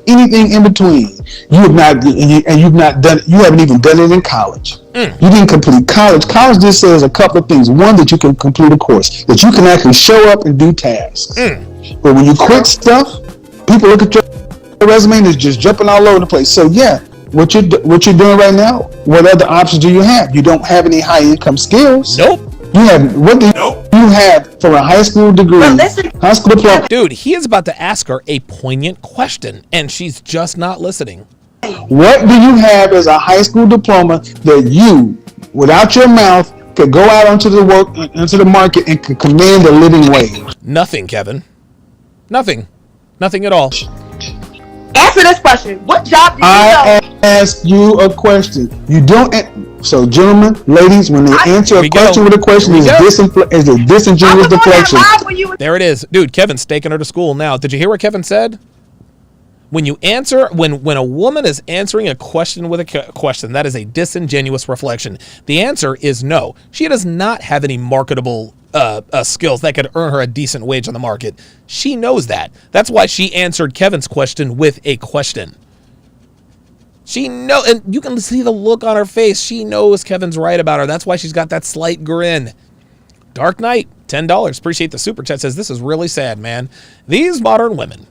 [SPEAKER 4] anything in between. You have not, and you've not done. You haven't even done it in college. You didn't complete college. College just says a couple of things. One, that you can complete a course, that you can actually show up and do tasks. But when you quit stuff, people look at your resume and it's just jumping all over the place. So yeah, what you're doing right now, what other options do you have? You don't have any high income skills.
[SPEAKER 1] Nope.
[SPEAKER 4] You have, what do you have for a high school degree? High school diploma.
[SPEAKER 1] Dude, he is about to ask her a poignant question, and she's just not listening.
[SPEAKER 4] What do you have as a high school diploma that you, without your mouth, could go out into the market and could command a living wage?
[SPEAKER 1] Nothing, Kevin. Nothing. Nothing at all.
[SPEAKER 5] Answer this question. What job did you know?
[SPEAKER 4] I asked you a question. You don't. So, gentlemen, ladies, when they answer a question with a question, it's a disingenuous deflection.
[SPEAKER 1] There it is. Dude, Kevin's taking her to school now. Did you hear what Kevin said? When you answer, when a woman is answering a question with a question, that is a disingenuous reflection. The answer is no. She does not have any marketable skills that could earn her a decent wage on the market. She knows that. That's why she answered Kevin's question with a question. She knows, and you can see the look on her face. She knows Kevin's right about her. That's why she's got that slight grin. Dark Knight, $10. Appreciate the super chat. Says, this is really sad, man. These modern women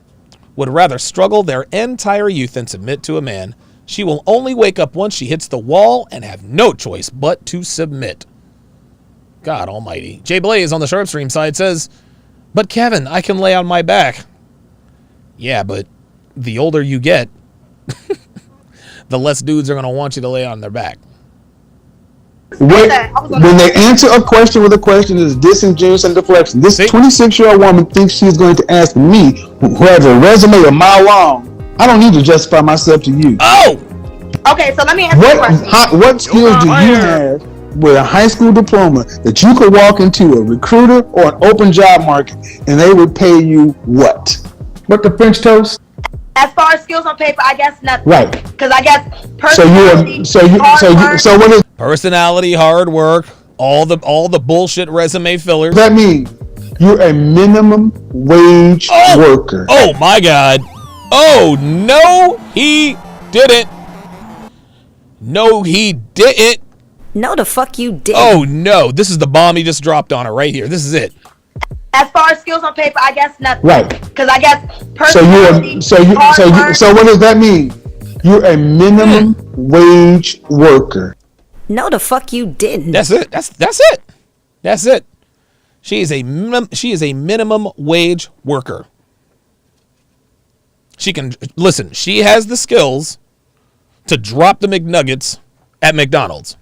[SPEAKER 1] would rather struggle their entire youth than submit to a man. She will only wake up once she hits the wall and have no choice but to submit. God almighty. Jay Blaze on the Sharp Stream side says, but Kevin, I can lay on my back. Yeah, but the older you get, the less dudes are going to want you to lay on their back.
[SPEAKER 4] When they answer a question with a question, it's disingenuous and deflection. This 26-year-old woman thinks she's going to ask me, who has a resume a mile long. I don't need to justify myself to you.
[SPEAKER 1] Oh!
[SPEAKER 5] Okay, so let me answer the question.
[SPEAKER 4] What skills do you have with a high school diploma that you could walk into a recruiter or an open job market and they would pay you what? What the French toast?
[SPEAKER 5] As far as skills on paper, I guess nothing.
[SPEAKER 4] Right.
[SPEAKER 5] Because I guess personality,
[SPEAKER 4] so what is
[SPEAKER 1] personality, hard work, all the bullshit resume fillers.
[SPEAKER 4] That means you're a minimum wage worker.
[SPEAKER 1] Oh my God. Oh no, he didn't. No, he didn't.
[SPEAKER 7] No, the fuck you didn't.
[SPEAKER 1] Oh no, this is the bomb he just dropped on her right here. This is it.
[SPEAKER 5] As far as skills on paper, I guess nothing.
[SPEAKER 4] Right.
[SPEAKER 5] Because I guess personality,
[SPEAKER 4] so what does that mean? You're a minimum wage worker.
[SPEAKER 7] No, the fuck you didn't.
[SPEAKER 1] That's it. That's it. That's it. She is a minimum wage worker. She can listen. She has the skills to drop the McNuggets at McDonald's,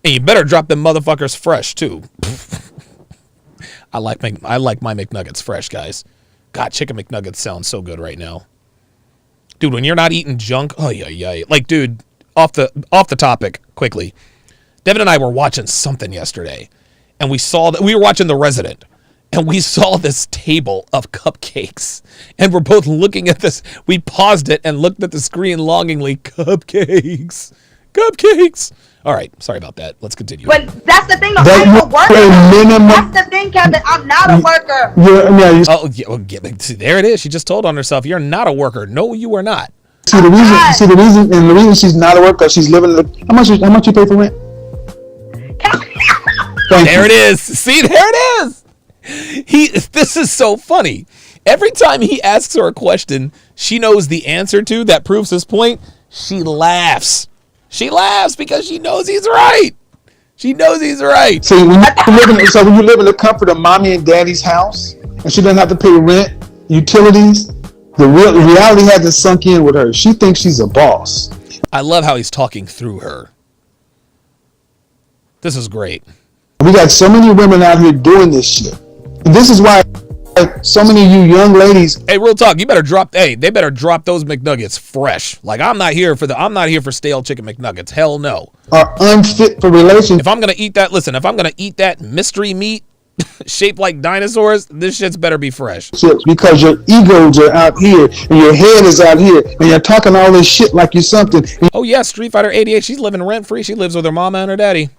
[SPEAKER 1] and you better drop them motherfuckers fresh too. I like my McNuggets fresh, guys. God, chicken McNuggets sound so good right now, dude. When you're not eating junk, oh yeah. Like, dude, off the topic quickly. Devin and I were watching something yesterday, and we were watching The Resident, and we saw this table of cupcakes, and we're both looking at this. We paused it and looked at the screen longingly. Cupcakes. All right, sorry about that. Let's continue.
[SPEAKER 5] But that's the thing, though. I'm a worker. That's the thing, Kevin. I'm not a worker.
[SPEAKER 1] See, there it is. She just told on herself, "You're not a worker." No, you are not.
[SPEAKER 4] The reason she's not a worker, she's living. How much you pay for rent?
[SPEAKER 1] There it is. See, there it is. This is so funny. Every time he asks her a question she knows the answer to that proves his point, she laughs. She laughs because she knows he's right. She knows he's right.
[SPEAKER 4] See, when you live in the comfort of mommy and daddy's house, and she doesn't have to pay rent, utilities, the reality hasn't sunk in with her. She thinks she's a boss.
[SPEAKER 1] I love how he's talking through her. This is great.
[SPEAKER 4] We got so many women out here doing this shit. And this is why so many of you young ladies.
[SPEAKER 1] Hey, real talk. They better drop those McNuggets fresh. Like, I'm not here for stale chicken McNuggets. Hell no.
[SPEAKER 4] Are unfit for relationships.
[SPEAKER 1] If I'm gonna eat that mystery meat Shaped like dinosaurs. This shit's better be fresh.
[SPEAKER 4] Because your egos are out here and your head is out here and you're talking all this shit like you're something.
[SPEAKER 1] Oh yeah, Street Fighter 88. She's living rent free. She lives with her mama and her daddy.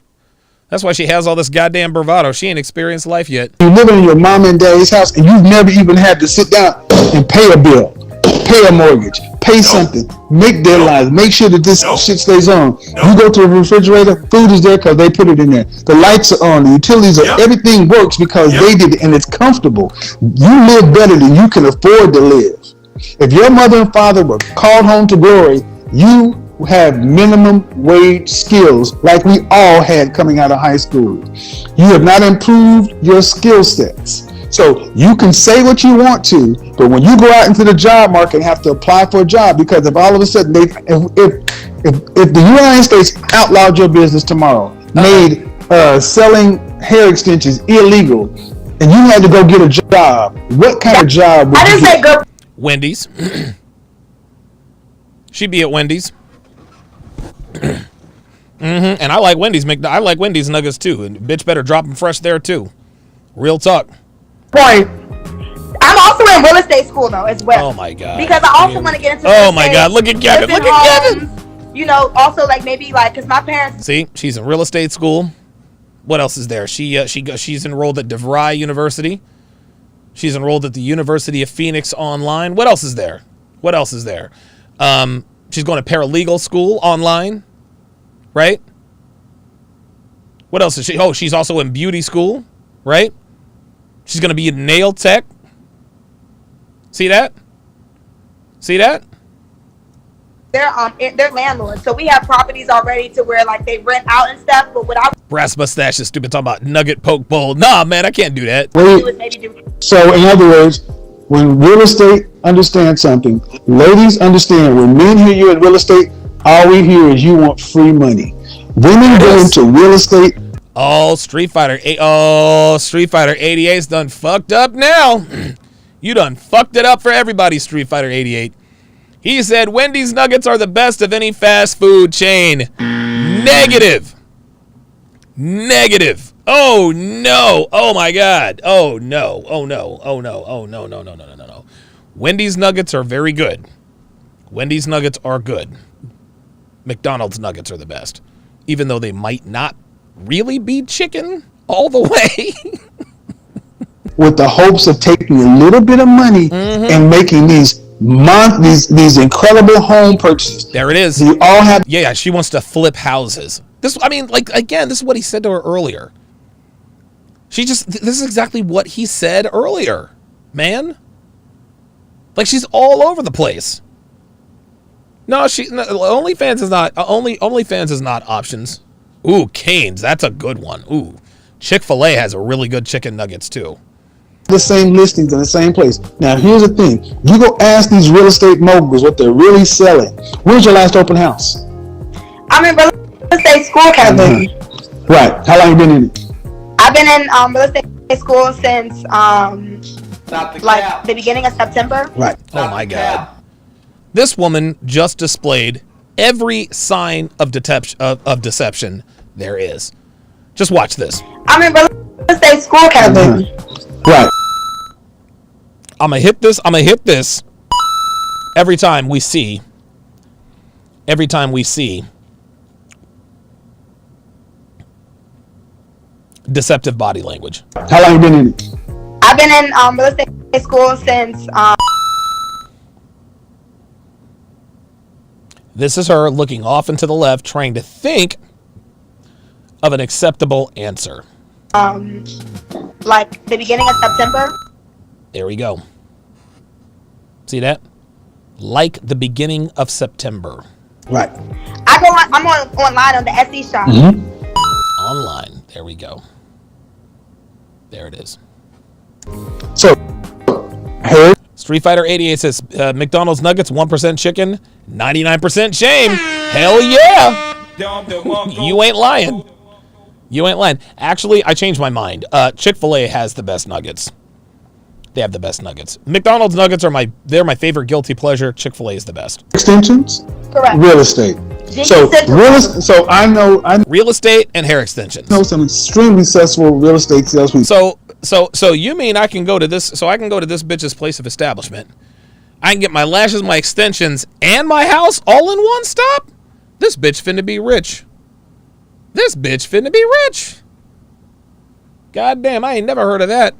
[SPEAKER 1] That's why she has all this goddamn bravado. She ain't experienced life yet.
[SPEAKER 4] You're living in your mom and daddy's house and you've never even had to sit down and pay a bill, pay a mortgage, pay something, make deadlines, make sure that this shit stays on. You go to the refrigerator, food is there because they put it in there. The lights are on, the utilities are, everything works because they did it and it's comfortable. You live better than you can afford to live. If your mother and father were called home to glory, you have minimum wage skills like we all had coming out of high school. You have not improved your skill sets. So you can say what you want to, but when you go out into the job market and have to apply for a job, because if all of a sudden if the United States outlawed your business tomorrow, made selling hair extensions illegal, and you had to go get a job, what kind of job would you get?
[SPEAKER 1] Wendy's. She'd be at Wendy's. And I like Wendy's. I like Wendy's nuggets too. And bitch better drop them fresh there too. Real talk.
[SPEAKER 5] Point. I'm also in real estate school though as well.
[SPEAKER 1] Oh my god.
[SPEAKER 5] Because I also want to get into.
[SPEAKER 1] Oh my god. Look at Kevin. Look at Kevin.
[SPEAKER 5] You know, also like maybe like because my parents.
[SPEAKER 1] See, she's in real estate school. What else is there? She's enrolled at DeVry University. She's enrolled at the University of Phoenix online. What else is there? What else is there? She's going to paralegal school online, right? What else is she? Oh, she's also in beauty school, right? She's going to be a nail tech. See that? See that?
[SPEAKER 5] They're landlords, so we have properties already to where like they rent out and stuff. But what I
[SPEAKER 1] brass mustache is stupid talking about nugget poke bowl. Nah, man, I can't do that.
[SPEAKER 4] So in other words, when real estate understands something, ladies understand. When men hear you in real estate, all we hear is you want free money. Women go into real estate.
[SPEAKER 1] Oh, Street Fighter 88's done fucked up now. You done fucked it up for everybody, Street Fighter 88. He said Wendy's nuggets are the best of any fast food chain. Negative. Negative. Oh no. Oh my god. Oh no. Oh no. Oh no. Oh no. No. No. No. No. No. No. Wendy's nuggets are very good. Wendy's nuggets are good. McDonald's nuggets are the best. Even though they might not really be chicken all the way.
[SPEAKER 4] With the hopes of taking a little bit of money and making these incredible home purchases.
[SPEAKER 1] There it is.
[SPEAKER 4] You all have.
[SPEAKER 1] Yeah, she wants to flip houses. This, I mean, like, again, this is what he said to her earlier. This is exactly what he said earlier, man. Like, she's all over the place. No, OnlyFans is not, OnlyFans is not options. Ooh, Cane's, that's a good one. Ooh, Chick-fil-A has a really good chicken nuggets, too.
[SPEAKER 4] The same listings in the same place. Now, here's the thing. You go ask these real estate moguls what they're really selling. Where's your last open house?
[SPEAKER 5] I'm in real estate school, Kevin.
[SPEAKER 4] Right. How long you been in it?
[SPEAKER 5] I've been in real estate school since the beginning of September.
[SPEAKER 4] Right.
[SPEAKER 1] Oh my God. This woman just displayed every sign of deception there is. Just watch this.
[SPEAKER 5] I'm in real estate school, Kevin.
[SPEAKER 4] Right.
[SPEAKER 1] I'm gonna hit this every time we see deceptive body language.
[SPEAKER 4] How long you been in it?
[SPEAKER 5] I've been in real estate school since
[SPEAKER 1] This is her looking off and to the left, trying to think of an acceptable answer.
[SPEAKER 5] Like the beginning of September.
[SPEAKER 1] There we go. See that? Like the beginning of September.
[SPEAKER 4] Right.
[SPEAKER 5] I'm online on the Etsy shop.
[SPEAKER 1] Online. There we go. There it is.
[SPEAKER 4] So, hey.
[SPEAKER 1] Street Fighter 88 says McDonald's nuggets 1% chicken, 99% shame. Hell yeah. You ain't lying. You ain't lying. Actually, I changed my mind. Chick-fil-A has the best nuggets. They have the best nuggets. McDonald's nuggets are my favorite guilty pleasure. Chick-fil-A is the best.
[SPEAKER 4] Extensions?
[SPEAKER 5] Correct.
[SPEAKER 4] Real estate. So I know
[SPEAKER 1] real estate and hair extensions.
[SPEAKER 4] I know some extremely successful real estate salespeople.
[SPEAKER 1] So So you mean I can go to this? So I can go to this bitch's place of establishment. I can get my lashes, my extensions, and my house all in one stop? This bitch finna be rich. This bitch finna be rich. God damn, I ain't never heard of that.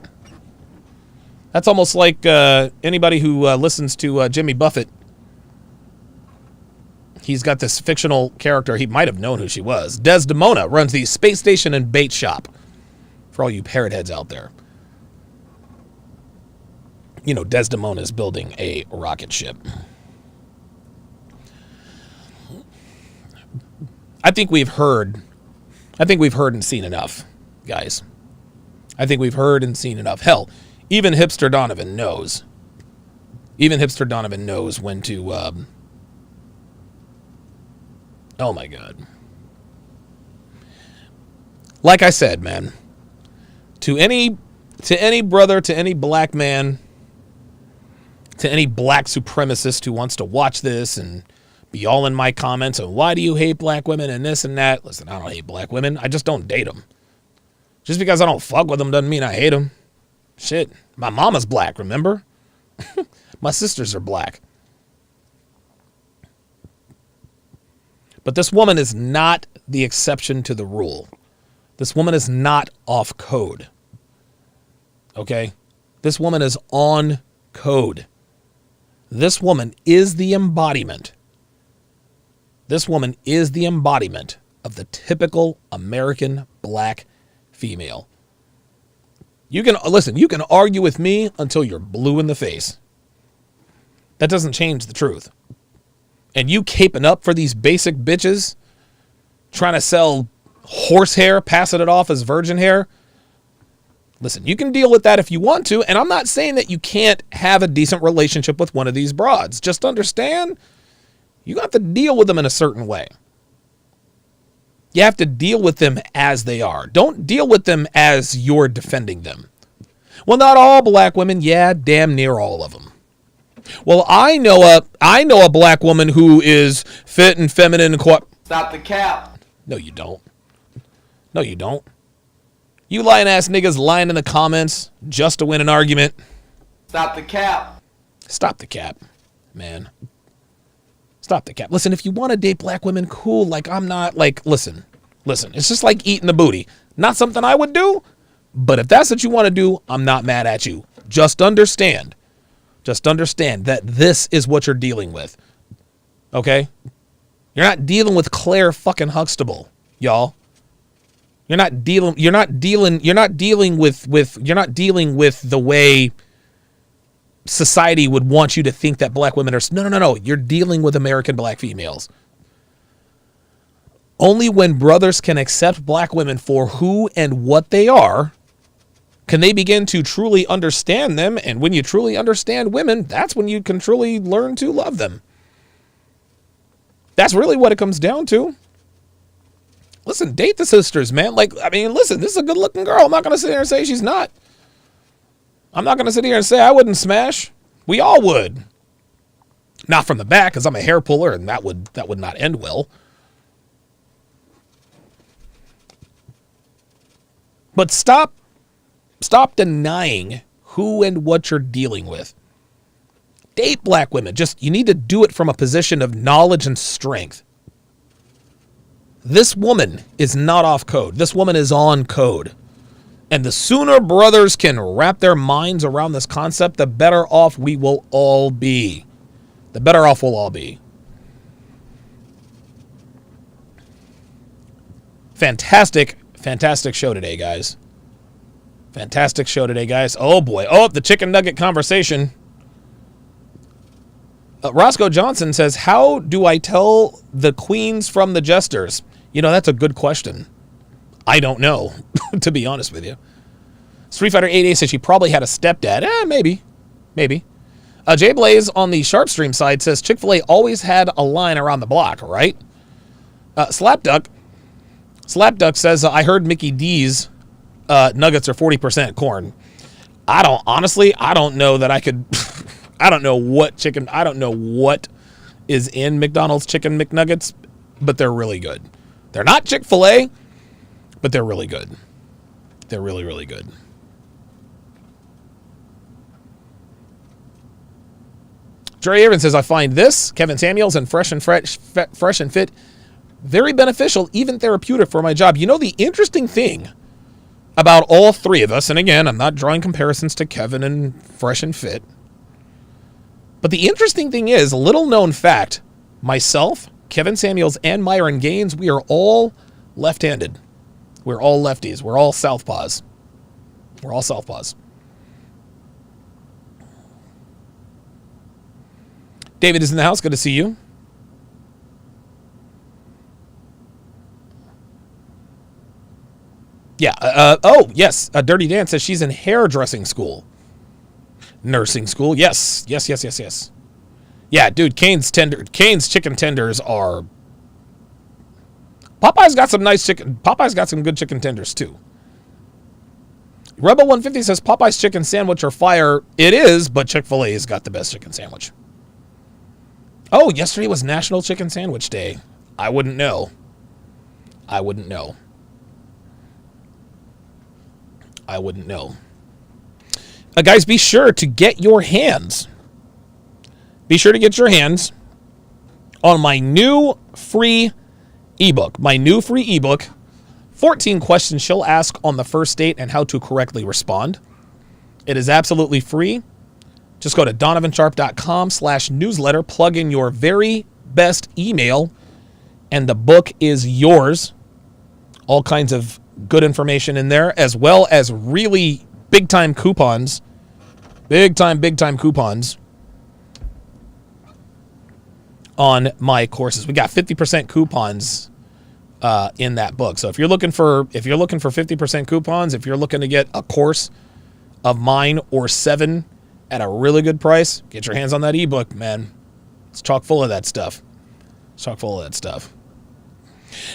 [SPEAKER 1] That's almost like anybody who listens to Jimmy Buffett. He's got this fictional character. He might have known who she was. Desdemona runs the space station and bait shop. For all you parrot heads out there. You know, Desdemona is building a rocket ship. I think we've heard and seen enough, guys. I think we've heard and seen enough. Hell, even Hipster Donovan knows. Even Hipster Donovan knows when to, oh my God. Like I said, man, to any brother, to any black man, to any black supremacist who wants to watch this and be all in my comments and why do you hate black women and this and that. Listen, I don't hate black women. I just don't date them. Just because I don't fuck with them doesn't mean I hate them. Shit, my mama's black, remember? My sisters are black. But this woman is not the exception to the rule. This woman is not off code. Okay? This woman is on code. This woman is the embodiment. This woman is the embodiment of the typical American black female. You can argue with me until you're blue in the face. That doesn't change the truth. And you caping up for these basic bitches, trying to sell horsehair, passing it off as virgin hair. Listen, you can deal with that if you want to, and I'm not saying that you can't have a decent relationship with one of these broads. Just understand, you have to deal with them in a certain way. You have to deal with them as they are. Don't deal with them as you're defending them. Well, not all black women. Yeah, damn near all of them. Well, I know a black woman who is fit and feminine and
[SPEAKER 6] Stop the cap.
[SPEAKER 1] No, you don't. No, you don't. You lying ass niggas lying in the comments just to win an argument.
[SPEAKER 6] Stop the cap.
[SPEAKER 1] Stop the cap, man. Stop the cap. Listen, if you want to date black women, cool. Like, I'm not, like, listen. It's just like eating the booty. Not something I would do, but if that's what you want to do, I'm not mad at you. Just understand that this is what you're dealing with. Okay? You're not dealing with Claire fucking Huxtable, y'all. You're not dealing with the way society would want you to think that black women are. No. You're dealing with American black females. Only when brothers can accept black women for who and what they are can they begin to truly understand them. And when you truly understand women, that's when you can truly learn to love them. That's really what it comes down to. Listen, date the sisters, man. Listen, this is a good looking girl. I'm not going to sit here and say she's not. I'm not going to sit here and say I wouldn't smash. We all would. Not from the back, because I'm a hair puller, and that would not end well. But stop denying who and what you're dealing with. Date black women. You need to do it from a position of knowledge and strength. This woman is not off code. This woman is on code. And the sooner brothers can wrap their minds around this concept, the better off we will all be. The better off we'll all be. Fantastic show today, guys. Fantastic show today, guys. Oh, boy. Oh, the chicken nugget conversation. Roscoe Johnson says, how do I tell the queens from the jesters? You know, that's a good question. I don't know, to be honest with you. Street Fighter 8A says she probably had a stepdad. Maybe. Jay Blaze on the Sharp Stream side says Chick-fil-A always had a line around the block, right? Slapduck says, I heard Mickey D's nuggets are 40% corn. I don't know that I could. I don't know what is in McDonald's chicken McNuggets, but they're really good. They're not Chick-fil-A, but they're really good. They're really, really good. Jerry Aaron says, I find this, Kevin Samuels, and Fresh and Fit very beneficial, even therapeutic for my job. You know, the interesting thing about all three of us, and again, I'm not drawing comparisons to Kevin and Fresh and Fit, but the interesting thing is, a little known fact, myself, Kevin Samuels, and Myron Gaines, we are all left-handed. We're all lefties. We're all southpaws. We're all southpaws. David is in the house. Good to see you. Yeah. Oh, yes. Dirty Dan says she's in hairdressing school. Nursing school. Yes. Yes. Yeah, dude, Cane's chicken tenders are... Popeye's got some nice chicken. Popeye's got some good chicken tenders, too. Rebel 150 says Popeye's chicken sandwich are fire. It is, but Chick-fil-A's got the best chicken sandwich. Oh, yesterday was National Chicken Sandwich Day. I wouldn't know. Guys, be sure to get your hands. Be sure to get your hands on my new free ebook. 14 questions she'll ask on the first date and how to correctly respond. It is absolutely free. Just go to donovansharp.com/newsletter, plug in your very best email, and the book is yours. All kinds of good information in there, as well as really big-time coupons. Big-time coupons on my courses. We got 50% coupons in that book. So if you're looking for 50% coupons, if you're looking to get a course of mine or 7 at a really good price, get your hands on that ebook, man. It's chock full of that stuff.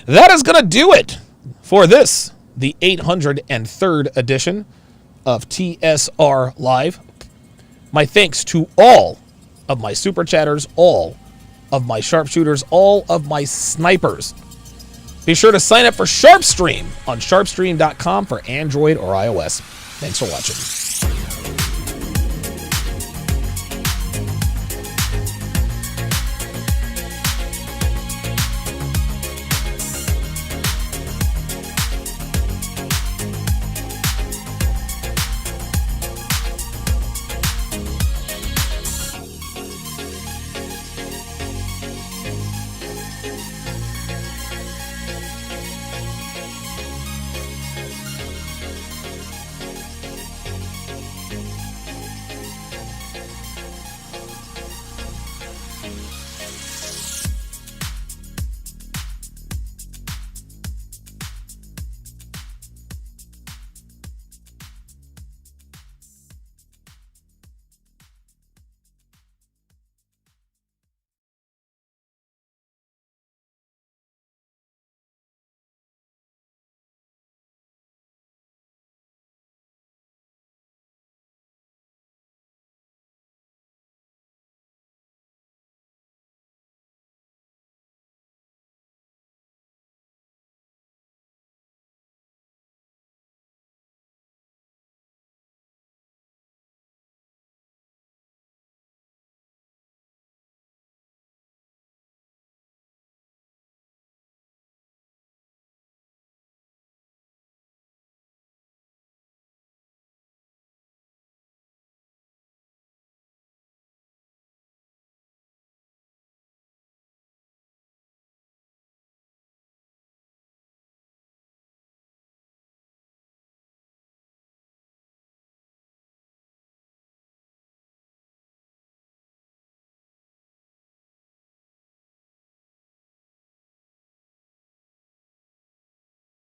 [SPEAKER 1] That is going to do it for this, the 803rd edition of TSR Live. My thanks to all of my super chatters, all of my sharpshooters, all of my snipers. Be sure to sign up for SharpStream on sharpstream.com for Android or iOS. Thanks for watching.